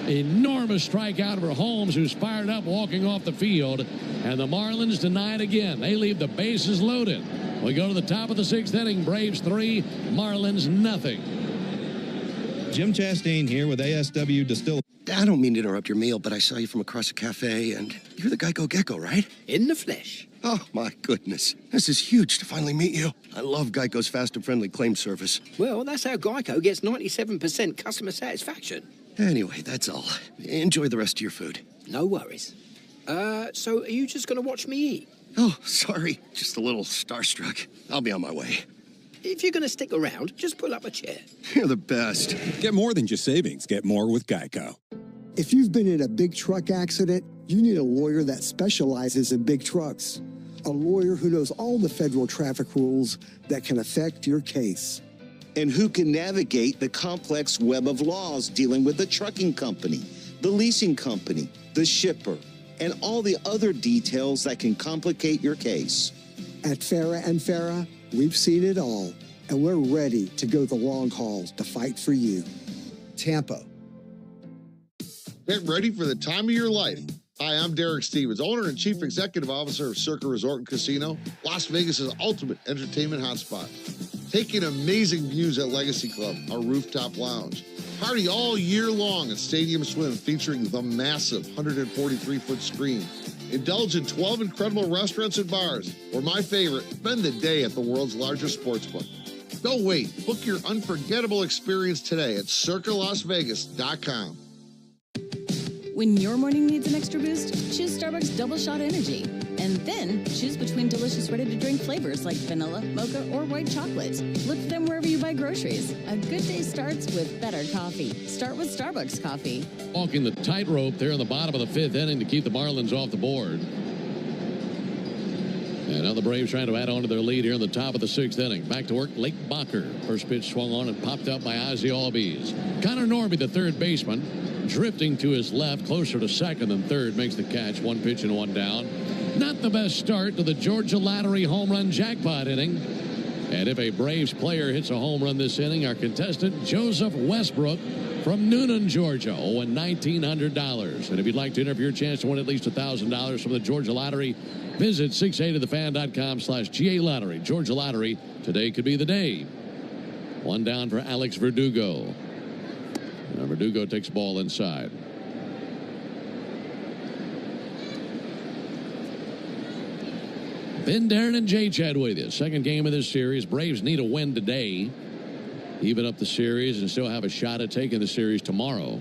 Enormous strikeout for Holmes, who's fired up walking off the field. And the Marlins deny it again. They leave the bases loaded. We go to the top of the 6th inning. Braves 3, Marlins nothing. Jim Chastain here with ASW Distillery. I don't mean to interrupt your meal, but I saw you from across a cafe, and you're the Geico Gecko, right? In the flesh. Oh, my goodness. This is huge to finally meet you. I love Geico's fast and friendly claim service. Well, that's how Geico gets 97% customer satisfaction. Anyway, that's all. Enjoy the rest of your food. No worries. So are you just going to watch me eat? Oh, sorry. Just a little starstruck. I'll be on my way. If you're going to stick around, just pull up a chair. You're the best. Get more than just savings. Get more with Geico. If you've been in a big truck accident, you need a lawyer that specializes in big trucks. A lawyer who knows all the federal traffic rules that can affect your case. And who can navigate the complex web of laws dealing with the trucking company, the leasing company, the shipper, and all the other details that can complicate your case. At Farah and Farah, we've seen it all, and we're ready to go the long haul to fight for you. Tampa. Get ready for the time of your life. Hi, I'm Derek Stevens, owner and chief executive officer of Circa Resort and Casino, Las Vegas's ultimate entertainment hotspot. Taking amazing views at Legacy Club, our rooftop lounge. Party all year long at Stadium Swim, featuring the massive 143-foot screen. Indulge in 12 incredible restaurants and bars, or my favorite, spend the day at the world's largest sportsbook. Don't wait. Book your unforgettable experience today at circalasvegas.com. When your morning needs an extra boost, choose Starbucks Double Shot Energy. And then choose between delicious ready-to-drink flavors like vanilla, mocha, or white chocolate. Look for them wherever you buy groceries. A good day starts with better coffee. Start with Starbucks coffee. Walking the tightrope there in the bottom of the 5th inning to keep the Marlins off the board. And now the Braves trying to add on to their lead here in the top of the 6th inning. Back to work, Lake Bacher. First pitch swung on and popped up by Ozzie Albies. Connor Norby, the third baseman, drifting to his left, closer to second than third, makes the catch. 1 pitch and 1 down. Not the best start to the Georgia Lottery home run jackpot inning. And if a Braves player hits a home run this inning, our contestant, Joseph Westbrook from Noonan, Georgia, owing $1,900. And if you'd like to enter for your chance to win at least $1,000 from the Georgia Lottery, visit 680thefan.com/GA Lottery. Georgia Lottery, today could be the day. 1 down for Alex Verdugo. Now Verdugo takes ball inside. Ben Darren and Jay Chad with you. Second game of this series. Braves need a win today. Even up the series and still have a shot at taking the series tomorrow.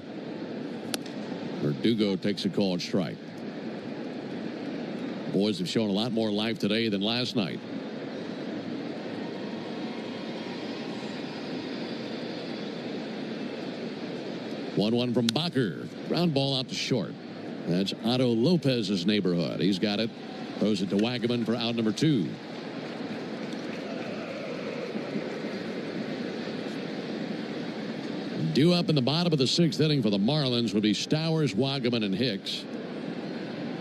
Verdugo takes a called strike. Boys have shown a lot more life today than last night. One from Bacher. Ground ball out to short. That's Otto Lopez's neighborhood. He's got it. Throws it to Wagaman for out number 2. Due up in the bottom of the 6th inning for the Marlins would be Stowers, Wagaman, and Hicks.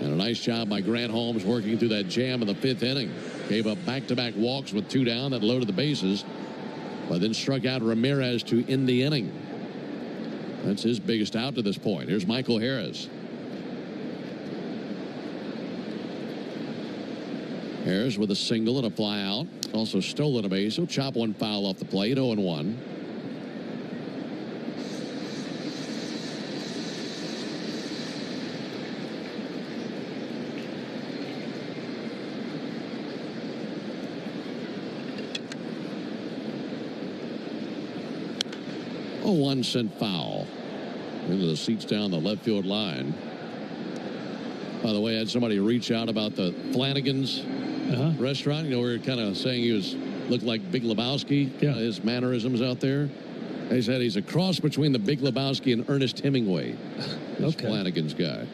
And a nice job by Grant Holmes working through that jam in the 5th inning. Gave up back-to-back walks with 2 down that loaded the bases, but then struck out Ramirez to end the inning. That's his biggest out to this point. Here's Michael Harris. Harris with a single and a fly out. Also stolen a base. He'll chop one foul off the plate. 0-1. A 1 sent foul into the seats down the left field line. By the way, I had somebody reach out about the Flanagan's restaurant. You know, we were kind of saying he looked like Big Lebowski. His mannerisms out there. They said he's a cross between the Big Lebowski and Ernest Hemingway. This Flanagan's guy.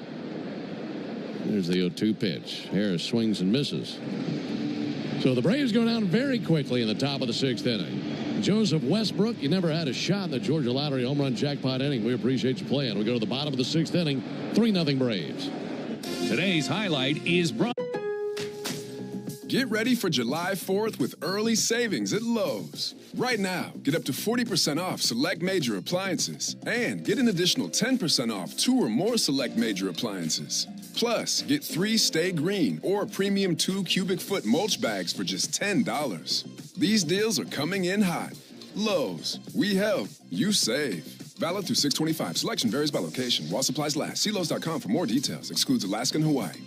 There's the 0-2 pitch. Harris swings and misses. So the Braves go down very quickly in the top of the 6th inning. Joseph Westbrook, you never had a shot in the Georgia Lottery home run jackpot inning. We appreciate you playing. We go to the bottom of the 6th inning. 3-0 Braves. Today's highlight is brought. Get ready for July 4th with early savings at Lowe's. Right now, get up to 40% off select major appliances and get an additional 10% off 2 or more select major appliances. Plus, get 3 Stay Green or premium 2 cubic foot mulch bags for just $10. These deals are coming in hot. Lowe's, we help, you save. Valid through 6/25. Selection varies by location. While supplies last. See Lowe's.com for more details. Excludes Alaska and Hawaii.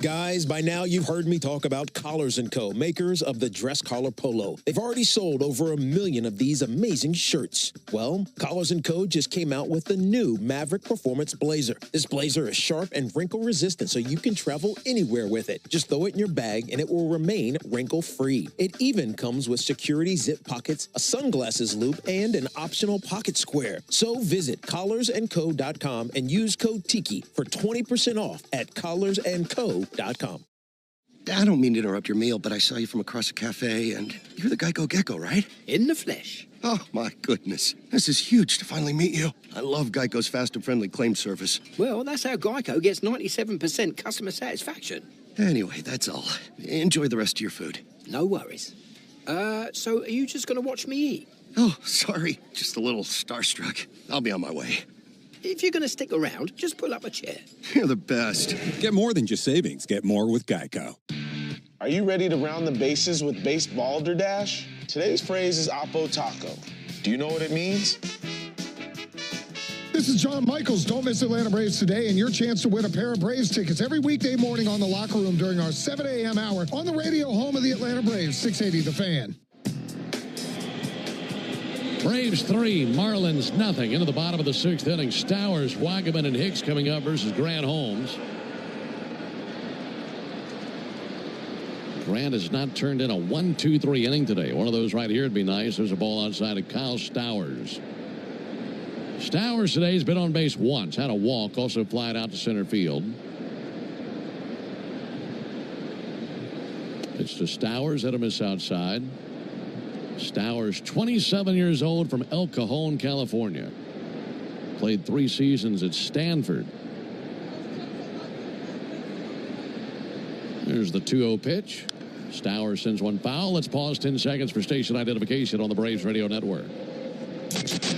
Guys, by now you've heard me talk about Collars & Co., makers of the dress collar polo. They've already sold over 1 million of these amazing shirts. Well, Collars & Co. just came out with the new Maverick Performance Blazer. This blazer is sharp and wrinkle resistant, so you can travel anywhere with it. Just throw it in your bag and it will remain wrinkle-free. It even comes with security zip pockets, a sunglasses loop, and an optional pocket square. So visit collarsandco.com and use code TIKI for 20% off at collarsandco.com. I don't mean to interrupt your meal, but I saw you from across a cafe, and you're the Geico Gecko, right? In the flesh. Oh, my goodness. This is huge to finally meet you. I love Geico's fast and friendly claim service. Well, that's how Geico gets 97% customer satisfaction. Anyway, that's all. Enjoy the rest of your food. No worries. So are you just going to watch me eat? Oh, sorry. Just a little starstruck. I'll be on my way. If you're going to stick around, just pull up a chair. You're the best. Get more than just savings. Get more with Geico. Are you ready to round the bases with base balderdash? Today's phrase is Oppo Taco. Do you know what it means? This is John Michaels. Don't miss Atlanta Braves today and your chance to win a pair of Braves tickets every weekday morning on the Locker Room during our 7 a.m. hour on the radio home of the Atlanta Braves, 680 The Fan. Braves 3, Marlins nothing. Into the bottom of the 6th inning. Stowers, Wagaman, and Hicks coming up versus Grant Holmes. Grant has not turned in a 1-2-3 inning today. One of those right here would be nice. There's a ball outside of Kyle Stowers. Stowers today has been on base once. Had a walk. Also flied out to center field. Pitch to Stowers. Hit a miss outside. Stowers, 27 years old, from El Cajon, California. Played 3 seasons at Stanford. There's the 2-0 pitch. Stowers sends one foul. Let's pause 10 seconds for station identification on the Braves Radio Network.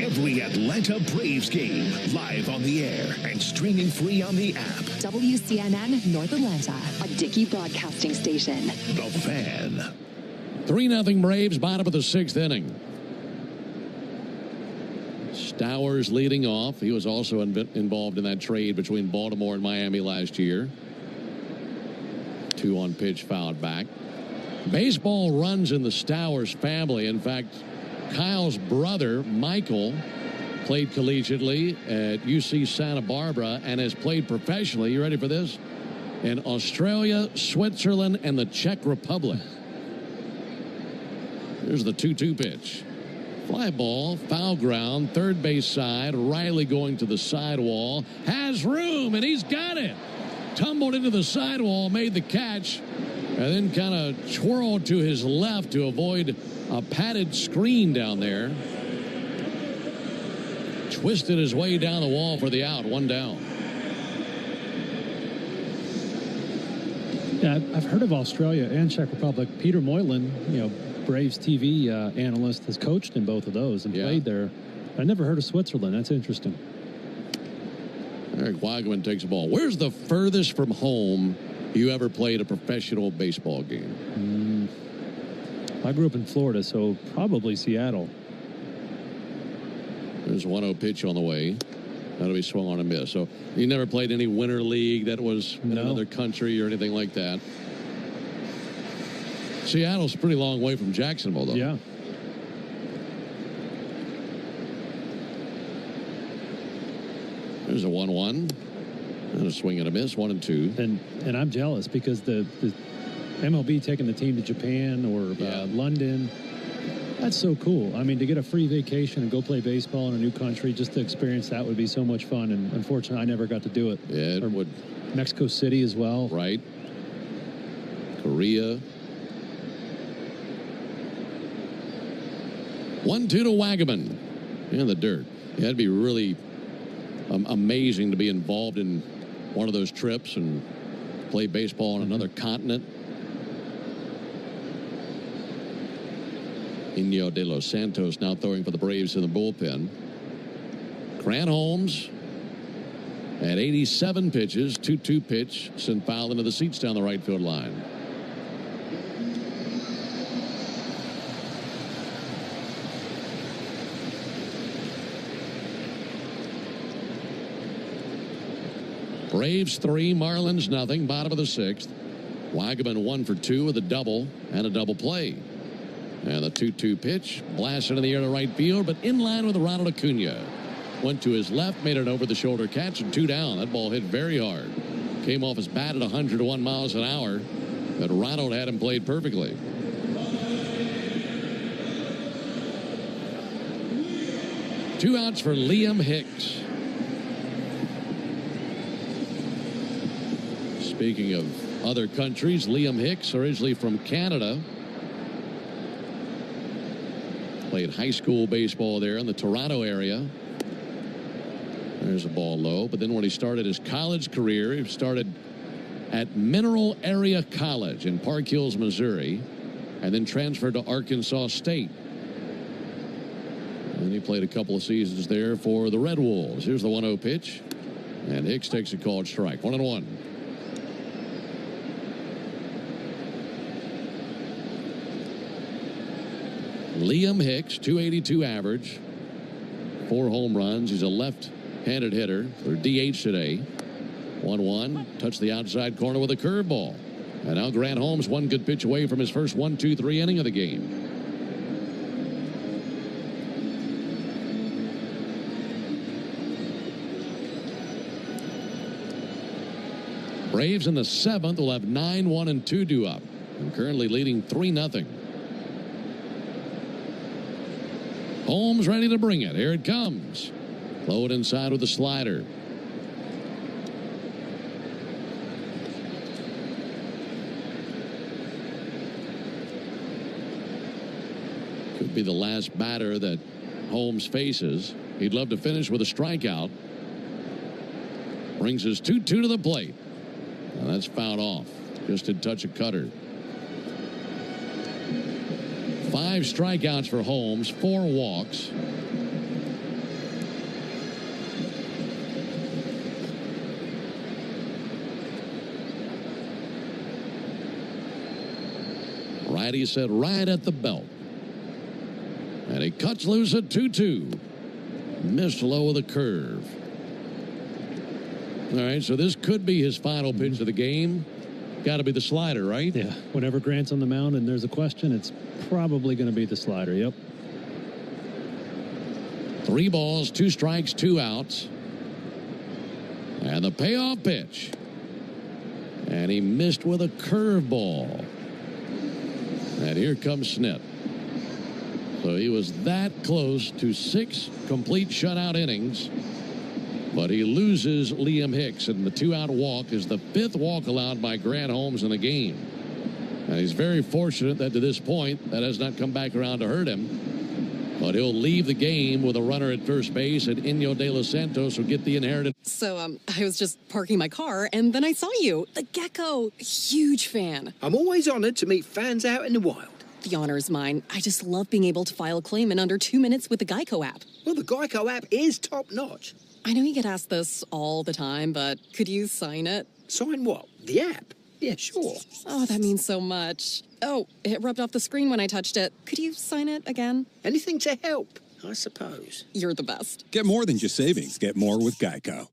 Every Atlanta Braves game live on the air and streaming free on the app. WCNN North Atlanta, a Dickey broadcasting station. The Fan. 3-0 Braves, bottom of the 6th inning. Stowers leading off. He was also involved in that trade between Baltimore and Miami last year. 2-1 pitch fouled back. Baseball runs in the Stowers family. In fact, Kyle's brother, Michael, played collegiately at UC Santa Barbara and has played professionally. You ready for this? In Australia, Switzerland, and the Czech Republic. Here's the 2-2 pitch. Fly ball, foul ground, third base side. Riley going to the sidewall. Has room, and he's got it. Tumbled into the sidewall, made the catch, and then kind of twirled to his left to avoid a padded screen down there. Twisted his way down the wall for the out. 1 down. Yeah, I've heard of Australia and Czech Republic. Peter Moylan, Braves TV analyst, has coached in both of those and played there. I never heard of Switzerland. That's interesting. Eric Wagaman takes the ball. Where's the furthest from home you ever played a professional baseball game? I grew up in Florida, so probably Seattle. There's a 1-0 pitch on the way. That'll be swung on and miss. So you never played any winter league that was in another country or anything like that? Seattle's a pretty long way from Jacksonville, though. Yeah. There's a 1-1. And a swing and a miss, 1-2. And I'm jealous because the MLB taking the team to Japan or London, that's so cool. I mean, to get a free vacation and go play baseball in a new country, just to experience that would be so much fun. And unfortunately, I never got to do it. Yeah, it would. Mexico City as well. Right. Korea. 1-2 to Wagaman in the dirt. Yeah, that'd be really amazing to be involved in one of those trips and play baseball on another continent. Inyo de los Santos now throwing for the Braves in the bullpen. Grant Holmes at 87 pitches, 2-2 pitch, sent foul into the seats down the right field line. Braves 3, Marlins nothing, bottom of the 6th. Wagaman 1 for 2 with a double and a double play. And the 2-2 pitch blasted in the air to right field, but in line with Ronald Acuna. Went to his left, made an over-the-shoulder catch, and 2 down. That ball hit very hard. Came off his bat at 101 miles an hour, but Ronald had him played perfectly. Two outs for Liam Hicks. Speaking of other countries, Liam Hicks, originally from Canada. Played high school baseball there in the Toronto area. There's a ball low. But then when he started his college career, he started at Mineral Area College in Park Hills, Missouri, and then transferred to Arkansas State. And he played a couple of seasons there for the Red Wolves. Here's the 1-0 pitch. And Hicks takes a called strike. 1-1. Liam Hicks, .282 average, 4 home runs. He's a left-handed hitter for DH today. 1-1. Touched the outside corner with a curveball. And now Grant Holmes, one good pitch away from his first 1-2-3 inning of the game. Braves in the 7th will have 9-1-2 due up, and currently leading 3-0. Holmes ready to bring it. Here it comes. Low it inside with the slider. Could be the last batter that Holmes faces. He'd love to finish with a strikeout. Brings his 2-2 to the plate. And that's fouled off. Just did touch a cutter. 5 strikeouts for Holmes, 4 walks. Righty set right at the belt. And he cuts loose at 2-2. Missed low with a curve. All right, so this could be his final pitch of the game. got to be the slider, right? Yeah. Whenever Grant's on the mound and there's a question, it's probably going to be the slider. Yep. 3 balls, 2 strikes, 2 outs. And the payoff pitch. And he missed with a curveball. And here comes Snit. So he was that close to 6 complete shutout innings. But he loses Liam Hicks, and the 2-out walk is the 5th walk allowed by Grant Holmes in the game. And he's very fortunate that to this point that has not come back around to hurt him. But he'll leave the game with a runner at first base, and Inyo De Los Santos will get the inherited. So, I was just parking my car, and then I saw you. The Gecko. Huge fan. I'm always honored to meet fans out in the wild. The honor is mine. I just love being able to file a claim in under 2 minutes with the Geico app. Well, the Geico app is top-notch. I know you get asked this all the time, but could you sign it? Sign what? The app? Yeah, sure. Oh, that means so much. Oh, it rubbed off the screen when I touched it. Could you sign it again? Anything to help, I suppose. You're the best. Get more than just savings. Get more with Geico.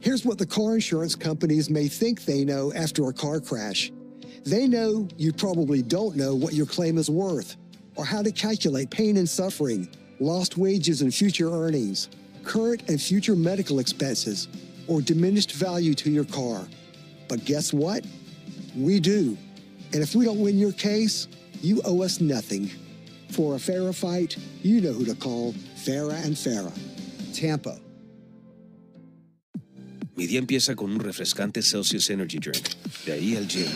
Here's what the car insurance companies may think they know after a car crash. They know you probably don't know what your claim is worth, or how to calculate pain and suffering, lost wages and future earnings, current and future medical expenses, or diminished value to your car. But guess what? We do. And if we don't win your case, you owe us nothing. For a fairer fight, you know who to call. Farah and Farah. Tampa. Mi día empieza con un refrescante Celsius Energy Drink. De ahí al gym.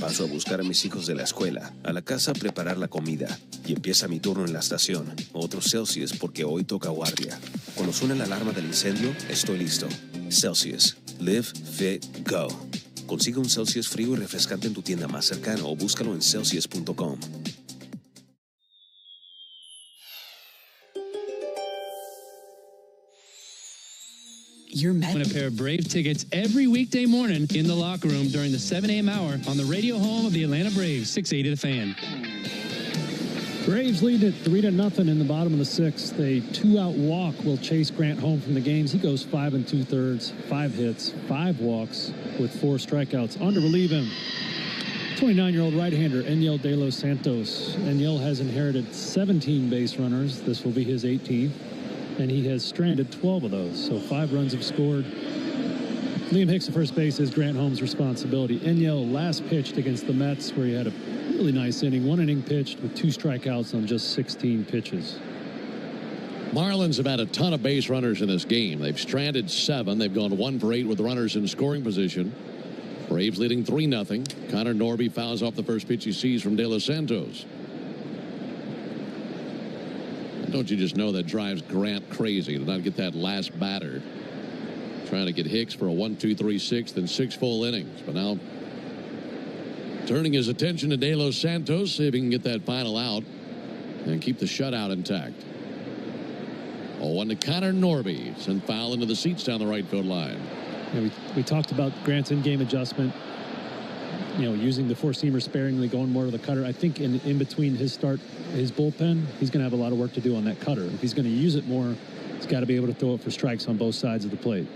Paso a buscar a mis hijos de la escuela. A la casa a preparar la comida. Y empieza mi turno en la estación. Otro Celsius porque hoy toca guardia. Cuando suena la alarma del incendio, estoy listo. Celsius. Live, fit, go. Consigue un Celsius frío y refrescante en tu tienda más cercana o búscalo en Celsius.com. You're Win a pair of Braves tickets every weekday morning in the locker room during the 7 a.m. hour on the radio home of the Atlanta Braves, 680 The Fan. Braves lead at 3-0 in the bottom of the 6th. A 2-out walk will chase Grant home from the games. He goes 5 2/3, 5 hits, 5 walks with 4 strikeouts. On to relieve him, 29-year-old right-hander Enyel De Los Santos. Enyel has inherited 17 base runners. This will be his 18th. And he has stranded 12 of those, so 5 runs have scored. Liam Hicks at first base is Grant Holmes' responsibility. Enyel last pitched against the Mets, where he had a really nice inning. 1 inning pitched with 2 strikeouts on just 16 pitches. Marlins have had a ton of base runners in this game. They've stranded 7. They've gone 1 for 8 with runners in scoring position. Braves leading 3-0. Connor Norby fouls off the first pitch he sees from De Los Santos. Don't you just know that drives Grant crazy to not get that last batter? Trying to get Hicks for a 1-2-3-6 and 6 full innings. But now turning his attention to De Los Santos, see if he can get that final out and keep the shutout intact. 0-1 to Connor Norby. Sent foul into the seats down the right field line. Yeah, we talked about Grant's in-game adjustment. Using the 4-seamer sparingly, going more to the cutter. I think in between his bullpen, he's going to have a lot of work to do on that cutter. If he's going to use it more, he's got to be able to throw it for strikes on both sides of the plate.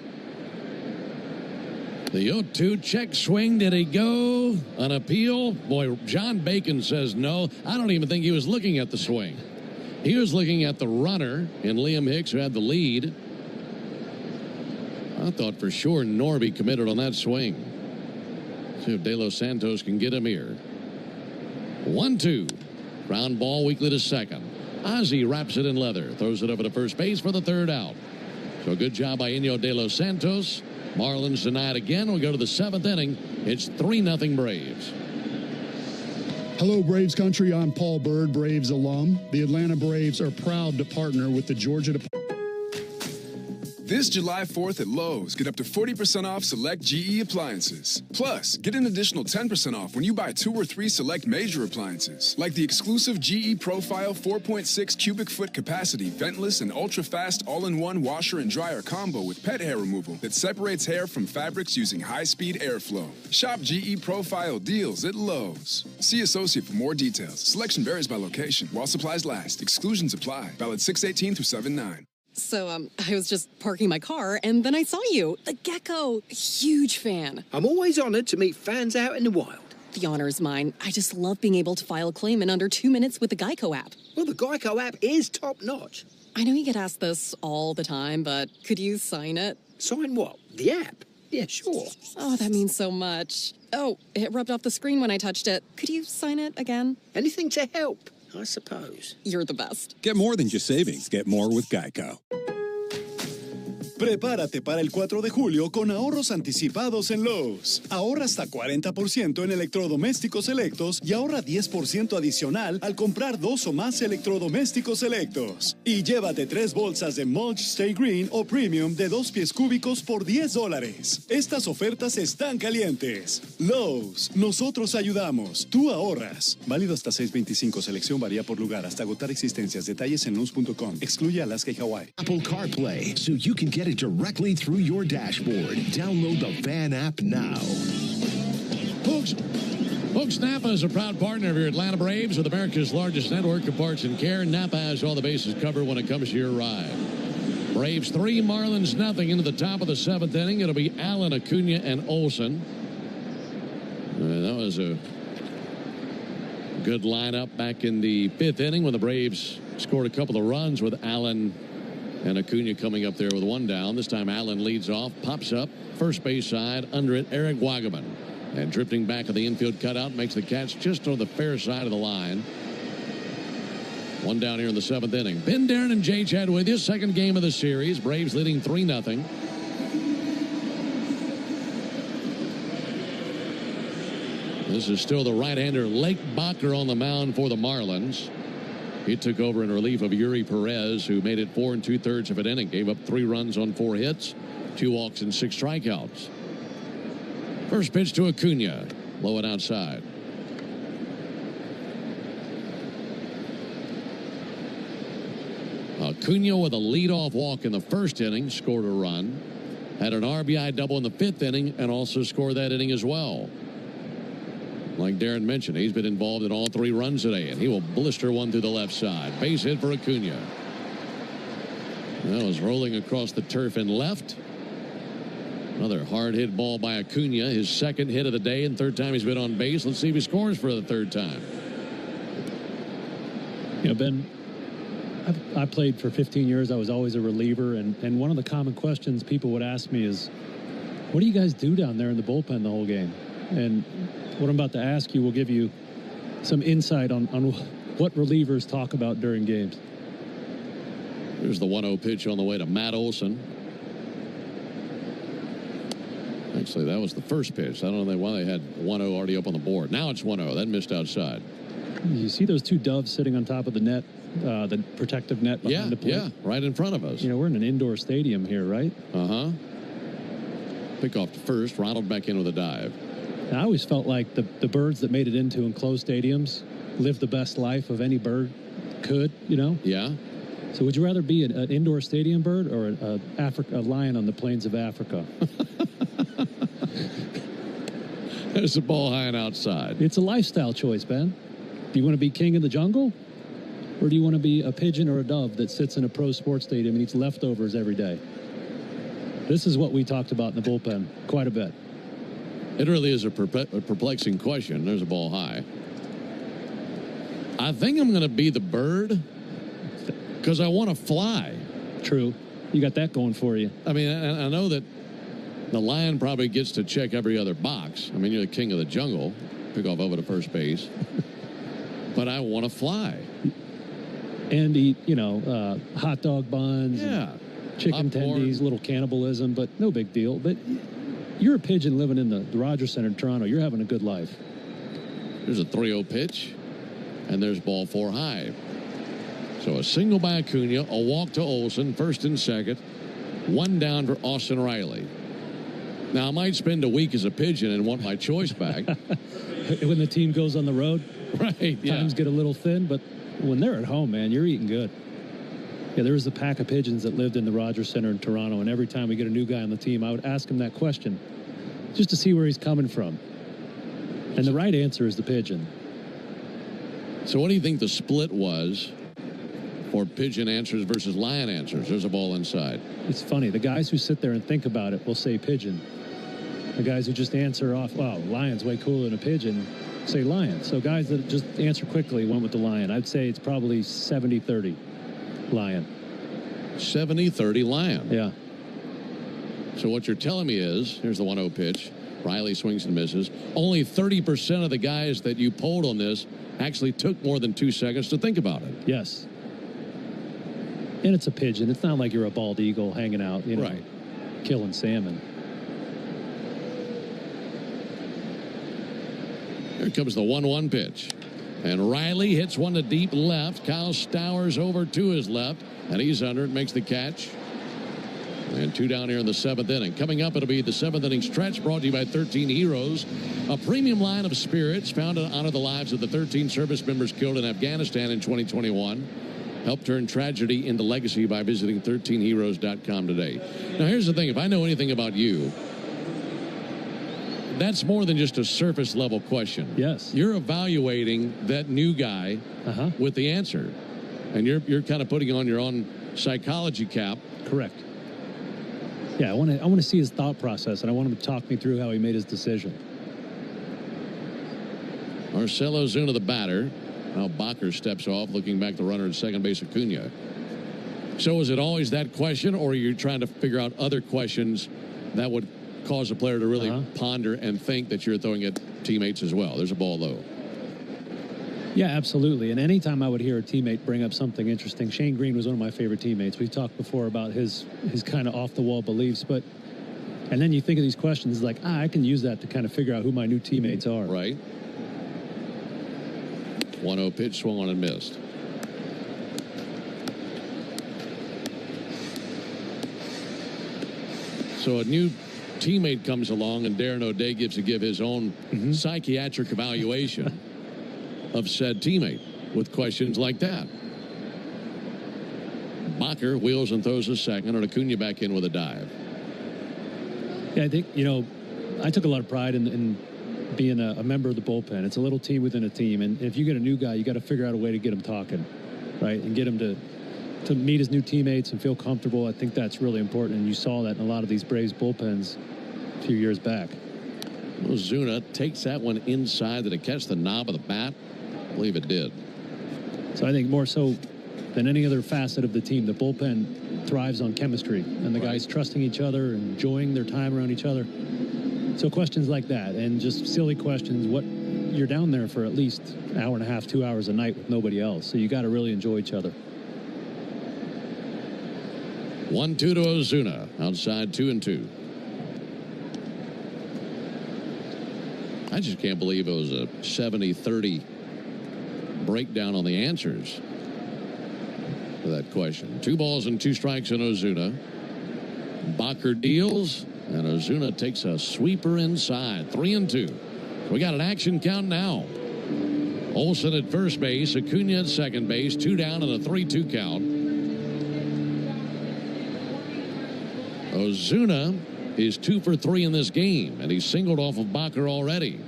The 0-2 check swing. Did he go? An appeal? Boy, John Bacon says no. I don't even think he was looking at the swing. He was looking at the runner in Liam Hicks, who had the lead. I thought for sure Norby committed on that swing. See if De Los Santos can get him here. 1-2. Ground ball weakly to second. Ozzie wraps it in leather. Throws it over to first base for the 3rd out. So good job by Inyo De Los Santos. Marlins denied again. We go to the 7th inning. It's 3-0 Braves. Hello, Braves country. I'm Paul Bird, Braves alum. The Atlanta Braves are proud to partner with the Georgia Department. This July 4th at Lowe's, get up to 40% off select GE appliances. Plus, get an additional 10% off when you buy 2 or 3 select major appliances, like the exclusive GE Profile 4.6 cubic foot capacity ventless and ultra-fast all-in-one washer and dryer combo with pet hair removal that separates hair from fabrics using high-speed airflow. Shop GE Profile deals at Lowe's. See associate for more details. Selection varies by location while supplies last. Exclusions apply. Valid 6/18 through 7/9. So, I was just parking my car, and then I saw you. The gecko. Huge fan. I'm always honored to meet fans out in the wild. The honor is mine. I just love being able to file a claim in under 2 minutes with the Geico app. Well, the Geico app is top-notch. I know you get asked this all the time, but could you sign it? Sign what? The app? Yeah, sure. Oh, that means so much. Oh, it rubbed off the screen when I touched it. Could you sign it again? Anything to help, I suppose. You're the best. Get more than just savings. Get more with Geico. Prepárate para el 4 de julio con ahorros anticipados en Lowe's. Ahorra hasta 40% en electrodomésticos selectos y ahorra 10% adicional al comprar 2 o más electrodomésticos selectos. Y llévate 3 bolsas de Mulch Stay Green o Premium de 2 pies cúbicos por $10. Estas ofertas están calientes. Lowe's, nosotros ayudamos, tú ahorras. Válido hasta 6/25. Selección varía por lugar hasta agotar existencias. Detalles en Lowe's.com. Excluye Alaska y Hawaii. Apple CarPlay, so you can get it directly through your dashboard. Download the Van app now. Folks, Napa is a proud partner of your Atlanta Braves with America's largest network of parts and care. Napa has all the bases covered when it comes to your ride. Braves 3, Marlins nothing into the top of the 7th inning. It'll be Allen, Acuna, and Olsen. That was a good lineup back in the 5th inning when the Braves scored a couple of runs with Allen and Acuna coming up there with 1 down. This time Allen leads off, pops up, first base side, under it, Eric Wagaman. And drifting back of the infield cutout, makes the catch just on the fair side of the line. 1 down here in the 7th inning. Ben, Darren, and Jay Chad with you. Second game of the series. Braves leading 3-0. This is still the right-hander Lake Bacher on the mound for the Marlins. He took over in relief of Yuri Perez, who made it 4 2/3 of an inning. Gave up 3 runs on 4 hits, 2 walks, and 6 strikeouts. First pitch to Acuna. Low and outside. Acuna with a leadoff walk in the 1st inning. Scored a run. Had an RBI double in the 5th inning and also scored that inning as well. Like Darren mentioned, he's been involved in all 3 runs today, and he will blister one through the left side. Base hit for Acuna. That was rolling across the turf and left. Another hard hit ball by Acuna, his 2nd hit of the day and 3rd time he's been on base. Let's see if he scores for the 3rd time. You know, Ben, I played for 15 years. I was always a reliever, and one of the common questions people would ask me is, what do you guys do down there in the bullpen the whole game? And what I'm about to ask you will give you some insight on what relievers talk about during games. There's the 1-0 pitch on the way to Matt Olson. Actually, that was the first pitch. I don't know why they had 1-0 already up on the board. Now it's 1-0. That missed outside. You see those 2 doves sitting on top of the net, the protective net behind the plate? Yeah, right in front of us. You know, we're in an indoor stadium here, right? Uh-huh. Pick off to first, Ronald back in with a dive. I always felt like the birds that made it into enclosed stadiums lived the best life of any bird could, you know? Yeah. So would you rather be an indoor stadium bird or a lion on the plains of Africa? There's a ball high and outside. It's a lifestyle choice, Ben. Do you want to be king of the jungle? Or do you want to be a pigeon or a dove that sits in a pro sports stadium and eats leftovers every day? This is what we talked about in the bullpen quite a bit. It really is a perplexing question. There's a ball high. I think I'm going to be the bird because I want to fly. True. You got that going for you. I mean, I know that the lion probably gets to check every other box. I mean, you're the king of the jungle. Pick off over to first base. But I want to fly. And eat, you know, hot dog buns. Yeah. Chicken tendies, little cannibalism, but no big deal. But you're a pigeon living in the Rogers Center in Toronto. You're having a good life. There's a 3-0 pitch, and there's ball 4 high. So a single by Acuna, a walk to Olsen, 1st and 2nd, 1 down for Austin Riley. Now, I might spend a week as a pigeon and want my choice back. When the team goes on the road, right? Yeah. Times get a little thin, but when they're at home, man, you're eating good. Yeah, there was a pack of pigeons that lived in the Rogers Center in Toronto, and every time we get a new guy on the team, I would ask him that question just to see where he's coming from. And the right answer is the pigeon. So what do you think the split was for pigeon answers versus lion answers. There's a ball inside. It's funny. The guys who sit there and think about it will say pigeon. The guys who just answer off, wow, lion's way cooler than a pigeon, say lion. So guys that just answer quickly went with the lion. I'd say it's probably 70-30 lion. 70-30 lion. Yeah. So what you're telling me is, here's the 1-0 pitch. Riley swings and misses. Only 30% of the guys that you polled on this actually took more than 2 seconds to think about it. Yes. And it's a pigeon. It's not like you're a bald eagle hanging out, you know, right, killing salmon. Here comes the 1-1 pitch. And Riley hits one to deep left. Kyle Stowers over to his left. And he's under it, makes the catch. And 2 down here in the 7th inning. Coming up, it'll be the 7th inning stretch brought to you by 13 Heroes, a premium line of spirits found to honor the lives of the 13 service members killed in Afghanistan in 2021. Help turn tragedy into legacy by visiting 13heroes.com today. Now, here's the thing. If I know anything about you, that's more than just a surface level question. Yes. You're evaluating that new guy with the answer. And you're kind of putting on your own psychology cap. Correct. Yeah, I want to see his thought process, and I want him to talk me through how he made his decision. Marcell Ozuna, the batter. Now Bacher steps off, looking back the runner at second base, Acuna. So is it always that question, or are you trying to figure out other questions that would cause a player to really ponder and think that you're throwing at teammates as well? There's a ball low. Yeah, absolutely. And anytime I would hear a teammate bring up something interesting, Shane Green was one of my favorite teammates. We've talked before about his kind of off-the-wall beliefs, and then you think of these questions like, I can use that to kind of figure out who my new teammates are. Right. 1-0 pitch, swung on and missed. So a new teammate comes along, and Darren O'Day gives his own psychiatric evaluation of said teammate with questions like that. Bacher wheels and throws a second, and Acuna back in with a dive. Yeah, I think, I took a lot of pride in being a member of the bullpen. It's a little team within a team, and if you get a new guy, you got to figure out a way to get him talking, right, and get him to meet his new teammates and feel comfortable. I think that's really important, and you saw that in a lot of these Braves bullpens a few years back. Ozuna takes that one inside. Did it catch the knob of the bat? I believe it did. So I think more so than any other facet of the team, the bullpen thrives on chemistry and the guys trusting each other and enjoying their time around each other. So questions like that and just silly questions. You're down there for at least an hour and a half, 2 hours a night with nobody else. So you got to really enjoy each other. 1-2 to Ozuna. Outside 2-2. I just can't believe it was a 70-30 breakdown on the answers for that question. 2 balls and 2 strikes on Ozuna. Bacher deals, and Ozuna takes a sweeper inside. 3-2. We got an action count now. Olsen at first base, Acuna at second base, 2 down and a 3-2 count. Ozuna is 2 for 3 in this game, and he's singled off of Bacher already.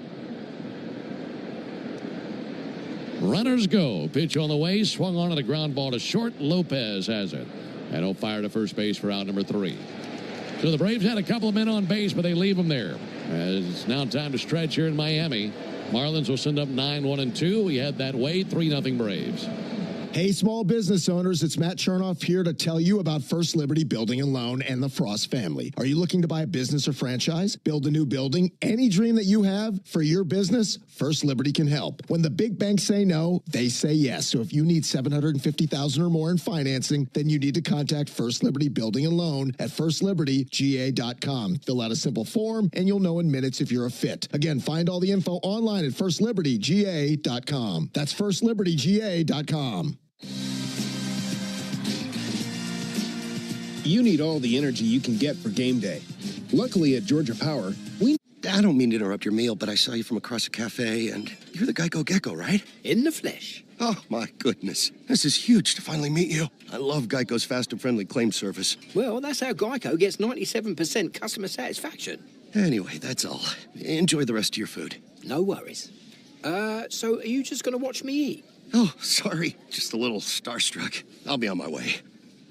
Runners go. Pitch on the way. Swung on at a ground ball to short. Lopez has it. And he'll fire to first base for out number 3. So the Braves had a couple of men on base, but they leave them there. It's now time to stretch here in Miami. Marlins will send up 9-1-2. We head that way. 3-0 Braves. Hey, small business owners, it's Matt Chernoff here to tell you about First Liberty Building and Loan and the Frost family. Are you looking to buy a business or franchise, build a new building, any dream that you have for your business? First Liberty can help. When the big banks say no, they say yes. So if you need $750,000 or more in financing, then you need to contact First Liberty Building and Loan at firstlibertyga.com. Fill out a simple form, and you'll know in minutes if you're a fit. Again, find all the info online at firstlibertyga.com. That's firstlibertyga.com. You need all the energy you can get for game day. Luckily at Georgia Power, I don't mean to interrupt your meal, but I saw you from across a cafe, and you're the Geico Gecko, right? In the flesh. Oh, my goodness. This is huge to finally meet you. I love Geico's fast and friendly claim service. Well, that's how Geico gets 97% customer satisfaction. Anyway, that's all. Enjoy the rest of your food. No worries. So are you just going to watch me eat? Oh, sorry. Just a little starstruck. I'll be on my way.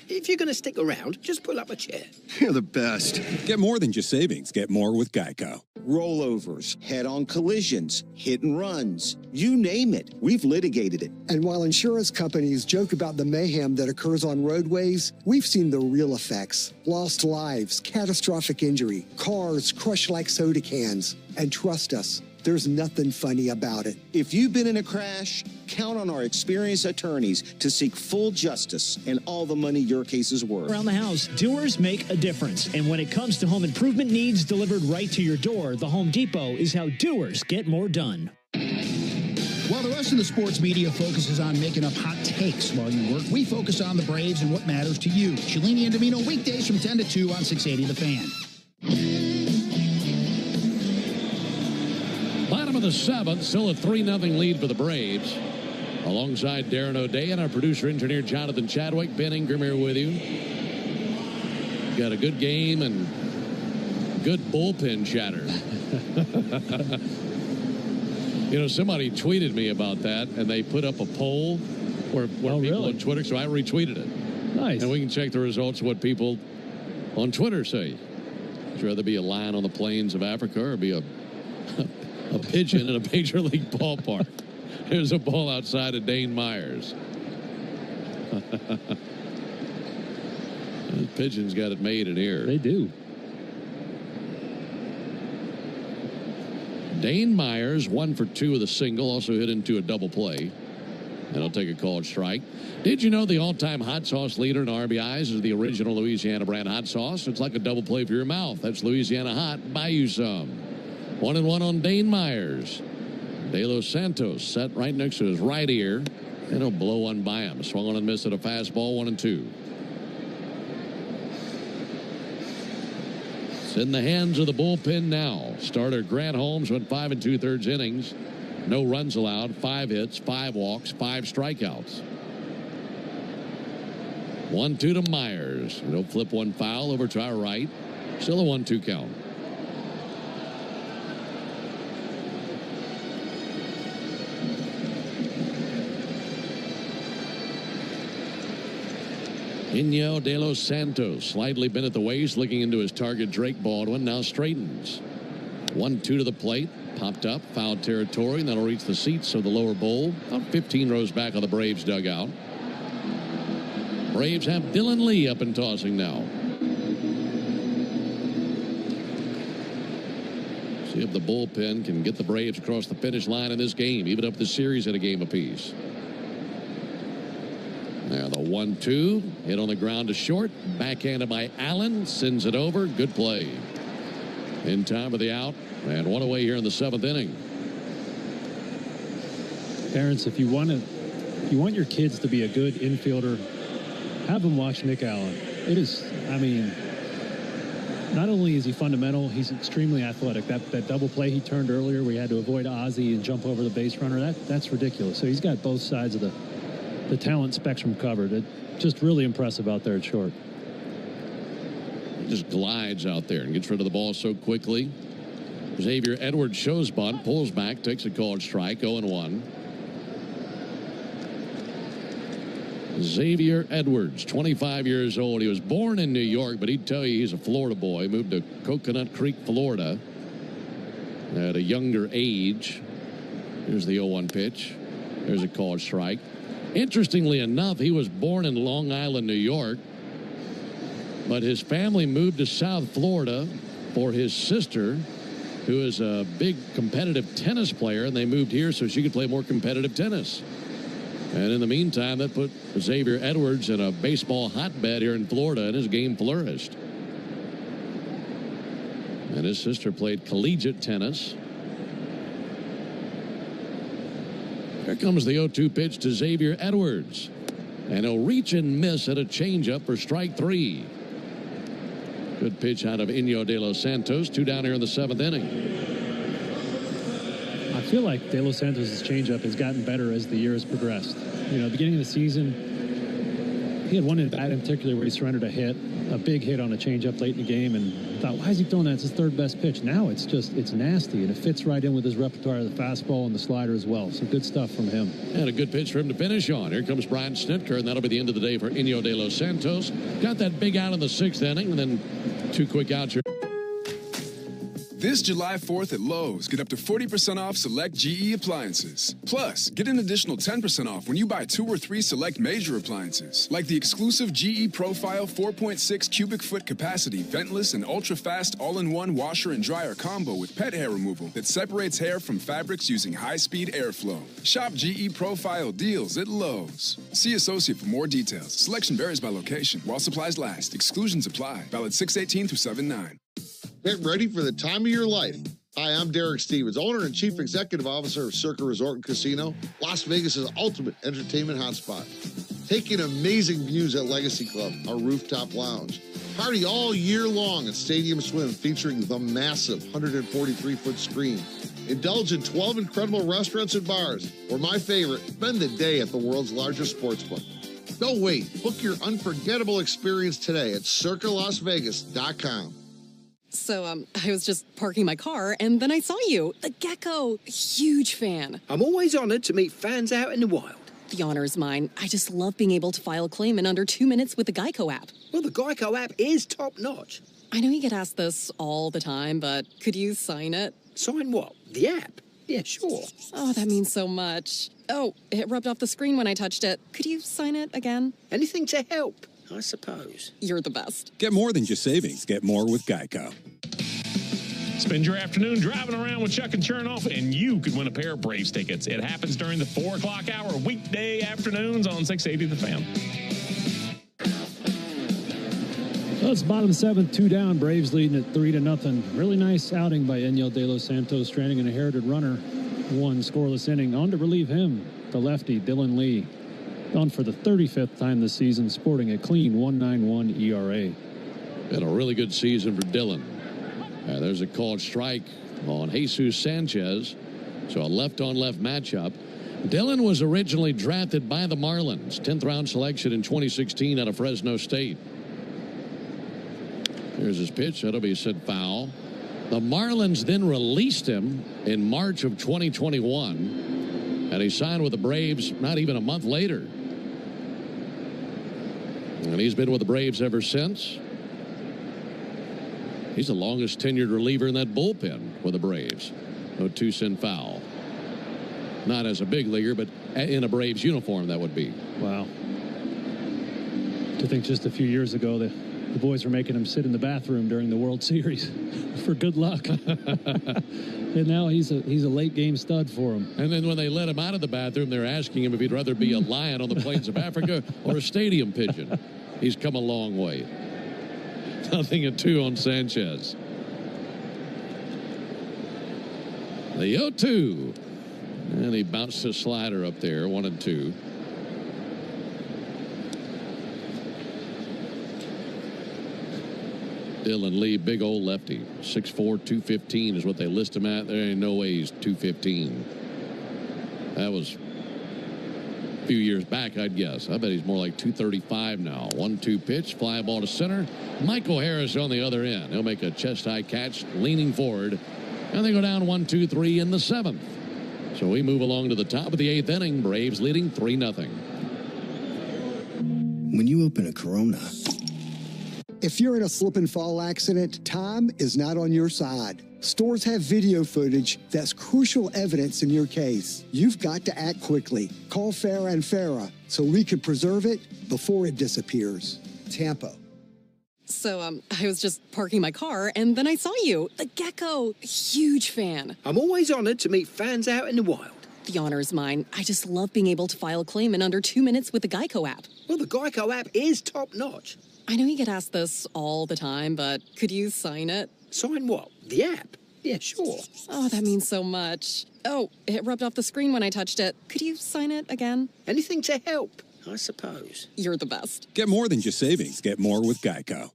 If you're going to stick around, just pull up a chair. You're the best. Get more than just savings. Get more with Geico. Rollovers, head-on collisions, hit and runs. You name it, we've litigated it. And while insurance companies joke about the mayhem that occurs on roadways, we've seen the real effects. Lost lives, catastrophic injury, cars crushed like soda cans. And trust us, there's nothing funny about it. If you've been in a crash, count on our experienced attorneys to seek full justice and all the money your case is worth. Around the house, doers make a difference. And when it comes to home improvement needs delivered right to your door, the Home Depot is how doers get more done. While the rest of the sports media focuses on making up hot takes while you work, we focus on the Braves and what matters to you. Cellini and Domino weekdays from 10 to 2 on 680 The Fan. Bottom of the seventh, still a 3-0 lead for the Braves. Alongside Darren O'Day and our producer-engineer Jonathan Chadwick, Ben Ingram here with you. Got a good game and good bullpen chatter. You know, somebody tweeted me about that, and they put up a poll where people on Twitter, so I retweeted it. Nice. And we can check the results of what people on Twitter say. Would you rather be a lion on the plains of Africa or be a pigeon in a major league ballpark? There's a ball outside of Dane Myers. The Pigeons got it made in here. They do. Dane Myers, 1 for 2 with a single, also hit into a double play. And he'll take a called strike. Did you know the all-time hot sauce leader in RBIs is the original Louisiana brand hot sauce? It's like a double play for your mouth. That's Louisiana Hot. Buy you some. 1-1 on Dane Myers. De Los Santos set right next to his right ear, and he'll blow one by him. Swung on and missed at a fastball, 1-2. It's in the hands of the bullpen now. Starter Grant Holmes went 5 2/3 innings. No runs allowed, 5 hits, 5 walks, 5 strikeouts. 1-2 to Myers. He'll flip one foul over to our right. Still a 1-2 count. Inyo de los Santos slightly bent at the waist, looking into his target Drake Baldwin. Now straightens. 1-2 to the plate. Popped up, foul territory, and that'll reach the seats of the lower bowl. About 15 rows back on the Braves dugout. Braves have Dylan Lee up and tossing now. See if the bullpen can get the Braves across the finish line in this game, even up the series at a game apiece. Now the 1-2, hit on the ground to short, backhanded by Allen, sends it over. Good play. In time for the out, and one away here in the 7th inning. Parents, if you want your kids to be a good infielder, have them watch Nick Allen. It is, I mean, not only is he fundamental, he's extremely athletic. That double play he turned earlier, where he had to avoid Ozzie and jump over the base runner, that's ridiculous. So he's got both sides of the talent spectrum covered. It's just really impressive out there at short. He just glides out there and gets rid of the ball so quickly. Xavier Edwards shows bunt, pulls back, takes a called strike, 0-1. Xavier Edwards, 25 years old. He was born in New York, but he'd tell you he's a Florida boy. Moved to Coconut Creek, Florida at a younger age. Here's the 0-1 pitch. There's a called strike. Interestingly enough, he was born in Long Island, New York, but his family moved to South Florida for his sister, who is a big competitive tennis player, and they moved here so she could play more competitive tennis. And in the meantime, that put Xavier Edwards in a baseball hotbed here in Florida, and his game flourished. And his sister played collegiate tennis. Here comes the 0-2 pitch to Xavier Edwards. And he'll reach and miss at a changeup for strike 3. Good pitch out of Inyo de los Santos. 2 down here in the 7th inning. I feel like De Los Santos' changeup has gotten better as the year has progressed. You know, beginning of the season, He had one at bat in particular where he surrendered a big hit on a changeup late in the game, and thought, why is he throwing that? It's his third best pitch. Now it's nasty, and it fits right in with his repertoire of the fastball and the slider as well. So good stuff from him. And a good pitch for him to finish on. Here comes Brian Snitker, and that'll be the end of the day for Inyo de los Santos. Got that big out in the 6th inning, and then 2 quick outs here. This July 4th at Lowe's, get up to 40% off select GE appliances. Plus, get an additional 10% off when you buy 2 or 3 select major appliances, like the exclusive GE Profile 4.6 cubic foot capacity ventless and ultra-fast all-in-one washer and dryer combo with pet hair removal that separates hair from fabrics using high-speed airflow. Shop GE Profile deals at Lowe's. See associate for more details. Selection varies by location while supplies last. Exclusions apply. Valid 6/18 through 7/9. Get ready for the time of your life. Hi, I'm Derek Stevens, owner and chief executive officer of Circa Resort and Casino, Las Vegas's ultimate entertainment hotspot. Take in amazing views at Legacy Club, our rooftop lounge. Party all year long at Stadium Swim, featuring the massive 143-foot screen. Indulge in 12 incredible restaurants and bars, or my favorite, spend the day at the world's largest sportsbook. Don't wait. Book your unforgettable experience today at circalasvegas.com. So, I was just parking my car, and then I saw you. The gecko. Huge fan. I'm always honored to meet fans out in the wild. The honor is mine. I just love being able to file a claim in under 2 minutes with the Geico app. Well, the Geico app is top-notch. I know you get asked this all the time, but could you sign it? Sign what? The app? Yeah, sure. Oh, that means so much. Oh, it rubbed off the screen when I touched it. Could you sign it again? Anything to help, I suppose. You're the best. Get more than just savings. Get more with Geico. Spend your afternoon driving around with Chuck and Chernoff, and you could win a pair of Braves tickets. It happens during the 4 o'clock hour, weekday afternoons on 680 The Fan. Well, it's bottom 7th, 2 down. Braves leading at 3-0. Really nice outing by Inyo de los Santos, stranding an inherited runner. 1 scoreless inning. On to relieve him, the lefty, Dylan Lee. On for the 35th time this season, sporting a clean 1.91 ERA. And a really good season for Dylan. There's a called strike on Jesus Sanchez. So a left-on-left matchup. Dylan was originally drafted by the Marlins. 10th round selection in 2016 out of Fresno State. Here's his pitch. That'll be sent foul. The Marlins then released him in March of 2021. And he signed with the Braves not even a month later. And he's been with the Braves ever since. He's the longest tenured reliever in that bullpen with the Braves. No 2 sent foul. Not as a big leaguer, but in a Braves uniform, that would be. Wow. To think just a few years ago that the boys were making him sit in the bathroom during the World Series for good luck. And now he's a late game stud for him. And then when they let him out of the bathroom, they're asking him if he'd rather be a lion on the plains of Africa or a stadium pigeon. He's come a long way. 0-2 on Sanchez. The 0-2. And he bounced his slider up there, 1-2. Dylan Lee, big old lefty. 6'4", 215 is what they list him at. There ain't no way he's 215. That was a few years back, I'd guess. I bet he's more like 235 now. 1-2 pitch, fly ball to center. Michael Harris on the other end. He'll make a chest-high catch, leaning forward. And they go down 1-2-3 in the 7th. So we move along to the top of the 8th inning. Braves leading 3-0. When you open a Corona. If you're in a slip and fall accident, time is not on your side. Stores have video footage that's crucial evidence in your case. You've got to act quickly. Call Farah and Farah so we can preserve it before it disappears. Tampa. So, I was just parking my car, and then I saw you. The gecko. Huge fan. I'm always honored to meet fans out in the wild. The honor is mine. I just love being able to file a claim in under 2 minutes with the Geico app. Well, the Geico app is top-notch. I know you get asked this all the time, but could you sign it? Sign what? The app? Yeah, sure. Oh, that means so much. Oh, it rubbed off the screen when I touched it. Could you sign it again? Anything to help, I suppose. You're the best. Get more than just savings. Get more with Geico.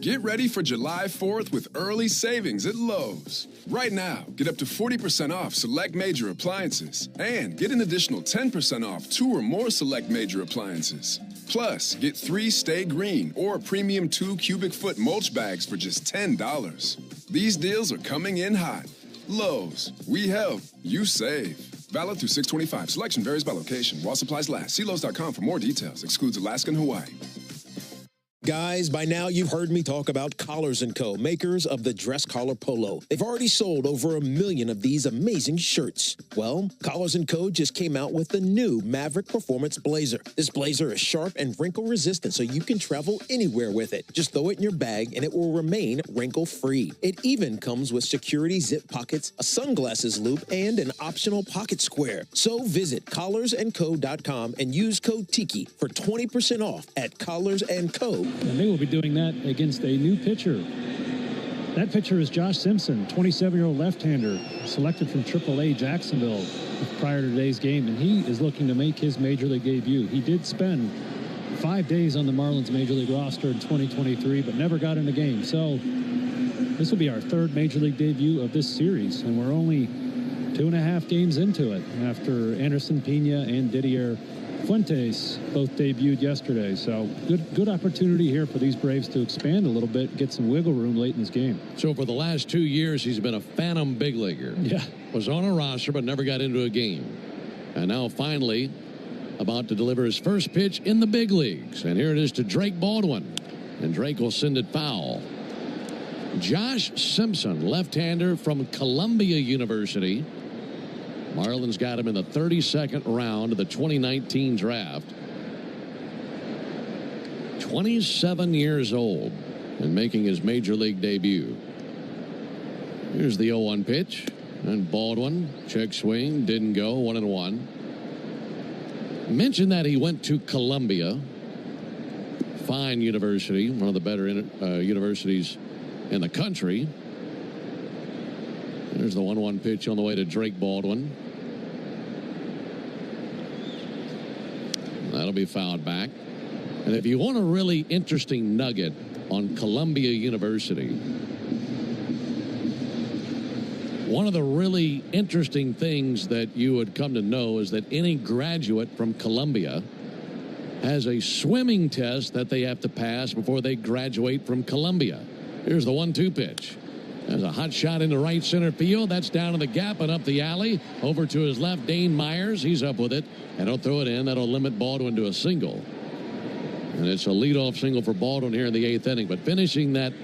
Get ready for July 4th with early savings at Lowe's. Right now, get up to 40% off select major appliances and get an additional 10% off 2 or more select major appliances. Plus, get 3 Stay Green or premium 2 cubic foot mulch bags for just $10. These deals are coming in hot. Lowe's, we help, you save. Valid through 6/25. Selection varies by location. While supplies last. See Lowe's.com for more details. Excludes Alaska and Hawaii. Guys, by now you've heard me talk about Collars & Co., makers of the dress collar polo. They've already sold over 1 million of these amazing shirts. Well, Collars & Co. just came out with the new Maverick Performance Blazer. This blazer is sharp and wrinkle resistant, so you can travel anywhere with it. Just throw it in your bag and it will remain wrinkle-free. It even comes with security zip pockets, a sunglasses loop, and an optional pocket square. So visit collarsandco.com and use code TIKI for 20% off at Collars & Co. And they will be doing that against a new pitcher. That pitcher is Josh Simpson, 27-year-old left-hander, selected from AAA Jacksonville prior to today's game, and he is looking to make his Major League debut. He did spend 5 days on the Marlins Major League roster in 2023, but never got in a game. So this will be our 3rd Major League debut of this series, and we're only 2.5 games into it after Anderson Pena and Didier Fuentes both debuted yesterday. So good opportunity here for these Braves to expand a little bit, get some wiggle room late in this game. So for the last 2 years, he's been a phantom big leaguer. Yeah. Was on a roster, but never got into a game. And now finally about to deliver his first pitch in the big leagues. And here it is to Drake Baldwin. And Drake will send it foul. Josh Simpson, left-hander from Columbia University. Marlins got him in the 32nd round of the 2019 draft. 27 years old and making his Major League debut. Here's the 0-1 pitch. And Baldwin, check swing, didn't go, 1-1. Mentioned that he went to Columbia. Fine university, one of the better universities in the country. There's the 1-1 pitch on the way to Drake Baldwin. That'll be fouled back. And if you want a really interesting nugget on Columbia University, one of the really interesting things that you would come to know is that any graduate from Columbia has a swimming test that they have to pass before they graduate from Columbia. Here's the 1-2 pitch. There's a hot shot into right center field. That's down in the gap and up the alley. Over to his left, Dane Myers. He's up with it. And he'll throw it in. That'll limit Baldwin to a single. And it's a leadoff single for Baldwin here in the 8th inning. But finishing that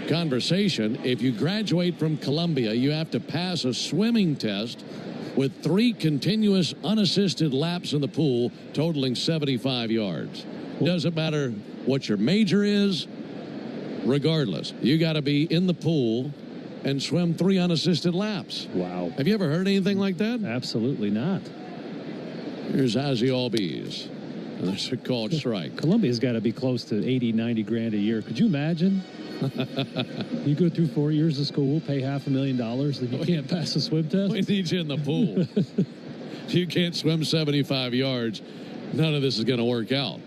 conversation, if you graduate from Columbia, you have to pass a swimming test with 3 continuous unassisted laps in the pool, totaling 75 yards. Doesn't matter what your major is. Regardless, you got to be in the pool and swim 3 unassisted laps. Wow. Have you ever heard anything like that? Absolutely not. Here's Ozzie Albies. And there's a called strike. Columbia's got to be close to 80, 90 grand a year. Could you imagine? You go through 4 years of school, pay $500,000, and you can't pass a swim test? We need you in the pool. You can't swim 75 yards. None of this is going to work out.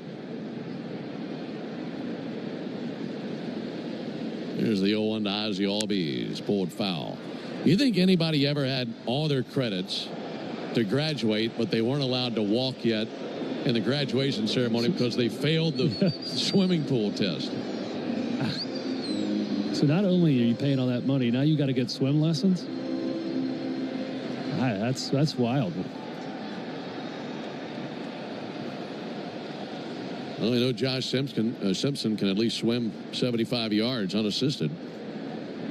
Here's the 0-1 to Ozzie Albies. Pulled foul. You think anybody ever had all their credits to graduate, but they weren't allowed to walk yet in the graduation ceremony because they failed the swimming pool test? So not only are you paying all that money, now you got to get swim lessons? That's wild. Well, I know Josh Simpson can at least swim 75 yards unassisted.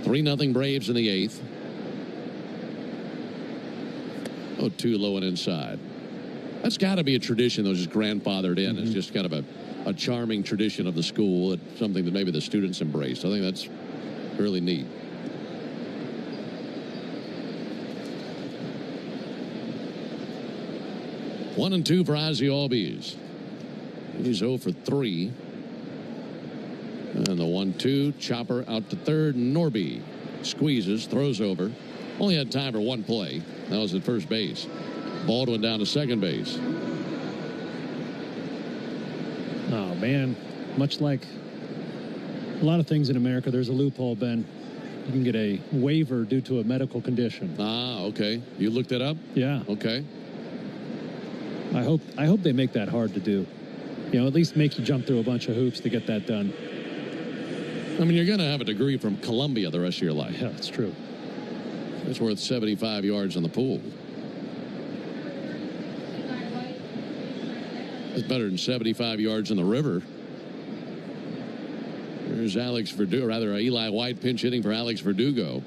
3-0 Braves in the 8th. 0-2 low and inside. That's got to be a tradition that was just grandfathered in. It's just kind of a charming tradition of the school. It's something that maybe the students embraced. I think that's really neat. One and 2 for Ozzie Albies. He's 0 for 3. And the 1-2, chopper out to third. Norby squeezes, throws over. Only had time for one play. That was at first base. Baldwin down to second base. Oh, man. Much like A lot of things in America, there's a loophole, Ben. You can get a waiver due to a medical condition. Ah, okay. You looked that up? Yeah. Okay. I hope they make that hard to do. You know, at least make you jump through a bunch of hoops to get that done. I mean, you're going to have a degree from Columbia the rest of your life. Yeah, that's true. It's worth 75 yards in the pool. It's better than 75 yards in the river. There's Alex Verdugo, rather Eli White pinch hitting for Alex Verdugo.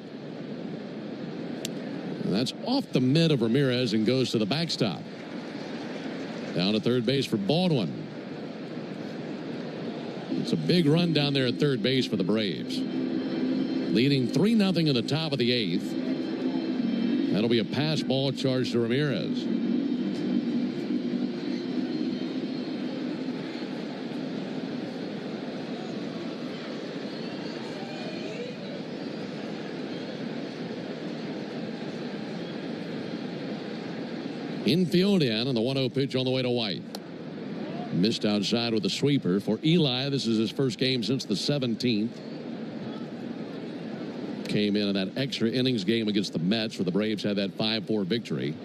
And that's off the mid of Ramirez and goes to the backstop. Down to third base for Baldwin. It's a big run down there at third base for the Braves. Leading 3-0 in the top of the 8th. That'll be a pass ball charge to Ramirez. Infield in on the 1-0 pitch on the way to White. Missed outside with a sweeper. For Eli, this is his first game since the 17th. Came in that extra innings game against the Mets where the Braves had that 5-4 victory.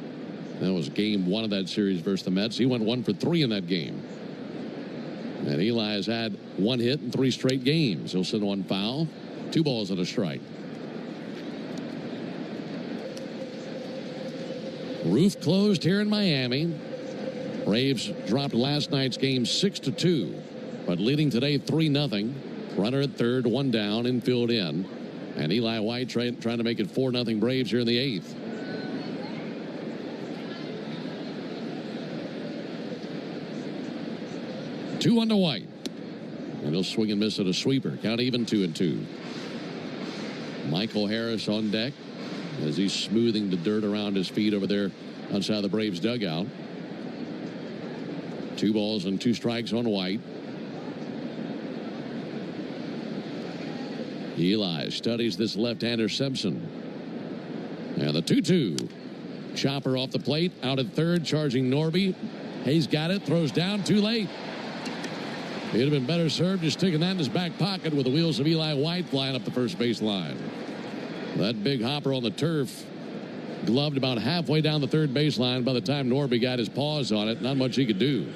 That was game 1 of that series versus the Mets. He went 1 for 3 in that game. And Eli has had 1 hit in 3 straight games. He'll send 1 foul. 2 balls and a strike. Roof closed here in Miami. Braves dropped last night's game 6-2, but leading today 3-0. Runner at third, 1 down, infield in. And Eli White trying to make it 4-0 Braves here in the 8th. Two on to White. And he'll swing and miss at a sweeper. Count even 2-2. Michael Harris on deck as he's smoothing the dirt around his feet over there outside the Braves dugout. 2 balls and 2 strikes on White. Eli studies this left-hander Simpson. And the 2-2. Chopper off the plate, out at third, charging Norby. Hayes got it, throws down, too late. He'd have been better served just sticking that in his back pocket with the wheels of Eli White flying up the first base line. That big hopper on the turf gloved about halfway down the third baseline. By the time Norby got his paws on it, not much he could do.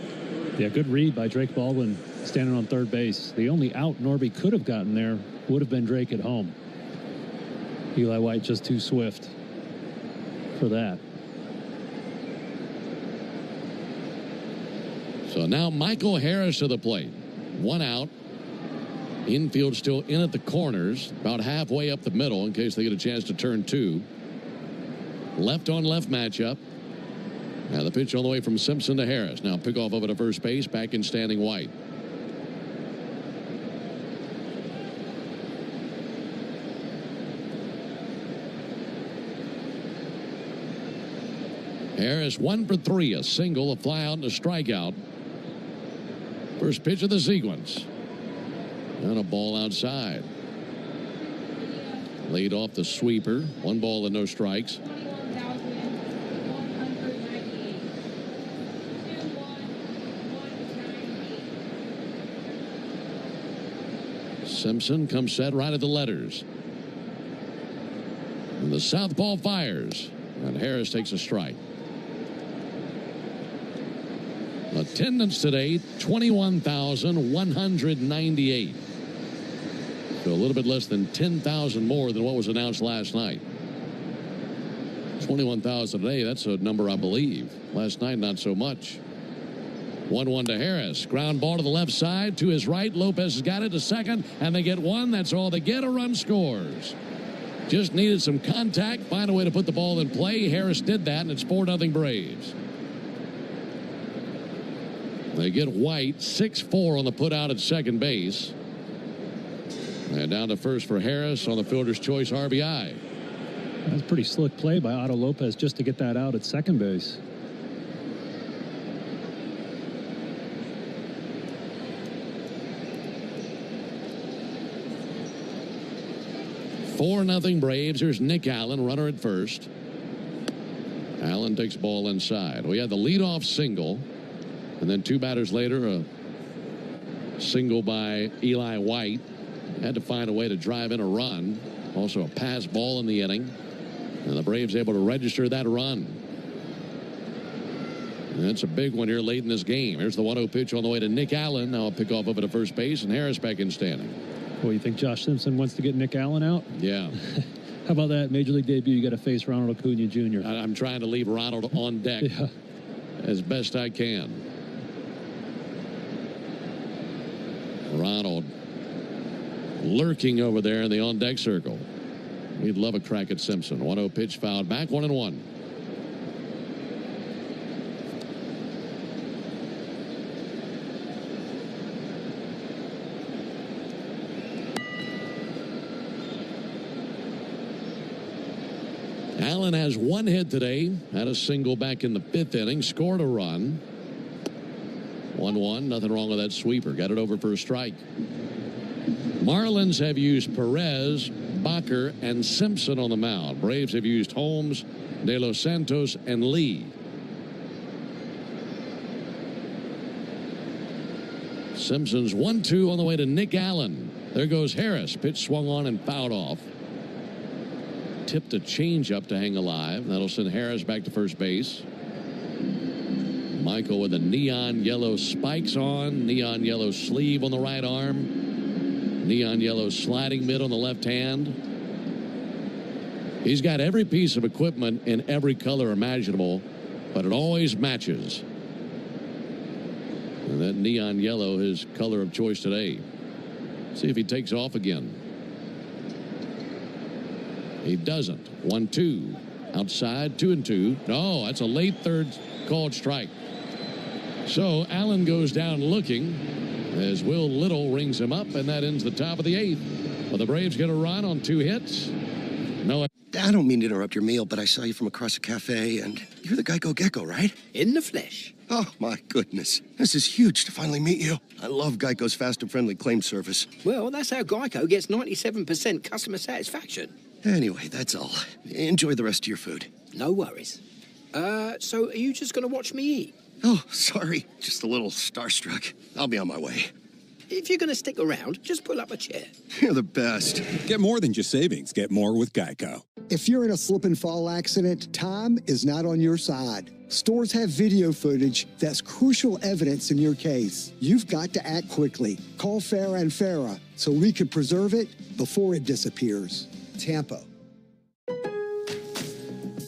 Yeah, good read by Drake Baldwin standing on third base. The only out Norby could have gotten there would have been Drake at home. Eli White just too swift for that. So now Michael Harris to the plate. 1 out. Infield still in at the corners, about halfway up the middle in case they get a chance to turn 2. Left on left matchup. Now the pitch on the way from Simpson to Harris. Now pick off over to first base, back in standing White. Harris 1 for 3, a single, a fly out, and a strikeout. First pitch of the sequence. And a ball outside. Laid off the sweeper. 1 ball and no strikes. Simpson comes set right at the letters. And the southpaw fires. And Harris takes a strike. Attendance today, 21,198. So a little bit less than 10,000 more than what was announced last night. 21,000 today, that's a number I believe. Last night, not so much. 1-1 to Harris. Ground ball to the left side, to his right. Lopez has got it to second, and they get 1. That's all they get. A run scores. Just needed some contact, find a way to put the ball in play. Harris did that, and it's 4-0 Braves. They get White 6-4 on the put out at second base. And down to first for Harris on the fielder's choice RBI. That's a pretty slick play by Otto Lopez just to get that out at second base. Four nothing Braves. Here's Nick Allen, runner at first. Allen takes ball inside. We had the leadoff single. And then 2 batters later, a single by Eli White. had to find a way to drive in a run. Also a pass ball in the inning. And the Braves able to register that run. And that's a big one here late in this game. Here's the 1-0 pitch on the way to Nick Allen. Now a pick off over to first base, and Harris back in standing. Well, you think Josh Simpson wants to get Nick Allen out? Yeah. How about that Major League debut? You got to face Ronald Acuna Jr. I'm trying to leave Ronald on deck as best I can. Ronald lurking over there in the on-deck circle. We'd love a crack at Simpson. 1-0 pitch fouled back, 1-1. Allen has one hit today. Had a single back in the 5th inning. Scored a run. 1-1. Nothing wrong with that sweeper. Got it over for a strike. Marlins have used Perez, Bacher, and Simpson on the mound. Braves have used Holmes, De Los Santos, and Lee. Simpson's 1-2 on the way to Nick Allen. There goes Harris. Pitch swung on and fouled off. Tipped a changeup to hang alive. That'll send Harris back to first base. Michael with the neon yellow spikes on, neon yellow sleeve on the right arm, neon yellow sliding mitt on the left hand. He's got every piece of equipment in every color imaginable, but it always matches. And that neon yellow, his color of choice today. See if he takes off again. He doesn't. 1-2. Outside, 2-2. No, that's a late third called strike. So Allen goes down looking as Will Little rings him up, and that ends the top of the 8th. Well, the Braves get a run on 2 hits. No. I don't mean to interrupt your meal, but I saw you from across a cafe, and you're the Geico Gecko, right? In the flesh. Oh, my goodness. This is huge to finally meet you. I love Geico's fast and friendly claim service. Well, that's how Geico gets 97% customer satisfaction. Anyway, that's all. Enjoy the rest of your food. No worries. So are you just going to watch me eat? Oh, sorry. Just a little starstruck. I'll be on my way. If you're going to stick around, just pull up a chair. You're the best. Get more than just savings. Get more with Geico. If you're in a slip and fall accident, time is not on your side. Stores have video footage that's crucial evidence in your case. You've got to act quickly. Call Farah and Farah so we can preserve it before it disappears. Tampa.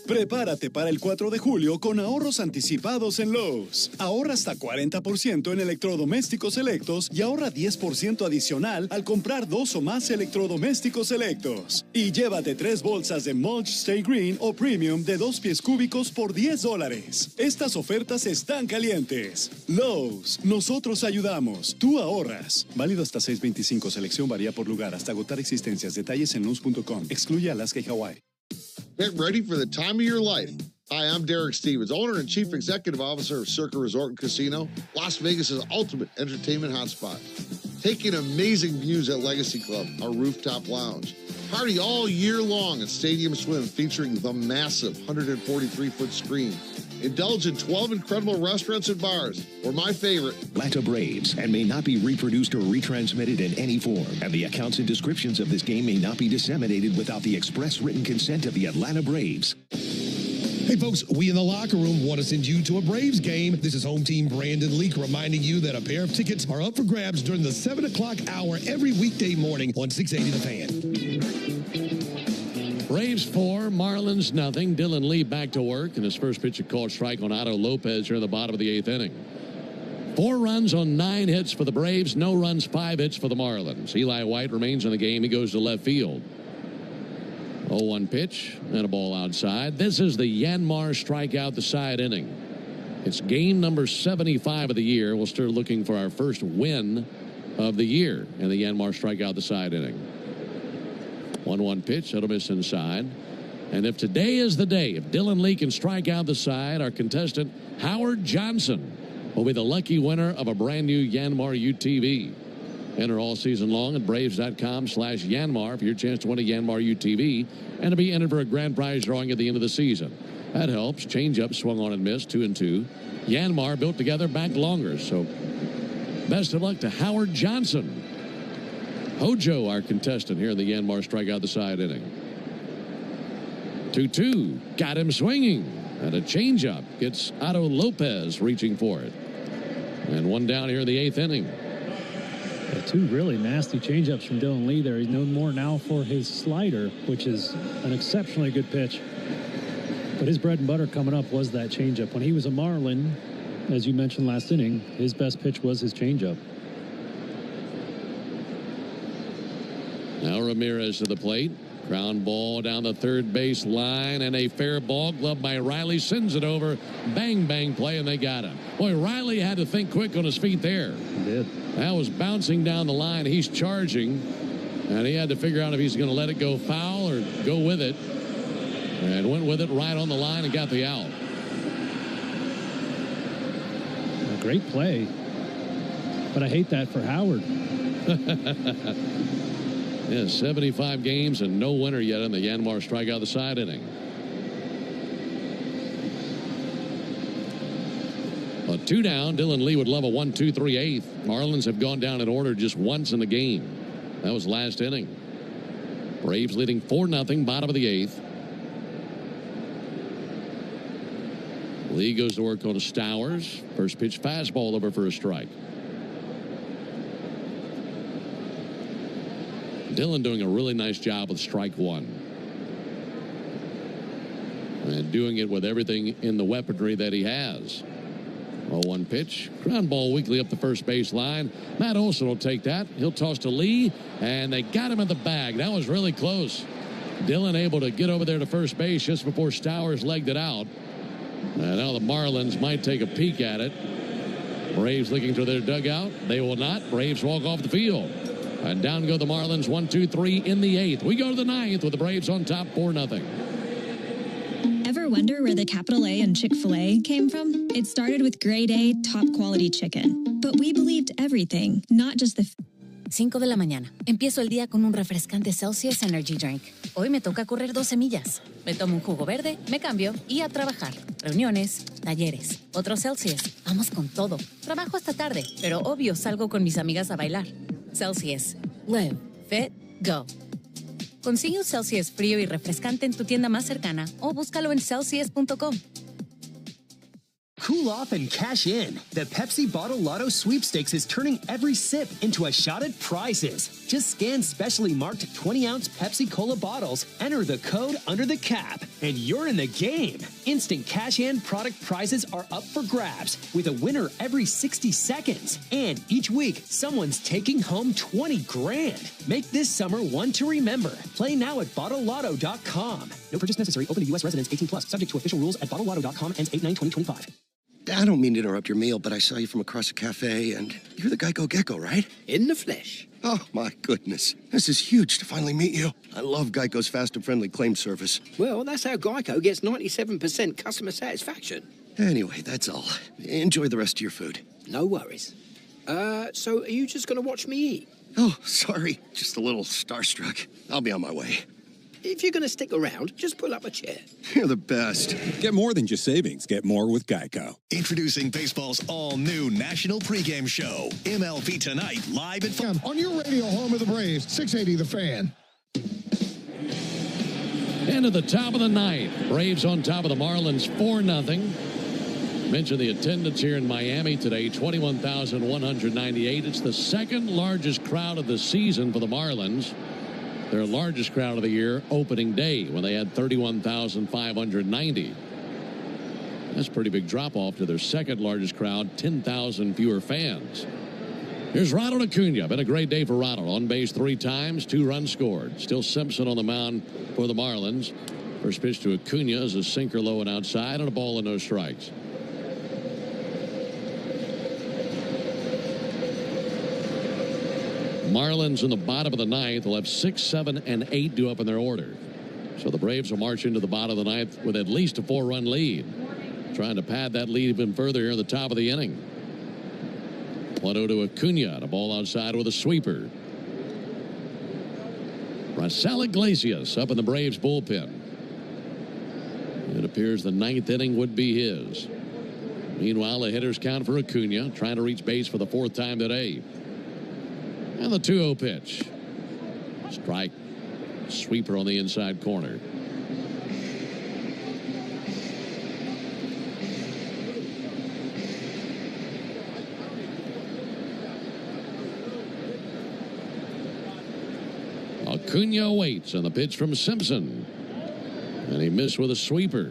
Prepárate para el 4 de julio con ahorros anticipados en Lowe's. Ahorra hasta 40% en electrodomésticos selectos y ahorra 10% adicional al comprar 2 o más electrodomésticos selectos. Y llévate 3 bolsas de Mulch Stay Green o Premium de 2 pies cúbicos por $10. Estas ofertas están calientes. Lowe's, nosotros ayudamos, tú ahorras. Válido hasta 6/25. Selección varía por lugar hasta agotar existencias. Detalles en Lowe's.com. Excluye Alaska y Hawaii. Get ready for the time of your life. Hi, I'm Derek Stevens, owner and chief executive officer of Circa Resort and Casino, Las Vegas's ultimate entertainment hotspot. Taking amazing views at Legacy Club, our rooftop lounge. Party all year long at Stadium Swim, featuring the massive 143-foot screen. Indulge in 12 incredible restaurants and bars, or my favorite, Atlanta Braves, and may not be reproduced or retransmitted in any form. And the accounts and descriptions of this game may not be disseminated without the express written consent of the Atlanta Braves. Hey, folks, we in the locker room want to send you to a Braves game. This is home team Brandon Leak reminding you that a pair of tickets are up for grabs during the 7 o'clock hour every weekday morning on 680 The Fan. Braves 4, Marlins nothing. Dylan Lee back to work, and his first pitch a called strike on Otto Lopez here in the bottom of the 8th inning. 4 runs on 9 hits for the Braves. No runs, 5 hits for the Marlins. Eli White remains in the game. He goes to left field. 0-1 pitch and a ball outside. This is the Yanmar strikeout the side inning. It's game number 75 of the year. We'll start looking for our first win of the year in the Yanmar strikeout the side inning. 1-1 pitch. That'll miss inside. And if today is the day, if Dylan Lee can strike out the side, our contestant Howard Johnson will be the lucky winner of a brand new Yanmar UTV. Enter all season long at Braves.com/Yanmar for your chance to win a Yanmar UTV and to be entered for a grand prize drawing at the end of the season. That helps. Changeup swung on and missed, 2-2. Yanmar built together back longer. So best of luck to Howard Johnson. Hojo, our contestant here in the Yanmar strikeout the side inning. 2-2. Got him swinging. And a changeup gets Otto Lopez reaching for it. And one down here in the 8th inning. Yeah, two really nasty changeups from Dylan Lee there. He's known more now for his slider, which is an exceptionally good pitch. But his bread and butter coming up was that changeup. When he was a Marlin, as you mentioned last inning, his best pitch was his changeup. Now Ramirez to the plate. Ground ball down the third base line, and a fair ball. Glove by Riley sends it over. Bang, bang play, and they got him. Boy, Riley had to think quick on his feet there. He did. That was bouncing down the line. He's charging, and he had to figure out if he's going to let it go foul or go with it. And went with it right on the line and got the out. A great play. But I hate that for Howard. Yeah, 75 games and no winner yet in the Yanmar strikeout the side inning. A 2 down. Dylan Lee would love a 1-2-3 8th. Marlins have gone down in order just once in the game. That was last inning. Braves leading 4-0, bottom of the 8th. Lee goes to work on Stowers. First pitch fastball over for a strike. Dylan doing a really nice job with strike one. And doing it with everything in the weaponry that he has. 0-1 pitch. Ground ball weakly up the first base line. Matt Olson will take that. He'll toss to Lee. And they got him in the bag. That was really close. Dylan able to get over there to first base just before Stowers legged it out. And now the Marlins might take a peek at it. Braves looking to their dugout. They will not. Braves walk off the field. And down go the Marlins 1-2-3 in the 8th. We go to the 9th with the Braves on top 4-0. Ever wonder where the capital A in Chick-fil-A came from? It started with grade A, top quality chicken. But we believed everything, not just the... 5 de la mañana. Empiezo el día con un refrescante Celsius Energy Drink. Hoy me toca correr 12 millas. Me tomo un jugo verde, me cambio y a trabajar. Reuniones, talleres, otro Celsius. Vamos con todo. Trabajo hasta tarde, pero obvio salgo con mis amigas a bailar. Celsius. Live. Fit. Go. Consigue un Celsius frío y refrescante en tu tienda más cercana o búscalo en Celsius.com. Cool off and cash in. The Pepsi Bottle Lotto Sweepstakes is turning every sip into a shot at prizes. Just scan specially marked 20-ounce Pepsi Cola bottles, enter the code under the cap, and you're in the game. Instant cash-in product prizes are up for grabs, with a winner every 60 seconds. And each week, someone's taking home 20 grand. Make this summer one to remember. Play now at BottleLotto.com. No purchase necessary. Open to U.S. residents 18+. Subject to official rules at BottleLotto.com. Ends 8/9/2025. I don't mean to interrupt your meal, but I saw you from across a cafe, and you're the Geico Gecko, right? In the flesh. Oh, my goodness. This is huge to finally meet you. I love Geico's fast and friendly claim service. Well, that's how Geico gets 97% customer satisfaction. Anyway, that's all. Enjoy the rest of your food. No worries. So are you just going to watch me eat? Oh, sorry. Just a little starstruck. I'll be on my way. If you're going to stick around, just pull up a chair. You're the best. Get more than just savings. Get more with Geico. Introducing baseball's all-new national pregame show. MLB Tonight, live at... On your radio home of the Braves, 680 The Fan. Into the top of the 9th. Braves on top of the Marlins 4-0. Mentioned the attendance here in Miami today, 21,198. It's the second largest crowd of the season for the Marlins. Their largest crowd of the year opening day when they had 31,590. That's a pretty big drop off to their second largest crowd, 10,000 fewer fans. Here's Ronald Acuna. Been a great day for Ronald. On base 3 times, 2 runs scored. Still Simpson on the mound for the Marlins. First pitch to Acuna is a sinker low and outside and a ball and no strikes. Marlins in the bottom of the 9th will have 6, 7, and 8 due up in their order. So the Braves will march into the bottom of the 9th with at least a 4-run lead. Trying to pad that lead even further here in the top of the inning. 1-0 to Acuna. A ball outside with a sweeper. Raisel Iglesias up in the Braves bullpen. It appears the 9th inning would be his. Meanwhile, the hitters count for Acuna, trying to reach base for the 4th time today. And the 2-0 pitch. Strike. Sweeper on the inside corner. Acuna waits on the pitch from Simpson. And he missed with a sweeper.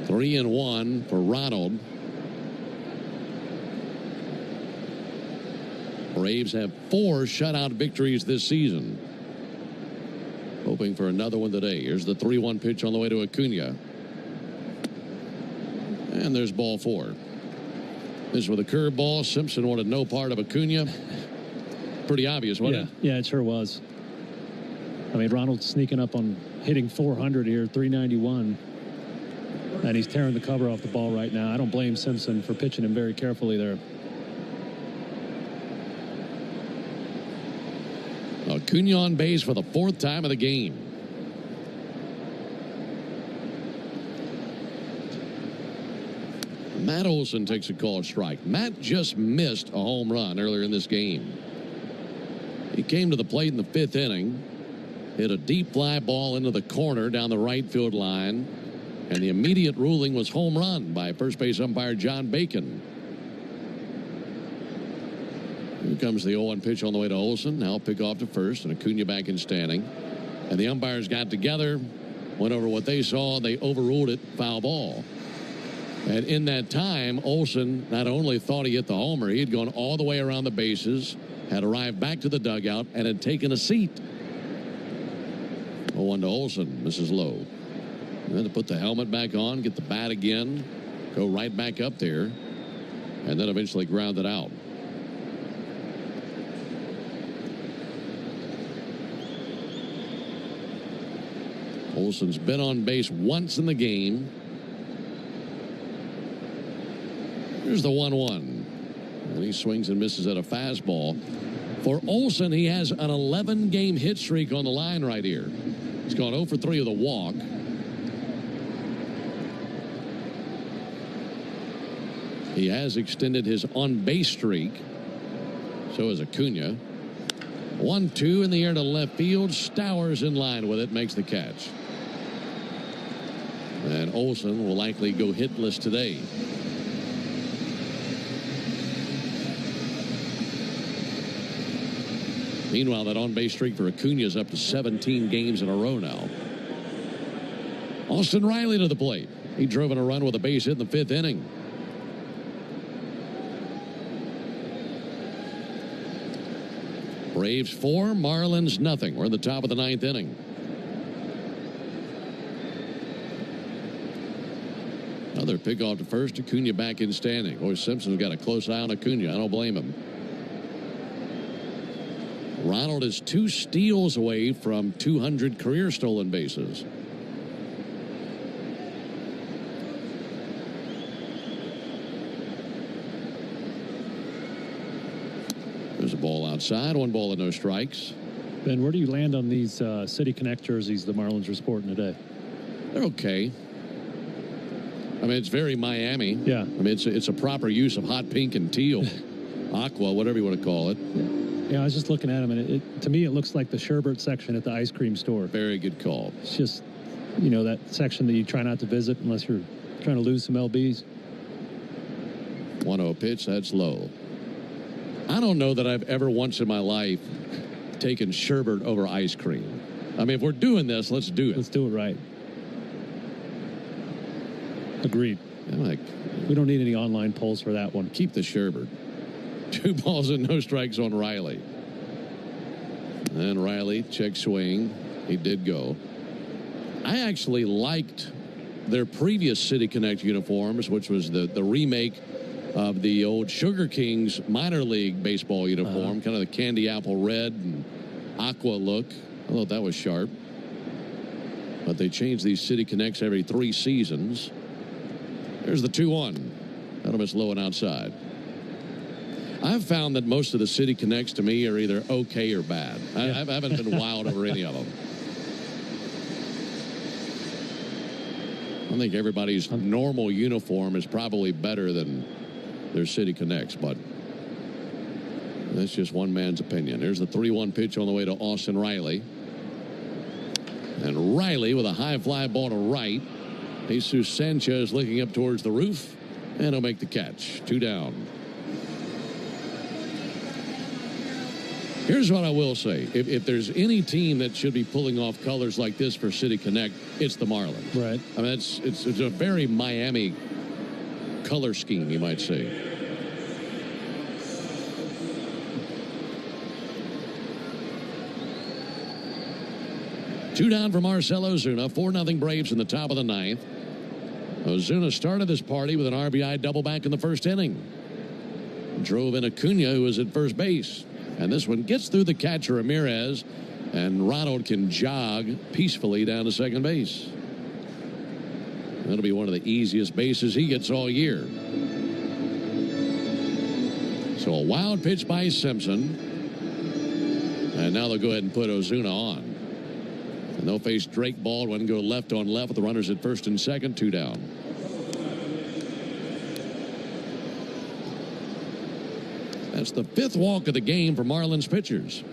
3-1 for Ronald. Braves have 4 shutout victories this season. Hoping for another one today. Here's the 3-1 pitch on the way to Acuna. And there's ball 4. This with a curveball. Simpson wanted no part of Acuna. Pretty obvious, wasn't it? Yeah, it sure was. I mean, Ronald's sneaking up on hitting 400 here, 391. And he's tearing the cover off the ball right now. I don't blame Simpson for pitching him very carefully there. Acuna on base for the 4th time of the game. Matt Olson takes a called strike. Matt just missed a home run earlier in this game. He came to the plate in the 5th inning, hit a deep fly ball into the corner down the right field line, and the immediate ruling was home run by first base umpire John Bacon. Here comes the 0-1 pitch on the way to Olson. Now pick off to first, and Acuna back in standing. And the umpires got together, went over what they saw, and they overruled it, foul ball. And in that time, Olson not only thought he hit the homer, he had gone all the way around the bases, had arrived back to the dugout, and had taken a seat. 0-1 to Olson, misses low. And then to put the helmet back on, get the bat again, go right back up there, and then eventually ground it out. Olson's been on base once in the game. Here's the 1-1. And he swings and misses at a fastball. For Olson, he has an 11-game hit streak on the line right here. He's gone 0 for 3 with a walk. He has extended his on-base streak. So has Acuna. 1-2 in the air to left field. Stowers in line with it, makes the catch. And Olson will likely go hitless today. Meanwhile, that on-base streak for Acuna is up to 17 games in a row now. Austin Riley to the plate. He drove in a run with a base hit in the 5th inning. Braves 4, Marlins nothing. We're in the top of the 9th inning. Another pick off to first. Acuna back in standing. Boy, Simpson's got a close eye on Acuna. I don't blame him. Ronald is 2 steals away from 200 career stolen bases. There's a ball outside. 1 ball and no strikes. Ben, where do you land on these City Connect jerseys the Marlins are sporting today? They're okay. I mean, it's very Miami. Yeah. I mean, it's a proper use of hot pink and teal. Aqua, whatever you want to call it. Yeah, I was just looking at them, and to me, it looks like the sherbet section at the ice cream store. Very good call. It's just, you know, that section that you try not to visit unless you're trying to lose some LBs. 1-0 pitch, that's low. I don't know that I've ever once in my life taken sherbet over ice cream. I mean, if we're doing this, let's do it. Let's do it right. Agreed. I'm we don't need any online polls for that one. Keep the sherbet. 2 balls and no strikes on Riley. And Riley, check swing. He did go. I actually liked their previous City Connect uniforms, which was the remake of the old Sugar Kings minor league baseball uniform, kind of the candy apple red and aqua look. I thought that was sharp. But they changed these City Connects every 3 seasons. Here's the 2-1. That'll miss low and outside. I've found that most of the City Connects to me are either okay or bad. I haven't been wild over any of them. I think everybody's normal uniform is probably better than their City Connects, but That's just one man's opinion. There's the 3-1 pitch on the way to Austin Riley. And Riley with a high fly ball to right. Jesus Sanchez looking up towards the roof, and he'll make the catch. 2 down. Here's what I will say. If there's any team that should be pulling off colors like this for City Connect, it's the Marlins. Right. I mean, it's a very Miami color scheme, you might say. Two down for Marcell Ozuna. 4-0 Braves in the top of the 9th. Ozuna started this party with an RBI double back in the first inning. Drove in Acuna, who was at first base. And this one gets through the catcher, Ramirez, and Ronald can jog peacefully down to second base. That'll be one of the easiest bases he gets all year. So a wild pitch by Simpson. And now they'll go ahead and put Ozuna on. And they'll face Drake Baldwin, go left on left with the runners at first and second, 2 down. That's the 5th walk of the game for Marlins pitchers.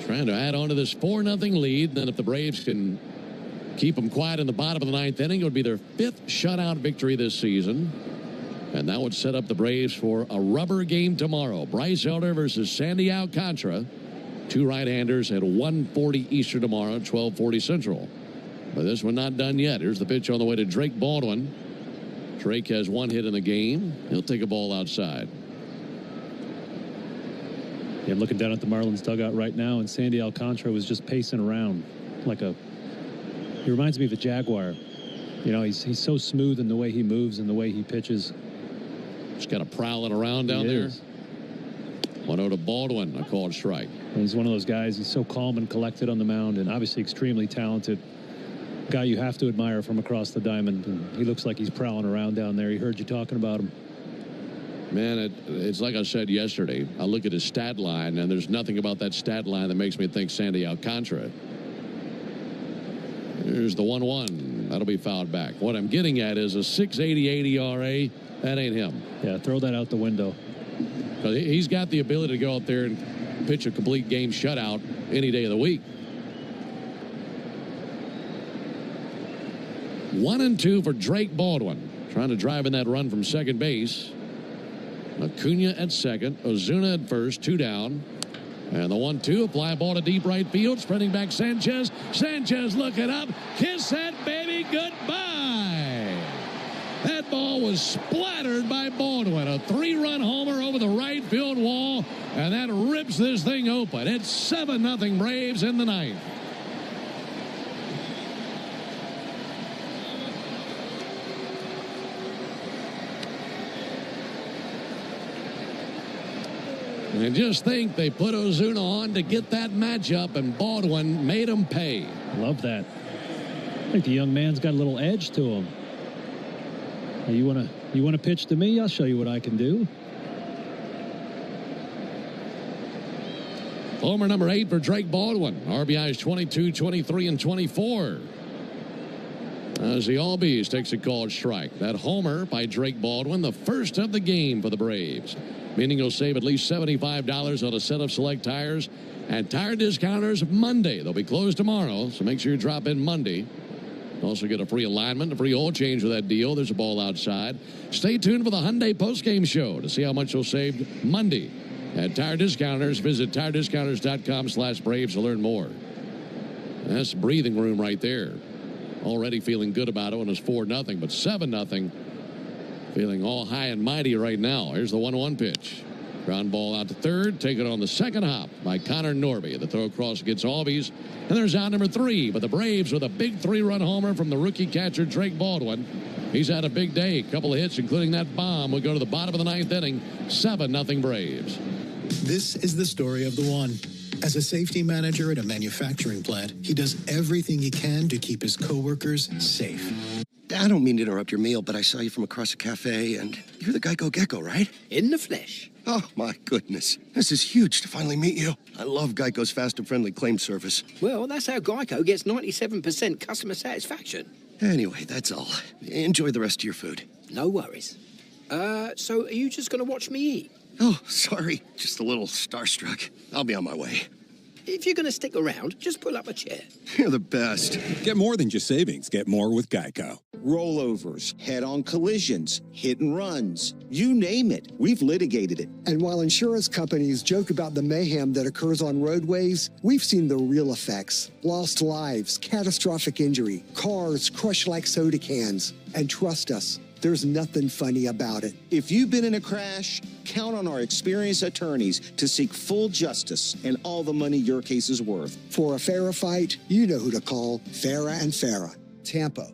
Trying to add on to this 4-0 lead. Then if the Braves can keep them quiet in the bottom of the 9th inning, it would be their 5th shutout victory this season. And that would set up the Braves for a rubber game tomorrow. Bryce Elder versus Sandy Alcantara. 2 right-handers at 1:40 Eastern tomorrow, 12:40 Central. But this one not done yet. Here's the pitch on the way to Drake Baldwin. Drake has 1 hit in the game. He'll take a ball outside. Yeah, I'm looking down at the Marlins dugout right now, and Sandy Alcantara was just pacing around he reminds me of a Jaguar. You know, he's so smooth in the way he moves and the way he pitches. Just kind of prowling around down there. 1-0 to Baldwin, a called strike. And he's one of those guys, he's so calm and collected on the mound, and obviously extremely talented. Guy you have to admire from across the diamond. And he looks like he's prowling around down there. He heard you talking about him. Man, it's like I said yesterday. I look at his stat line, and there's nothing about that stat line that makes me think Sandy Alcantara. Here's the 1-1. That'll be fouled back. What I'm getting at is a 6.88 ERA. That ain't him. Yeah, throw that out the window. Because he's got the ability to go out there and pitch a complete game shutout any day of the week. 1-2 for Drake Baldwin. Trying to drive in that run from second base. Acuna at second. Ozuna at first. 2 down. And the 1-2. A fly ball to deep right field. Spreading back Sanchez. Sanchez looking up. Kiss that baby goodbye. That ball was splattered by Baldwin. A 3-run homer over the right field wall. And that rips this thing open. It's 7-0 Braves in the 9th. And just think they put Ozuna on to get that matchup, and Baldwin made him pay. Love that. I think the young man's got a little edge to him. Hey, you want to pitch to me? I'll show you what I can do. Homer number 8 for Drake Baldwin. RBIs 22, 23, and 24. As the Albies takes a called strike. That homer by Drake Baldwin, the first of the game for the Braves. Meaning you'll save at least $75 on a set of select tires at Tire Discounters Monday. They'll be closed tomorrow, so make sure you drop in Monday. Also get a free alignment, a free oil change with that deal. There's a ball outside. Stay tuned for the Hyundai postgame show to see how much you'll save Monday at Tire Discounters. Visit tirediscounters.com/Braves to learn more. That's breathing room right there. Already feeling good about it when it's 4-0, but 7-0. Feeling all high and mighty right now. Here's the 1-1 pitch. Ground ball out to third. Taken on the second hop by Connor Norby. The throw across gets Albies. And there's out number 3. But the Braves with a big 3-run homer from the rookie catcher Drake Baldwin. He's had a big day. A couple of hits, including that bomb. We go to the bottom of the 9th inning. 7-0 Braves. This is the story of the one. As a safety manager at a manufacturing plant, he does everything he can to keep his coworkers safe. I don't mean to interrupt your meal, but I saw you from across a cafe, and you're the Geico Gecko, right? In the flesh. Oh, my goodness. This is huge to finally meet you. I love Geico's fast and friendly claim service. Well, that's how Geico gets 97% customer satisfaction. Anyway, that's all. Enjoy the rest of your food. No worries. So are you just going to watch me eat? Oh, sorry. Just a little starstruck. I'll be on my way. If you're going to stick around, just pull up a chair. You're the best. Get more than just savings. Get more with Geico. Rollovers, head-on collisions, hit and runs. You name it, we've litigated it. And while insurance companies joke about the mayhem that occurs on roadways, we've seen the real effects. Lost lives, catastrophic injury, cars crushed like soda cans. And trust us, there's nothing funny about it. If you've been in a crash, count on our experienced attorneys to seek full justice and all the money your case is worth. For a fairer fight, you know who to call. Farah and Farah. Tampa.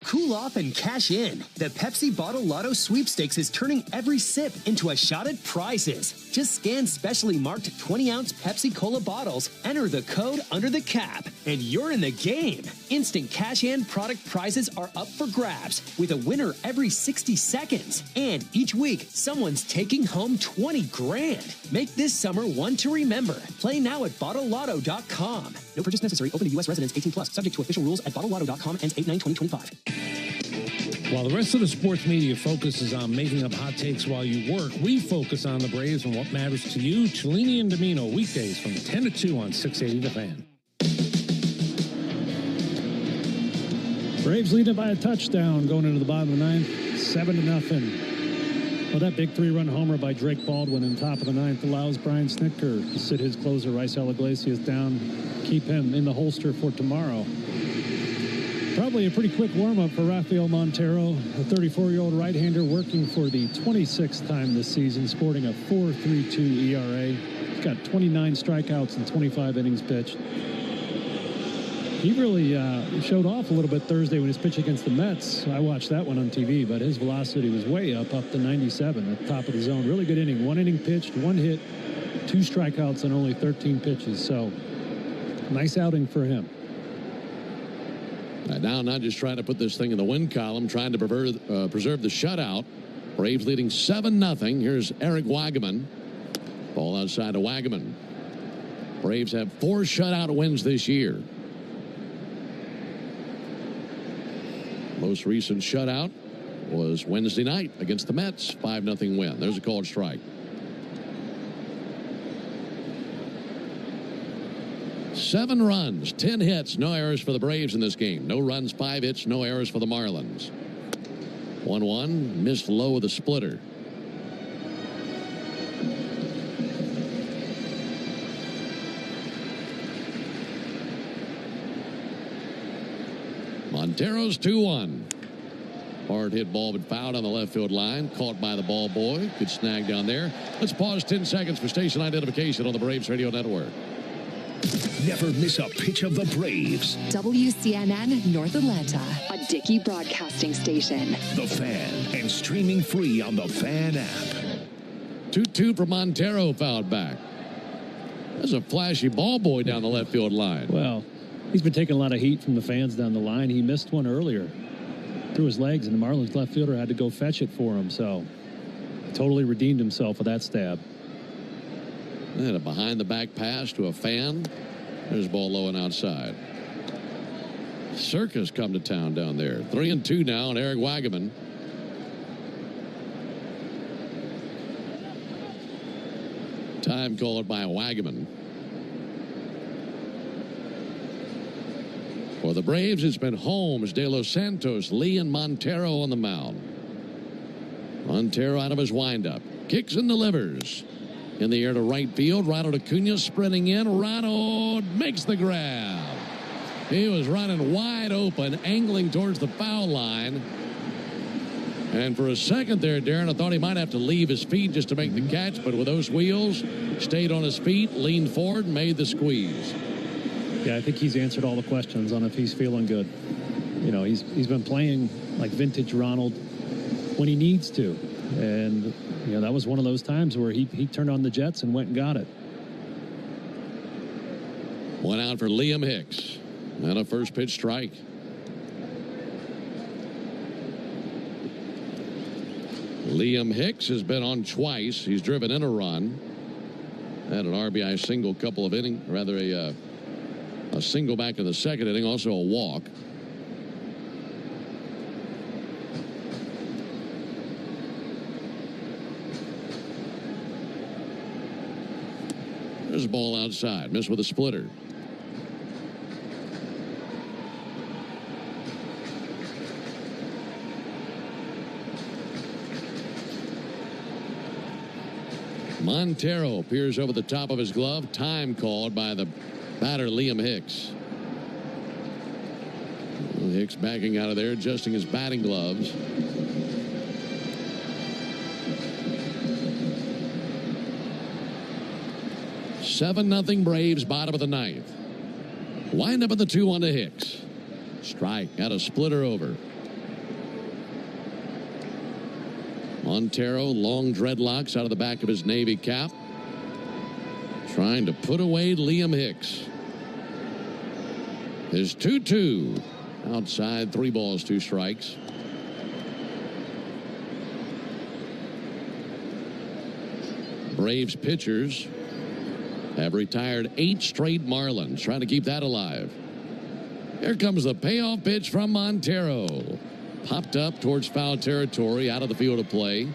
Cool off and cash in. The Pepsi Bottle Lotto Sweepstakes is turning every sip into a shot at prizes. Just scan specially marked 20-ounce Pepsi Cola bottles, enter the code under the cap, and you're in the game. Instant cash and product prizes are up for grabs, with a winner every 60 seconds. And each week, someone's taking home 20 grand. Make this summer one to remember. Play now at BottleLotto.com. No purchase necessary. Open to U.S. residents 18+. Subject to official rules at BottleLotto.com. Ends 8/9/2025. While the rest of the sports media focuses on making up hot takes while you work, we focus on the Braves and what matters to you. Cellini and Domino, weekdays from 10 to 2 on 680 The Fan. Braves lead it by a touchdown going into the bottom of the ninth, 7-0. Well, that big 3-run homer by Drake Baldwin in top of the ninth allows Brian Snitker to sit his closer, Raisel Iglesias, down, keep him in the holster for tomorrow. Probably a pretty quick warm-up for Rafael Montero, a 34-year-old right-hander working for the 26th time this season, sporting a 4.32 ERA. He's got 29 strikeouts and 25 innings pitched. He really showed off a little bit Thursday when his pitch against the Mets. I watched that one on TV, but his velocity was way up to 97 at the top of the zone. Really good inning. 1 inning pitched, 1 hit, 2 strikeouts, and only 13 pitches. So, nice outing for him. Now not just trying to put this thing in the win column, trying to preserve the shutout. Braves leading 7-0. Here's Eric Wagaman. Ball outside to Wagaman. Braves have 4 shutout wins this year. Most recent shutout was Wednesday night against the Mets. 5-0 win. There's a called strike. 7 runs, 10 hits, no errors for the Braves in this game. No runs, 5 hits, no errors for the Marlins. 1-1, missed low with a splitter. Montero's 2-1. Hard hit ball, but fouled on the left field line. Caught by the ball boy. Good snag down there. Let's pause 10 seconds for station identification on the Braves Radio Network. Never miss a pitch of the Braves. WCNN North Atlanta, a Dickey broadcasting station. The Fan, and streaming free on the Fan app. 2-2 for Montero, fouled back. There's a flashy ball boy down the left field line. Well, he's been taking a lot of heat from the fans down the line. He missed one earlier through his legs, and the Marlins left fielder had to go fetch it for him. So, totally redeemed himself with that stab. And a behind-the-back pass to a fan. There's ball low and outside. Circus come to town down there. 3-2 now on Eric Wagaman. Time called by Wagaman. For the Braves, it's been Holmes, De Los Santos, Lee, and Montero on the mound. Montero out of his windup. Kicks and delivers. In the air to right field. Ronald Acuna sprinting in. Ronald makes the grab. He was running wide open, angling towards the foul line. And for a second there, Darren, I thought he might have to leave his feet just to make the catch. But with those wheels, stayed on his feet, leaned forward, and made the squeeze. Yeah, I think he's answered all the questions on if he's feeling good. You know, he's been playing like vintage Ronald when he needs to. And, you know, that was one of those times where he turned on the Jets and went and got it. One out for Liam Hicks. And a first pitch strike. Liam Hicks has been on twice. He's driven in a run. Had an RBI single, couple of innings, rather a single back in the second inning, also a walk. There's a ball outside. Missed with a splitter. Montero peers over the top of his glove. Time called by the batter, Liam Hicks. Hicks backing out of there, adjusting his batting gloves. Seven nothing Braves, bottom of the ninth. Wind up at the 2-1 to Hicks. Strike, got a splitter over. Montero, long dreadlocks out of the back of his Navy cap. Trying to put away Liam Hicks. His 2-2. Outside, 3 balls, 2 strikes. Braves pitchers have retired 8 straight Marlins, trying to keep that alive. Here comes the payoff pitch from Montero. Popped up towards foul territory, out of the field of play.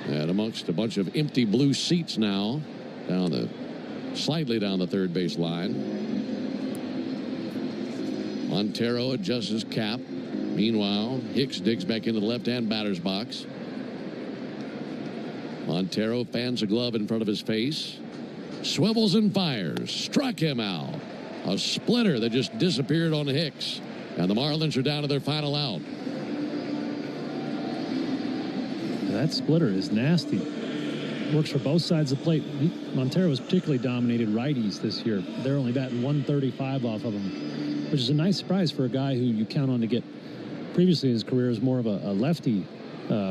And amongst a bunch of empty blue seats now, slightly down the third base line. Montero adjusts his cap. Meanwhile, Hicks digs back into the left-hand batter's box. Montero fans a glove in front of his face. Swivels and fires. Struck him out. A splitter that just disappeared on Hicks. And the Marlins are down to their final out. That splitter is nasty. Works for both sides of the plate. Montero has particularly dominated righties this year. They're only batting 135 off of him, which is a nice surprise for a guy who you count on to get previously in his career as more of a lefty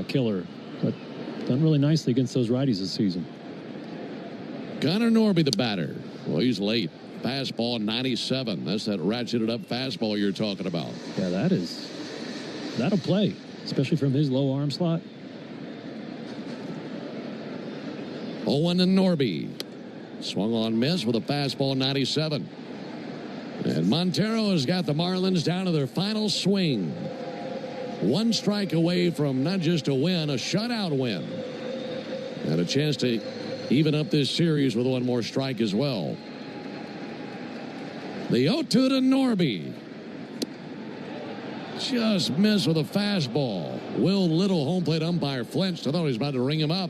killer. But done really nicely against those righties this season. Connor Norby, the batter. Well, he's late. Fastball 97. That's that ratcheted up fastball you're talking about. Yeah, that'll play, especially from his low arm slot. 0-1 to Norby. Swung on miss with a fastball 97. And Montero has got the Marlins down to their final swing. 1 strike away from not just a win, a shutout win. And a chance to even up this series with 1 more strike as well. The 0-2 to Norby. Just missed with a fastball. Will Little, home plate umpire, flinched. I thought he was about to ring him up.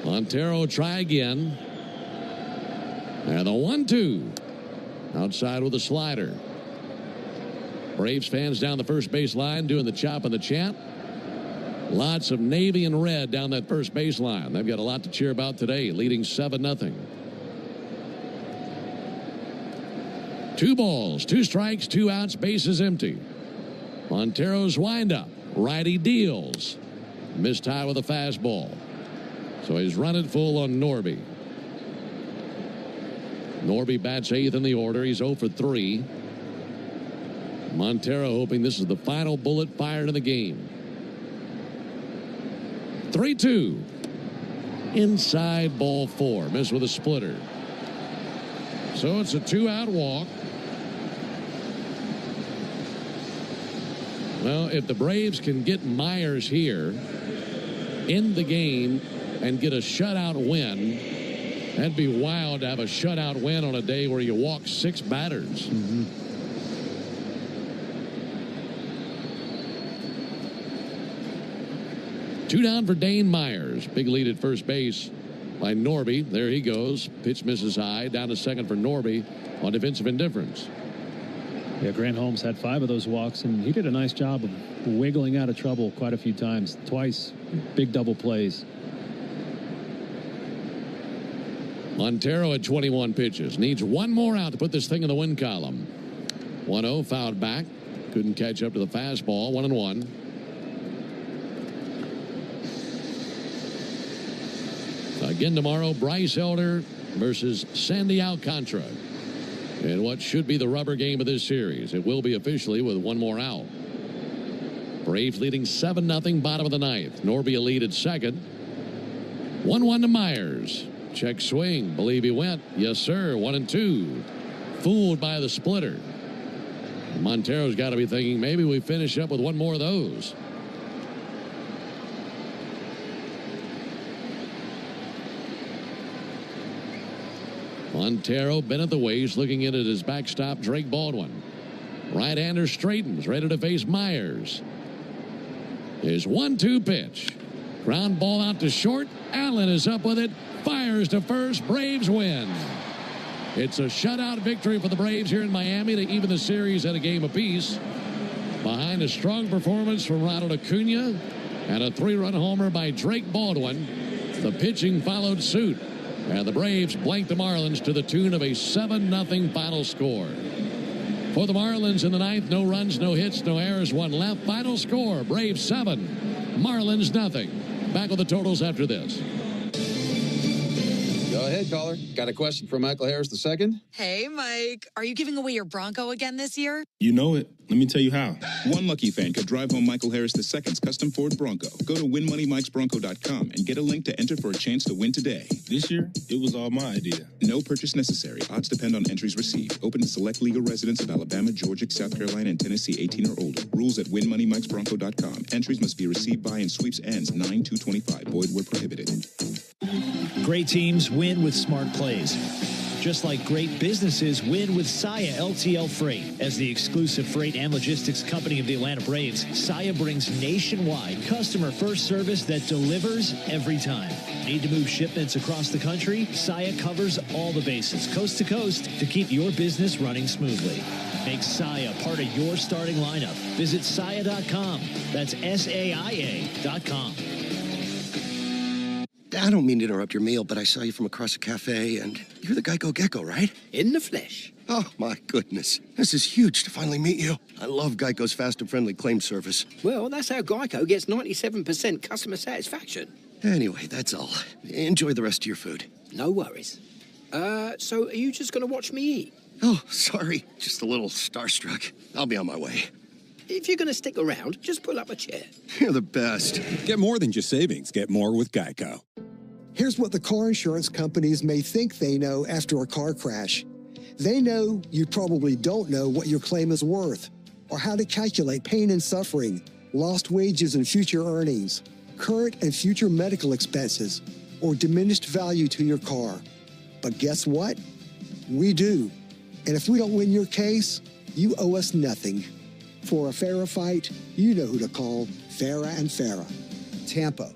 Montero try again. And the 1-2. Outside with a slider. Braves fans down the first base line doing the chop and the chant. Lots of navy and red down that first base line. They've got a lot to cheer about today, leading 7-0. 2 balls, 2 strikes, 2 outs, bases empty. Montero's windup. Righty deals. Missed high with a fastball. So he's run it full on Norby. Norby bats 8th in the order. He's 0 for 3. Montero hoping this is the final bullet fired in the game. 3-2. Inside, ball 4. Missed with a splitter. So it's a 2-out walk. Well, if the Braves can get Myers here in the game and get a shutout win, that'd be wild to have a shutout win on a day where you walk 6 batters. Mm-hmm. Two down for Dane Myers. Big lead at first base by Norby. There he goes. Pitch misses high. Down to second for Norby on defensive indifference. Yeah, Grant Holmes had 5 of those walks, and he did a nice job of wiggling out of trouble quite a few times. Twice, big double plays. Montero at 21 pitches. Needs 1 more out to put this thing in the win column. 1-0, fouled back. Couldn't catch up to the fastball. 1-1. Again tomorrow, Bryce Elder versus Sandy Alcantara. And what should be the rubber game of this series. It will be officially with 1 more out. Braves leading 7-0, bottom of the 9th. Norby a lead at second. 1-1 to Myers. Check swing. Believe he went. Yes, sir. 1-2. Fooled by the splitter. Montero's got to be thinking maybe we finish up with 1 more of those. Montero bent at the waist, looking in at his backstop, Drake Baldwin. Right-hander straightens, ready to face Myers. His 1-2 pitch. Ground ball out to short. Allen is up with it. Fires to first. Braves win. It's a shutout victory for the Braves here in Miami to even the series at a game apiece. Behind a strong performance from Ronald Acuna and a 3-run homer by Drake Baldwin, the pitching followed suit. And the Braves blanked the Marlins to the tune of a 7-0 final score. For the Marlins in the ninth, no runs, no hits, no errors, one left. Final score, Braves 7, Marlins nothing. Back with the totals after this. Go ahead, caller. Got a question for Michael Harris II? Hey, Mike. Are you giving away your Bronco again this year? You know it. Let me tell you how. One lucky fan could drive home Michael Harris II's custom Ford Bronco. Go to winmoneymikesbronco.com and get a link to enter for a chance to win today. This year, it was all my idea. No purchase necessary. Odds depend on entries received. Open to select legal residents of Alabama, Georgia, South Carolina, and Tennessee 18 or older. Rules at winmoneymikesbronco.com. Entries must be received by and sweeps ends 9/2/25. Void where prohibited. Great teams win with smart plays. Just like great businesses win with Saia LTL Freight. As the exclusive freight and logistics company of the Atlanta Braves, Saia brings nationwide customer-first service that delivers every time. Need to move shipments across the country? Saia covers all the bases, coast to coast, to keep your business running smoothly. Make Saia part of your starting lineup. Visit Saia.com. That's SAIA.com. I don't mean to interrupt your meal, but I saw you from across a cafe, and you're the Geico Gecko, right? In the flesh. Oh, my goodness. This is huge to finally meet you. I love Geico's fast and friendly claim service. Well, that's how Geico gets 97% customer satisfaction. Anyway, that's all. Enjoy the rest of your food. No worries. So are you just going to watch me eat? Oh, sorry. Just a little starstruck. I'll be on my way. If you're going to stick around, just pull up a chair. You're the best. Get more than just savings. Get more with Geico. Here's what the car insurance companies may think they know after a car crash. They know you probably don't know what your claim is worth, or how to calculate pain and suffering, lost wages and future earnings, current and future medical expenses, or diminished value to your car. But guess what? We do. And if we don't win your case, you owe us nothing. For a fairer fight, you know who to call. Farah and Farah. Tampa.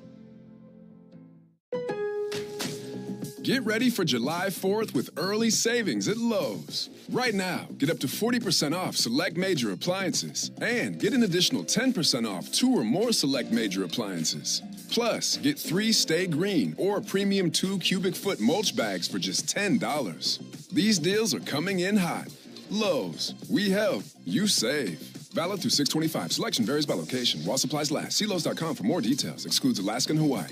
Get ready for July 4th with early savings at Lowe's. Right now, get up to 40% off select major appliances and get an additional 10% off 2 or more select major appliances. Plus, get 3 Stay Green or premium 2 cubic foot mulch bags for just $10. These deals are coming in hot. Lowe's, we help, you save. Valid through 6/25. Selection varies by location. While supplies last. See Lowe's.com for more details. Excludes Alaska and Hawaii.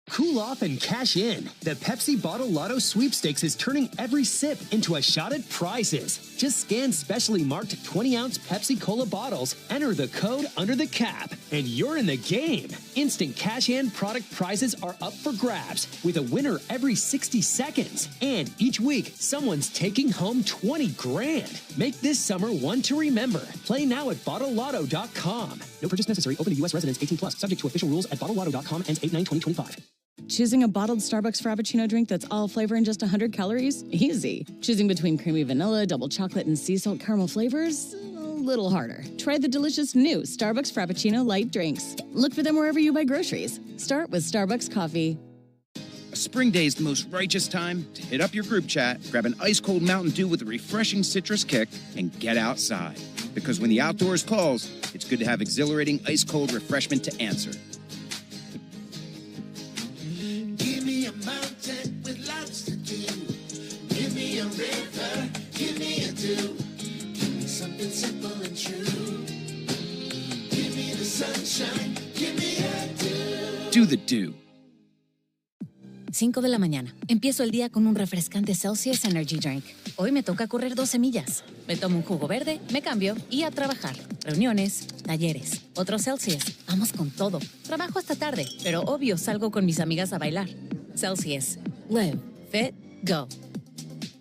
Cool off and cash in. The Pepsi Bottle Lotto Sweepstakes is turning every sip into a shot at prizes. Just scan specially marked 20-ounce Pepsi Cola bottles, enter the code under the cap, and you're in the game. Instant cash-in product prizes are up for grabs, with a winner every 60 seconds. And each week, someone's taking home 20 grand. Make this summer one to remember. Play now at BottleLotto.com. No purchase necessary. Open to U.S. residents 18+. Subject to official rules at BottleLotto.com. Ends 8/9/2025. Choosing a bottled Starbucks Frappuccino drink that's all flavor and just 100 calories? Easy. Choosing between creamy vanilla, double chocolate, and sea salt caramel flavors? A little harder. Try the delicious new Starbucks Frappuccino light drinks. Look for them wherever you buy groceries. Start with Starbucks coffee. Spring day is the most righteous time to hit up your group chat, grab an ice-cold Mountain Dew with a refreshing citrus kick, and get outside. Because when the outdoors calls, it's good to have exhilarating ice-cold refreshment to answer. Give me a mountain with lots to do. Give me a river, give me a dew. Give me something simple and true. Give me the sunshine, give me a dew. Do the dew. 5 de la mañana. Empiezo el día con un refrescante Celsius Energy Drink. Hoy me toca correr 12 millas. Me tomo un jugo verde, me cambio y a trabajar. Reuniones, talleres, otro Celsius. Vamos con todo. Trabajo hasta tarde, pero obvio salgo con mis amigas a bailar. Celsius. Live. Fit. Go.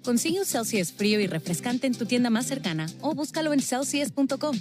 Consigue un Celsius frío y refrescante en tu tienda más cercana o búscalo en Celsius.com.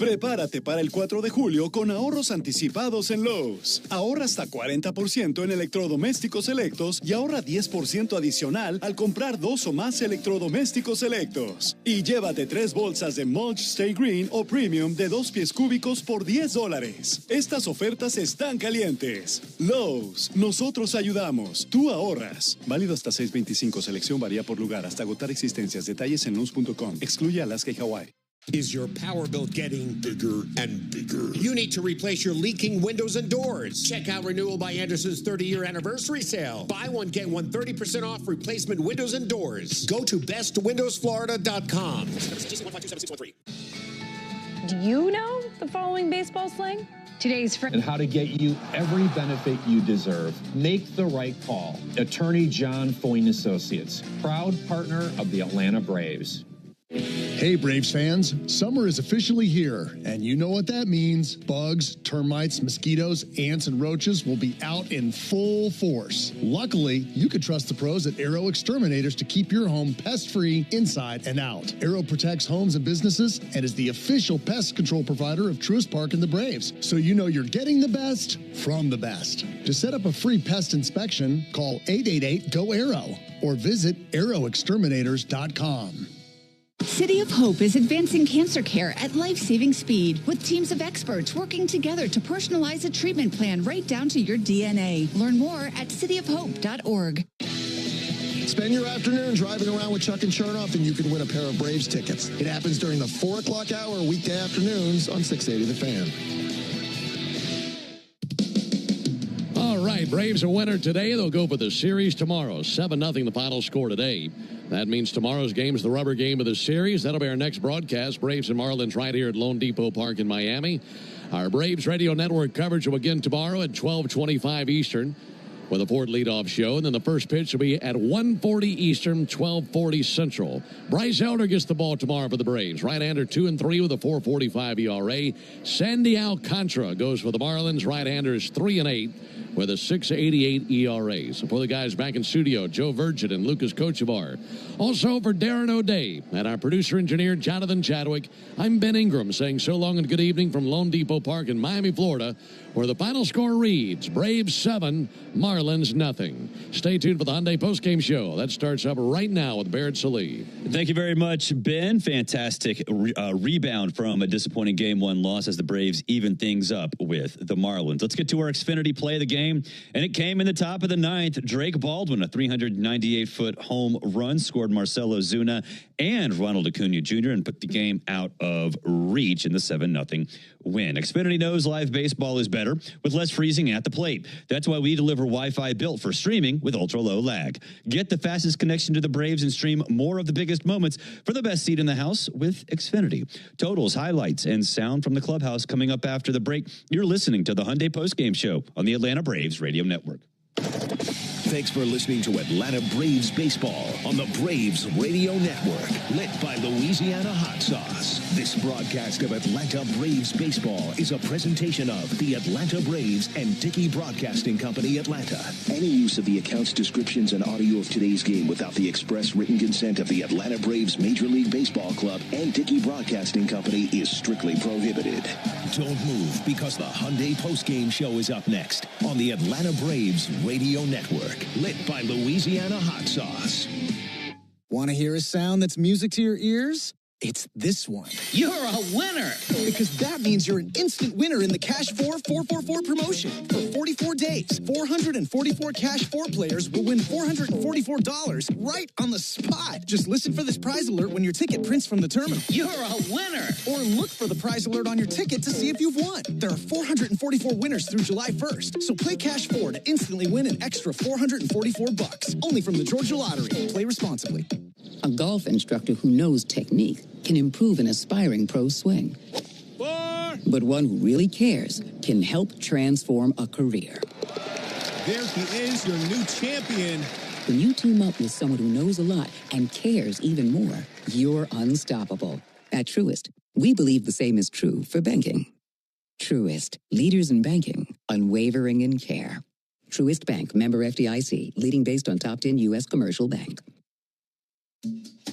Prepárate para el 4 de julio con ahorros anticipados en Lowe's. Ahorra hasta 40% en electrodomésticos selectos y ahorra 10% adicional al comprar 2 o más electrodomésticos selectos. Y llévate 3 bolsas de Mulch Stay Green o Premium de 2 pies cúbicos por $10. Estas ofertas están calientes. Lowe's, nosotros ayudamos, tú ahorras. Válido hasta 6/25, selección varía por lugar hasta agotar existencias. Detalles en Lowe's.com. Excluye Alaska y Hawái. Is your power bill getting bigger and bigger? You need to replace your leaking windows and doors. Check out Renewal by Anderson's 30-year anniversary sale. Buy one, get one 30% off replacement windows and doors. Go to bestwindowsflorida.com. Do you know the following baseball slang? Today's friend. And how to get you every benefit you deserve. Make the right call. Attorney John Foyne Associates, proud partner of the Atlanta Braves. Hey, Braves fans, summer is officially here, and you know what that means. Bugs, termites, mosquitoes, ants, and roaches will be out in full force. Luckily, you can trust the pros at Arrow Exterminators to keep your home pest-free inside and out. Arrow protects homes and businesses and is the official pest control provider of Truist Park and the Braves, so you know you're getting the best from the best. To set up a free pest inspection, call 888-GO-ARROW or visit arrowexterminators.com. City of Hope is advancing cancer care at life-saving speed with teams of experts working together to personalize a treatment plan right down to your DNA. Learn more at cityofhope.org. Spend your afternoon driving around with Chuck and Chernoff, and you can win a pair of Braves tickets. It happens during the 4 o'clock hour weekday afternoons on 680 The Fan. All right, Braves a winner today. They'll go for the series tomorrow. 7-0 the final score today. That means tomorrow's game is the rubber game of the series. That'll be our next broadcast. Braves and Marlins right here at Lone Depot Park in Miami. Our Braves Radio Network coverage will begin tomorrow at 12:25 Eastern with a Ford leadoff show. And then the first pitch will be at 1:40 Eastern, 12:40 Central. Bryce Elder gets the ball tomorrow for the Braves. Right-hander 2-3 with a 4.45 ERA. Sandy Alcantara goes for the Marlins. Right-hander is 3-8 with a 6.88 ERA. So for the guys back in studio, Joe Virgin and Lucas Kochevar. Also for Darren O'Day and our producer-engineer, Jonathan Chadwick, I'm Ben Ingram saying so long and good evening from Lone Depot Park in Miami, Florida, where the final score reads, Braves 7, Marlins nothing. Stay tuned for the Hyundai Postgame Show. That starts up right now with Barrett Sallee. Thank you very much, Ben. Fantastic rebound from a disappointing Game 1 loss as the Braves even things up with the Marlins. Let's get to our Xfinity play of the game, and it came in the top of the 9th. Drake Baldwin, a 398-foot home run, scored Marcelo Zuna and Ronald Acuna Jr. and put the game out of reach in the 7-0 win. Xfinity knows live baseball is better with less freezing at the plate. That's why we deliver Wi-Fi built for streaming with ultra-low lag. Get the fastest connection to the Braves and stream more of the biggest moments for the best seat in the house with Xfinity. Totals, highlights, and sound from the clubhouse coming up after the break. You're listening to the Hyundai Postgame Show on the Atlanta Braves Radio Network. Thanks for listening to Atlanta Braves Baseball on the Braves Radio Network, lit by Louisiana Hot Sauce. This broadcast of Atlanta Braves Baseball is a presentation of the Atlanta Braves and Dickey Broadcasting Company, Atlanta. Any use of the accounts, descriptions, and audio of today's game without the express written consent of the Atlanta Braves Major League Baseball Club and Dickey Broadcasting Company is strictly prohibited. Don't move, because the Hyundai Postgame Show is up next on the Atlanta Braves Radio Network, lit by Louisiana Hot Sauce. Want to hear a sound that's music to your ears? It's this one. You're a winner! Because that means you're an instant winner in the Cash 4 444 promotion. For 44 days, 444 Cash 4 players will win $444 right on the spot. Just listen for this prize alert when your ticket prints from the terminal. You're a winner! Or look for the prize alert on your ticket to see if you've won. There are 444 winners through July 1st. So play Cash 4 to instantly win an extra $444. Only from the Georgia Lottery. Play responsibly. A golf instructor who knows technique can improve an aspiring pro's swing. But one who really cares can help transform a career. There he is, your new champion. When you team up with someone who knows a lot and cares even more, you're unstoppable. At Truist, we believe the same is true for banking. Truist, leaders in banking, unwavering in care. Truist Bank, member FDIC, leading based on top 10 U.S. commercial bank.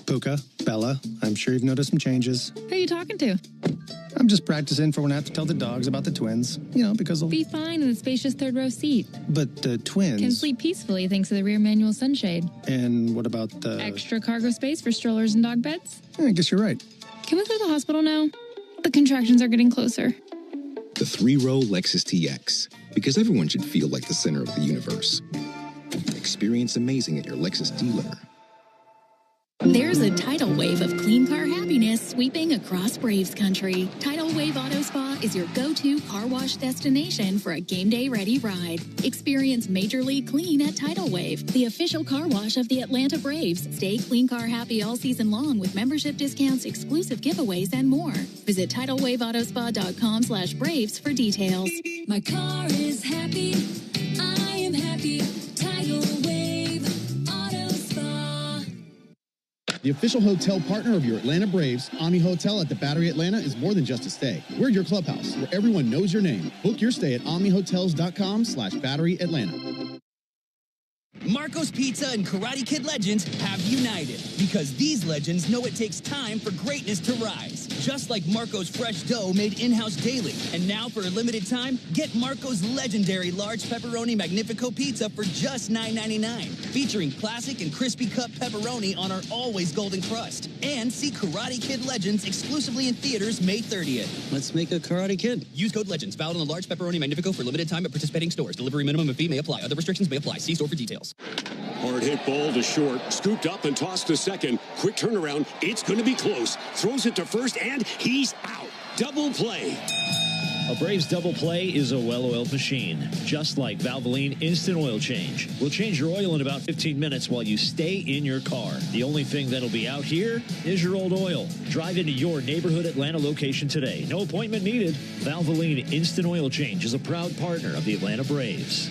Puka, Bella, I'm sure you've noticed some changes. Who are you talking to? I'm just practicing for when I have to tell the dogs about the twins. You know, because they'll be fine in the spacious third row seat. But the twins can sleep peacefully thanks to the rear manual sunshade. And what about the extra cargo space for strollers and dog beds? I guess you're right. Can we go to the hospital now? The contractions are getting closer. The 3-row Lexus TX, because everyone should feel like the center of the universe. Experience amazing at your Lexus dealer. There's a tidal wave of clean car happiness sweeping across Braves country. Tidal Wave Auto Spa is your go-to car wash destination for a game day ready ride. Experience Major League Clean at Tidal Wave, the official car wash of the Atlanta Braves. Stay clean car happy all season long with membership discounts, exclusive giveaways, and more. Visit TidalWaveAutoSpa.com/Braves for details. My car is happy. I am happy. Tidal Wave Auto Spa. The official hotel partner of your Atlanta Braves, Ami Hotel at the Battery Atlanta, is more than just a stay. We're your clubhouse, where everyone knows your name. Book your stay at AmiHotels.com/Battery Atlanta. Marco's Pizza and Karate Kid legends have united because these legends know it takes time for greatness to rise. Just like Marco's fresh dough made in-house daily. And now for a limited time, get Marco's legendary large pepperoni Magnifico pizza for just $9.99. Featuring classic and crispy cut pepperoni on our always golden crust. And see Karate Kid Legends exclusively in theaters May 30th. Let's make a Karate Kid. Use code LEGENDS, valid on the large pepperoni Magnifico for limited time at participating stores. Delivery minimum and fee may apply. Other restrictions may apply. See store for details. Hard hit ball to short, scooped up and tossed to second. Quick turnaround, it's going to be close. Throws it to first, and he's out. Double play. A Braves double play is a well-oiled machine, just like Valvoline Instant Oil Change. We'll change your oil in about 15 minutes while you stay in your car. The only thing that'll be out here is your old oil. Drive into your neighborhood Atlanta location today. No appointment needed. Valvoline Instant Oil Change is a proud partner of the Atlanta Braves.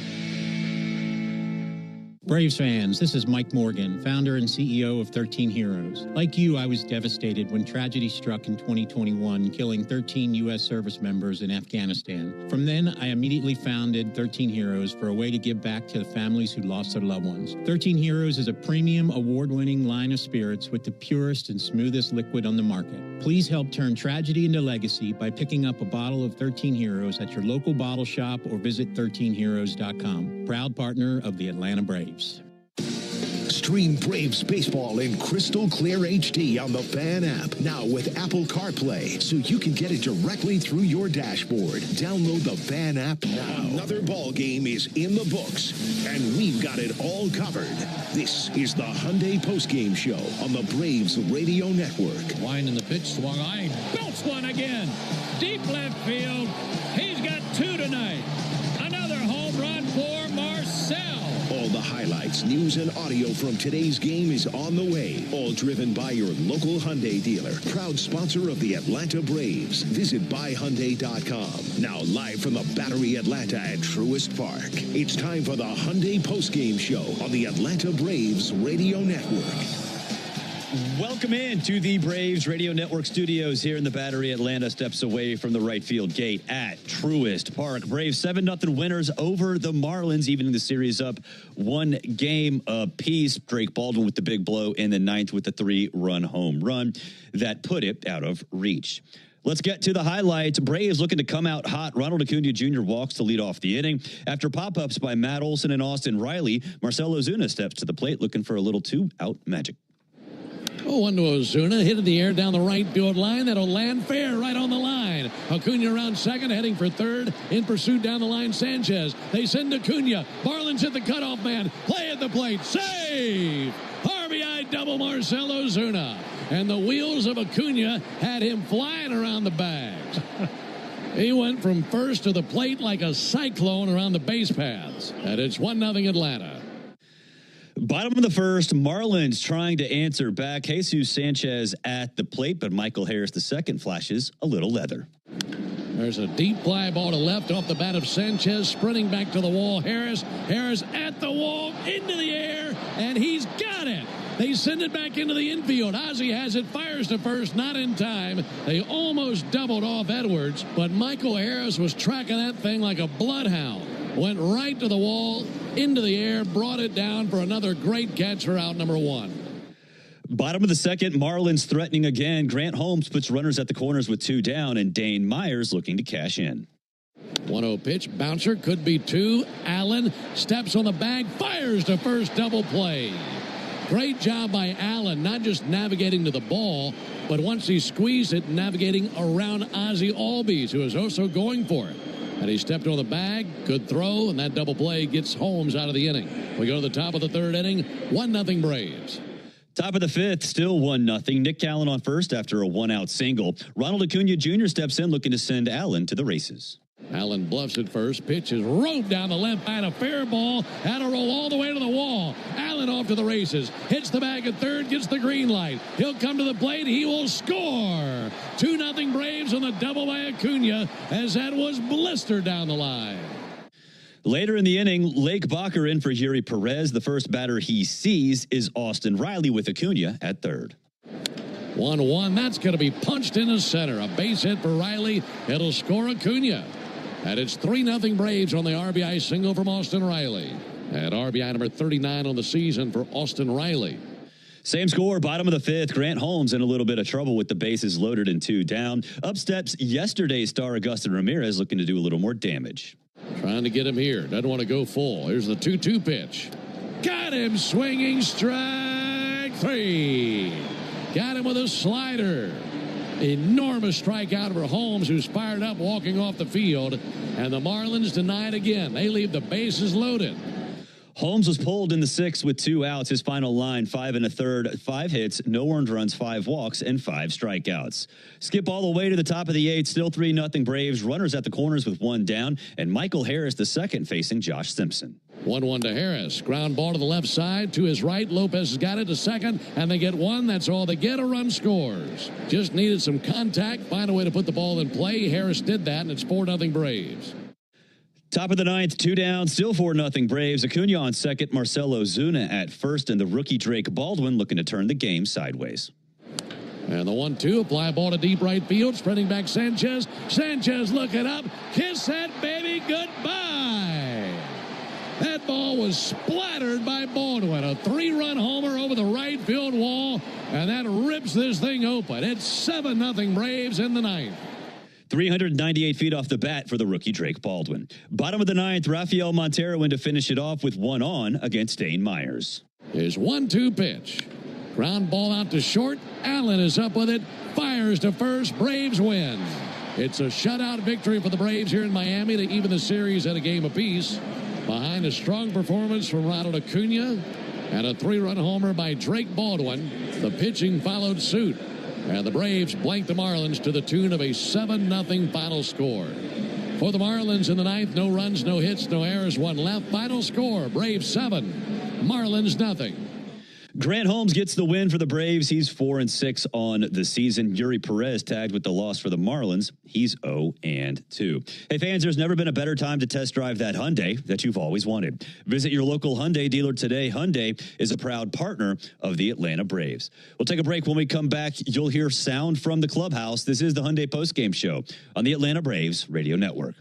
Braves fans, this is Mike Morgan, founder and CEO of 13 Heroes. Like you, I was devastated when tragedy struck in 2021, killing 13 U.S. service members in Afghanistan. From then, I immediately founded 13 Heroes for a way to give back to the families who lost their loved ones. 13 Heroes is a premium, award-winning line of spirits with the purest and smoothest liquid on the market. Please help turn tragedy into legacy by picking up a bottle of 13 Heroes at your local bottle shop or visit 13heroes.com. Proud partner of the Atlanta Braves. Stream Braves baseball in crystal clear HD on the Fan app. Now with Apple CarPlay, so you can get it directly through your dashboard. Download the Fan app now. Another ball game is in the books, and we've got it all covered. This is the Hyundai Postgame Show on the Braves Radio Network. Line in the pitch, swung high, belts one again. Deep left field. He's got two tonight. Another home run for Marcel. All the highlights, news, and audio from today's game is on the way. All driven by your local Hyundai dealer. Proud sponsor of the Atlanta Braves. Visit buyhyundai.com. Now live from the Battery Atlanta at Truist Park. It's time for the Hyundai Postgame Show on the Atlanta Braves Radio Network. Welcome in to the Braves Radio Network studios here in the Battery Atlanta, steps away from the right field gate at Truist Park. Braves 7-0 winners over the Marlins, evening the series up 1 game apiece. Drake Baldwin with the big blow in the 9th with the 3-run home run that put it out of reach. Let's get to the highlights. Braves looking to come out hot. Ronald Acuna Jr. walks to lead off the inning. After pop-ups by Matt Olson and Austin Riley, Marcell Ozuna steps to the plate looking for a little 2-out magic. Oh, one to Ozuna, hit in the air down the right field line. That'll land fair right on the line. Acuna around second, heading for third. In pursuit down the line, Sanchez. They send Acuna. Marlins hit the cutoff man. Play at the plate. Save! RBI double Marcell Ozuna. And the wheels of Acuna had him flying around the bags. He went from first to the plate like a cyclone around the base paths. And it's 1-0 Atlanta. Bottom of the first, Marlins trying to answer back. Jesus Sanchez at the plate, but Michael Harris II flashes a little leather. There's a deep fly ball to left off the bat of Sanchez, sprinting back to the wall. Harris at the wall, into the air, and he's got it. They send it back into the infield. Ozzie has it, fires to first, not in time. They almost doubled off Edwards, but Michael Harris was tracking that thing like a bloodhound. Went right to the wall, into the air, brought it down for another great catch for out number 1. Bottom of the second, Marlins threatening again. Grant Holmes puts runners at the corners with 2 down, and Dane Myers looking to cash in. 1-0 pitch. Bouncer could be 2. Allen steps on the bag, fires to first, double play. Great job by Allen, not just navigating to the ball, but once he squeezed it, navigating around Ozzie Albies, who is also going for it. And he stepped on the bag, good throw, and that double play gets Holmes out of the inning. We go to the top of the third inning, 1-0 Braves. Top of the fifth, still 1-0. Nick Allen on first after a 1-out single. Ronald Acuna Jr. steps in looking to send Allen to the races. Allen bluffs at first. Pitch is roped down the left side. A fair ball. Had to roll all the way to the wall. Allen off to the races. Hits the bag at third. Gets the green light. He'll come to the plate. He will score. 2-0 Braves on the double by Acuna as that was blistered down the line. Later in the inning, Lake Bacher in for Yuri Perez. The first batter he sees is Austin Riley with Acuna at third. 1-1. That's going to be punched into center. A base hit for Riley. It'll score Acuna. And it's 3-0 Braves on the RBI single from Austin Riley. And RBI number 39 on the season for Austin Riley. Same score, bottom of the fifth. Grant Holmes in a little bit of trouble with the bases loaded and 2 down. Up steps yesterday's star Agustin Ramirez looking to do a little more damage. Trying to get him here. Doesn't want to go full. Here's the 2-2 pitch. Got him swinging, strike 3. Got him with a slider. Enormous strikeout for Holmes, who's fired up walking off the field. And the Marlins deny it again. They leave the bases loaded. Holmes was pulled in the 6th with 2 outs. His final line, 5 1/3, 5 hits, no earned runs, 5 walks, and 5 strikeouts. Skip all the way to the top of the 8th. Still 3-0 Braves. Runners at the corners with 1 down. And Michael Harris, the second, facing Josh Simpson. 1-1 to Harris. Ground ball to the left side. To his right. Lopez has got it to second. And they get 1. That's all they get. A run scores. Just needed some contact. Find a way to put the ball in play. Harris did that, and it's 4-0 Braves. Top of the 9th, 2 down, still 4-0 Braves. Acuna on second, Marcelo Zuna at first, and the rookie Drake Baldwin looking to turn the game sideways. And the 1-2, fly ball to deep right field, spreading back Sanchez. Sanchez looking up, kiss that baby goodbye. That ball was splattered by Baldwin. A 3-run homer over the right field wall, and that rips this thing open. It's 7-0 Braves in the 9th. 398 feet off the bat for the rookie Drake Baldwin. Bottom of the 9th, Rafael Montero in to finish it off with 1 on against Dane Myers. His 1-2 pitch. Ground ball out to short. Allen is up with it. Fires to first. Braves win. It's a shutout victory for the Braves here in Miami to even the series at a game apiece. Behind a strong performance from Ronald Acuna and a 3-run homer by Drake Baldwin, the pitching followed suit. And the Braves blanked the Marlins to the tune of a 7-0 final score. For the Marlins in the 9th, no runs, no hits, no errors, 1 left. Final score, Braves 7, Marlins 0. Grant Holmes gets the win for the Braves. He's 4-6 on the season. Yuri Perez tagged with the loss for the Marlins. He's 0-2. Hey, fans, there's never been a better time to test drive that Hyundai that you've always wanted. Visit your local Hyundai dealer today. Hyundai is a proud partner of the Atlanta Braves. We'll take a break. When we come back, you'll hear sound from the clubhouse. This is the Hyundai Postgame Show on the Atlanta Braves Radio Network.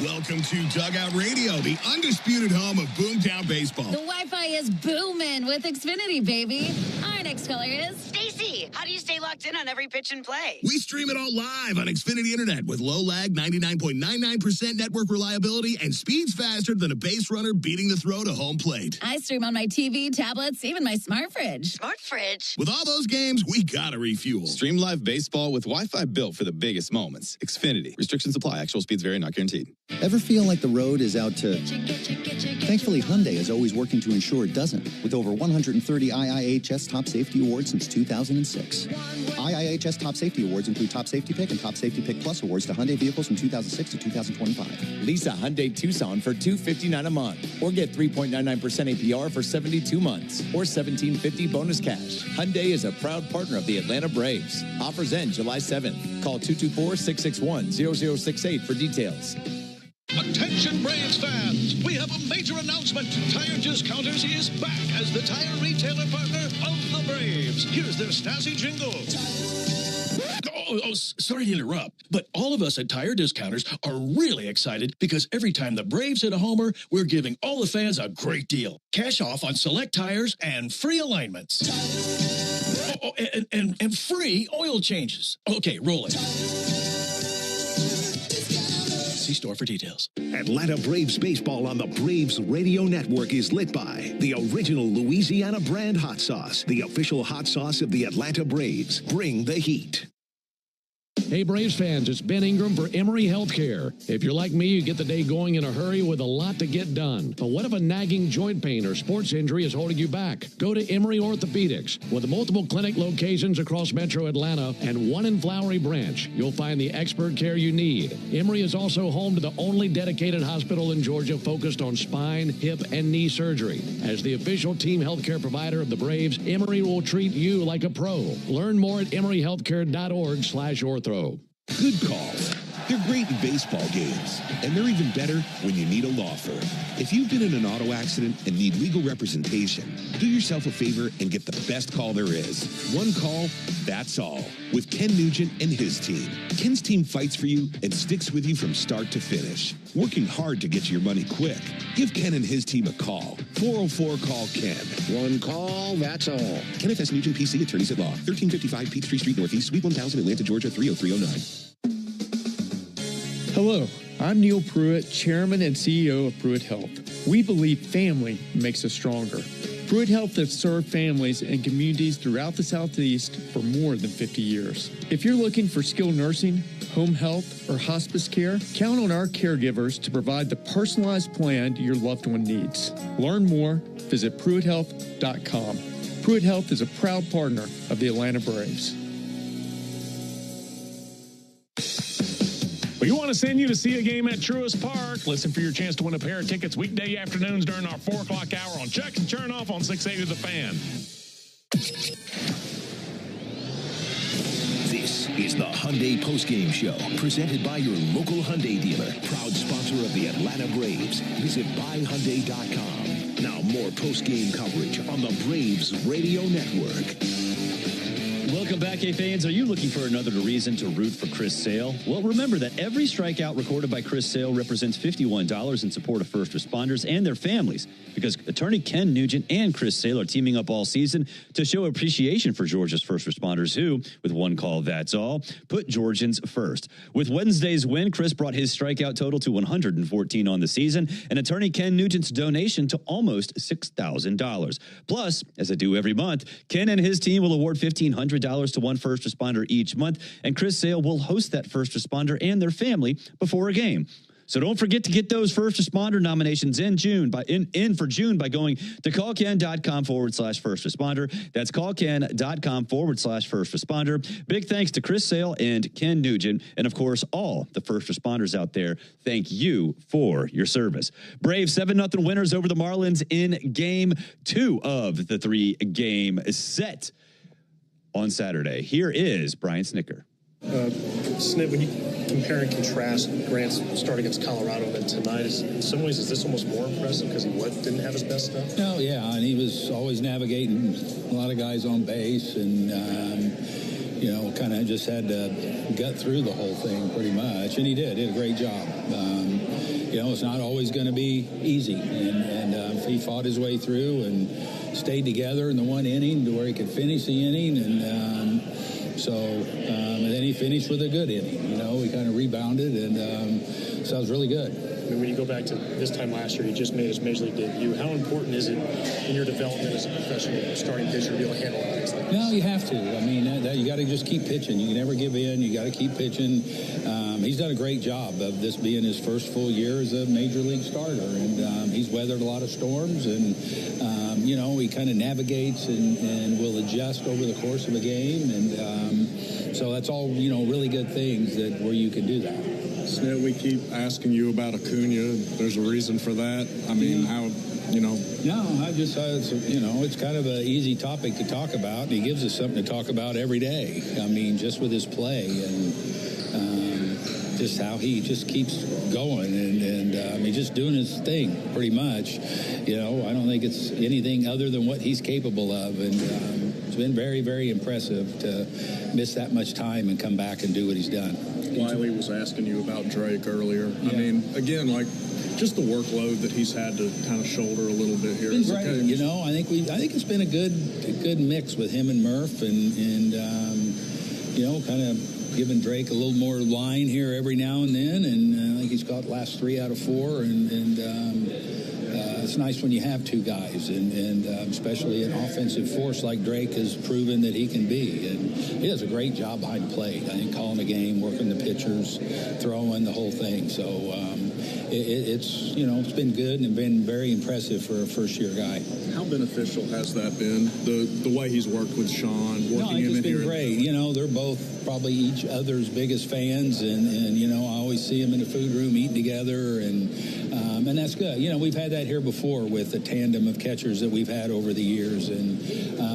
Welcome to Dugout Radio, the undisputed home of Boomtown Baseball. The Wi-Fi is booming with Xfinity, baby. Our next caller is Stacy. How do you stay locked in on every pitch and play? We stream it all live on Xfinity Internet with low lag, 99.99% network reliability, and speeds faster than a base runner beating the throw to home plate. I stream on my TV, tablets, even my smart fridge. Smart fridge? With all those games, we gotta refuel. Stream live baseball with Wi-Fi built for the biggest moments. Xfinity. Restrictions apply. Actual speeds vary, not guaranteed. Ever feel like the road is out to... Thankfully, Hyundai is always working to ensure it doesn't, with over 130 IIHS Top Safety Awards since 2006. IIHS Top Safety Awards include Top Safety Pick and Top Safety Pick Plus awards to Hyundai vehicles from 2006 to 2025. Lease a Hyundai Tucson for $259 a month, or get 3.99% APR for 72 months, or $1,750 bonus cash. Hyundai is a proud partner of the Atlanta Braves. Offers end July 7th. Call 224-661-0068 for details. Attention Braves fans, we have a major announcement. Tire Discounters is back as the tire retailer partner of the Braves. Here's their Stasi jingle. Sorry to interrupt, but all of us at Tire Discounters are really excited because every time the Braves hit a homer, we're giving all the fans a great deal. Cash off on select tires and free alignments. Oh, and free oil changes. Okay, roll it. See store for details. Atlanta Braves baseball on the Braves Radio Network is lit by the original Louisiana brand hot sauce, the official hot sauce of the Atlanta Braves. Bring the heat. Hey, Braves fans, it's Ben Ingram for Emory Healthcare. If you're like me, you get the day going in a hurry with a lot to get done. But what if a nagging joint pain or sports injury is holding you back? Go to Emory Orthopedics. With multiple clinic locations across Metro Atlanta and one in Flowery Branch, you'll find the expert care you need. Emory is also home to the only dedicated hospital in Georgia focused on spine, hip, and knee surgery. As the official team healthcare provider of the Braves, Emory will treat you like a pro. Learn more at emoryhealthcare.org/ortho. Good calls. They're great in baseball games, and they're even better when you need a law firm. If you've been in an auto accident and need legal representation, do yourself a favor and get the best call there is. One call, that's all. With Ken Nugent and his team. Ken's team fights for you and sticks with you from start to finish, working hard to get your money quick. Give Ken and his team a call. 404-CALL-KEN. One call, that's all. Kenneth S. Nugent, PC, Attorneys at Law. 1355 Peachtree Street Northeast, Suite 1000, Atlanta, Georgia, 30309. Hello, I'm Neil Pruitt, Chairman and CEO of Pruitt Health. We believe family makes us stronger. Pruitt Health has served families and communities throughout the Southeast for more than 50 years. If you're looking for skilled nursing, home health, or hospice care, count on our caregivers to provide the personalized plan your loved one needs. Learn more, visit PruittHealth.com. Pruitt Health is a proud partner of the Atlanta Braves. We want to send you to see a game at Truist Park. Listen for your chance to win a pair of tickets weekday afternoons during our 4 o'clock hour on Chuck and Chernoff on 680 The Fan. This is the Hyundai Postgame Show, presented by your local Hyundai dealer, proud sponsor of the Atlanta Braves. Visit buyhyundai.com. Now more postgame coverage on the Braves Radio Network. Welcome back, fans. Are you looking for another reason to root for Chris Sale? Well, remember that every strikeout recorded by Chris Sale represents $51 in support of first responders and their families, because attorney Ken Nugent and Chris Sale are teaming up all season to show appreciation for Georgia's first responders who, with one call, that's all, put Georgians first. With Wednesday's win, Chris brought his strikeout total to 114 on the season, and attorney Ken Nugent's donation to almost $6,000. Plus, as I do every month, Ken and his team will award $1,500 to one first responder each month, and Chris Sale will host that first responder and their family before a game. So don't forget to get those first responder nominations in June by going to callken.com/first responder. That's callken.com/first responder. Big thanks to Chris Sale and Ken Nugent, and of course all the first responders out there. Thank you for your service. Braves 7-0 winners over the Marlins in Game 2 of the 3-game set on Saturday. Here is Brian Snicker. Snit, when you compare and contrast Grant's start against Colorado than tonight, in some ways, is this almost more impressive because he didn't have his best stuff? No, yeah, and he was always navigating a lot of guys on base, and kind of just had to gut through the whole thing pretty much, and he did a great job. It's not always going to be easy, and he fought his way through and stayed together in the one inning to where he could finish the inning, and then he finished with a good inning. He kind of rebounded, and so it was really good. I mean, when you go back to this time last year, he just made his Major League debut. How important is it in your development as a professional starting pitcher to be able to handle things like this? No, you have to. I mean, you got to just keep pitching. You can never give in. You got to keep pitching. He's done a great job of this being his first full year as a Major League starter, and he's weathered a lot of storms, and he kind of navigates and will adjust over the course of a game, and so that's all really good things where you can do that. Snit, we keep asking you about Acuna. There's a reason for that. I mean, how? No, I just it's kind of an easy topic to talk about, and he gives us something to talk about every day. I mean, just with his play and just how he just keeps going, and he's just doing his thing pretty much. I don't think it's anything other than what he's capable of, and been very, very impressive to miss that much time and come back and do what he's done. Wiley was asking you about Drake earlier. Yeah. I mean, again, like, just the workload that he's had to kind of shoulder a little bit here. It's been great. You know, I think it's been a good mix with him and Murph, and you know, kind of giving Drake a little more line here every now and then, and I think he's got last 3 out of 4, and it's nice when you have two guys, and especially an offensive force like Drake has proven that he can be, and he does a great job behind the plate. I think calling the game, working the pitchers, throwing the whole thing. So it's it's been good and been very impressive for a first-year guy. How beneficial has that been? The way he's worked with Sean, working I think him it's in been here. Great. You know, they're both probably each other's biggest fans, and you know, I always see them in the food room eating together, and that's good. You know, we've had that here before with the tandem of catchers that we've had over the years, and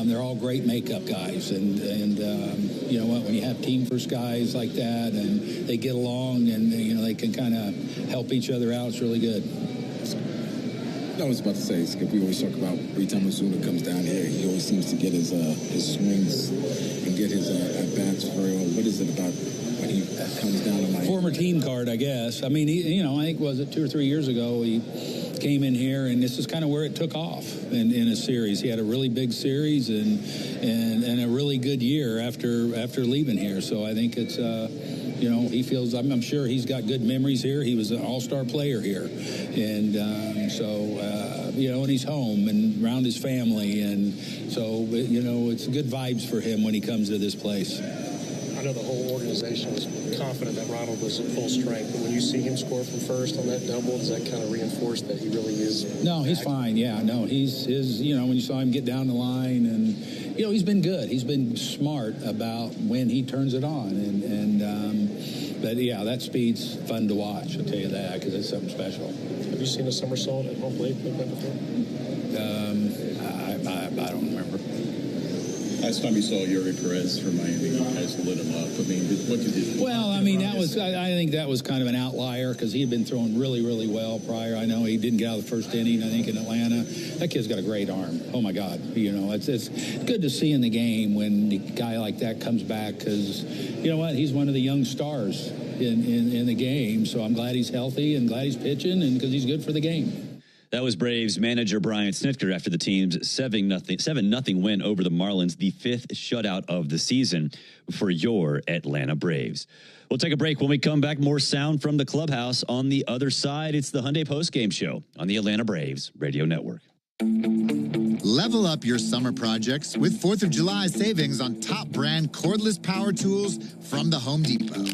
they're all great makeup guys, and you know what, when you have team first guys like that, and they get along, and you know, they can kind of help each other out, it's really good. I was about to say, Skip, we always talk about every time Ozuna comes down here, he always seems to get his swings and get his at-bats very well. What is it about when he comes down on my former team card, I guess. I mean, I think, was it 2 or 3 years ago, he came in here, and this is kind of where it took off in a series. He had a really big series and a really good year after leaving here. So I think it's you know, he feels, I'm sure he's got good memories here. He was an all-star player here. And you know, and he's home and around his family. And so, you know, it's good vibes for him when he comes to this place. I know the whole organization was confident that Ronald was at full strength. But when you see him score from first on that double, does that kind of reinforce that he really is? No, he's fine. Yeah, no, he's you know, when you saw him get down the line, and you know, he's been good. He's been smart about when he turns it on, but yeah, that speed's fun to watch. I'll tell you that, because it's something special. Have you seen a somersault at home plate like that before? I don't remember. Last time you saw Yuri Perez for Miami, you guys lit him up. I mean, what did you? Well, I mean, I think that was kind of an outlier because he had been throwing really, really well prior. I know he didn't get out of the first inning, I think, in Atlanta. That kid's got a great arm. Oh, my God. You know, it's good to see in the game when a guy like that comes back because, you know what, he's one of the young stars in the game. So I'm glad he's healthy and glad he's pitching and because he's good for the game. That was Braves manager Brian Snitker after the team's 7-0 win over the Marlins, the 5th shutout of the season for your Atlanta Braves. We'll take a break. When we come back, more sound from the clubhouse. On the other side, it's the Hyundai Postgame Show on the Atlanta Braves Radio Network. Level up your summer projects with 4th of July savings on top brand cordless power tools from the Home Depot.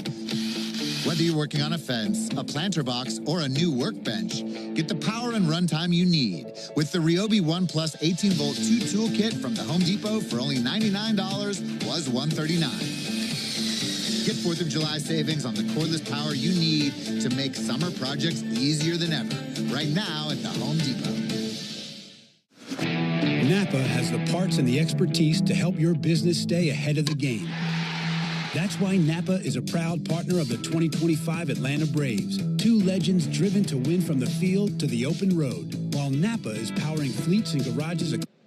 Whether you're working on a fence, a planter box, or a new workbench, get the power and runtime you need with the Ryobi One Plus 18-volt 2 toolkit from the Home Depot for only $99 plus $139. Get 4th of July savings on the cordless power you need to make summer projects easier than ever. Right now at the Home Depot. Napa has the parts and the expertise to help your business stay ahead of the game. That's why Napa is a proud partner of the 2025 Atlanta Braves. 2 legends driven to win from the field to the open road, while Napa is powering fleets and garages across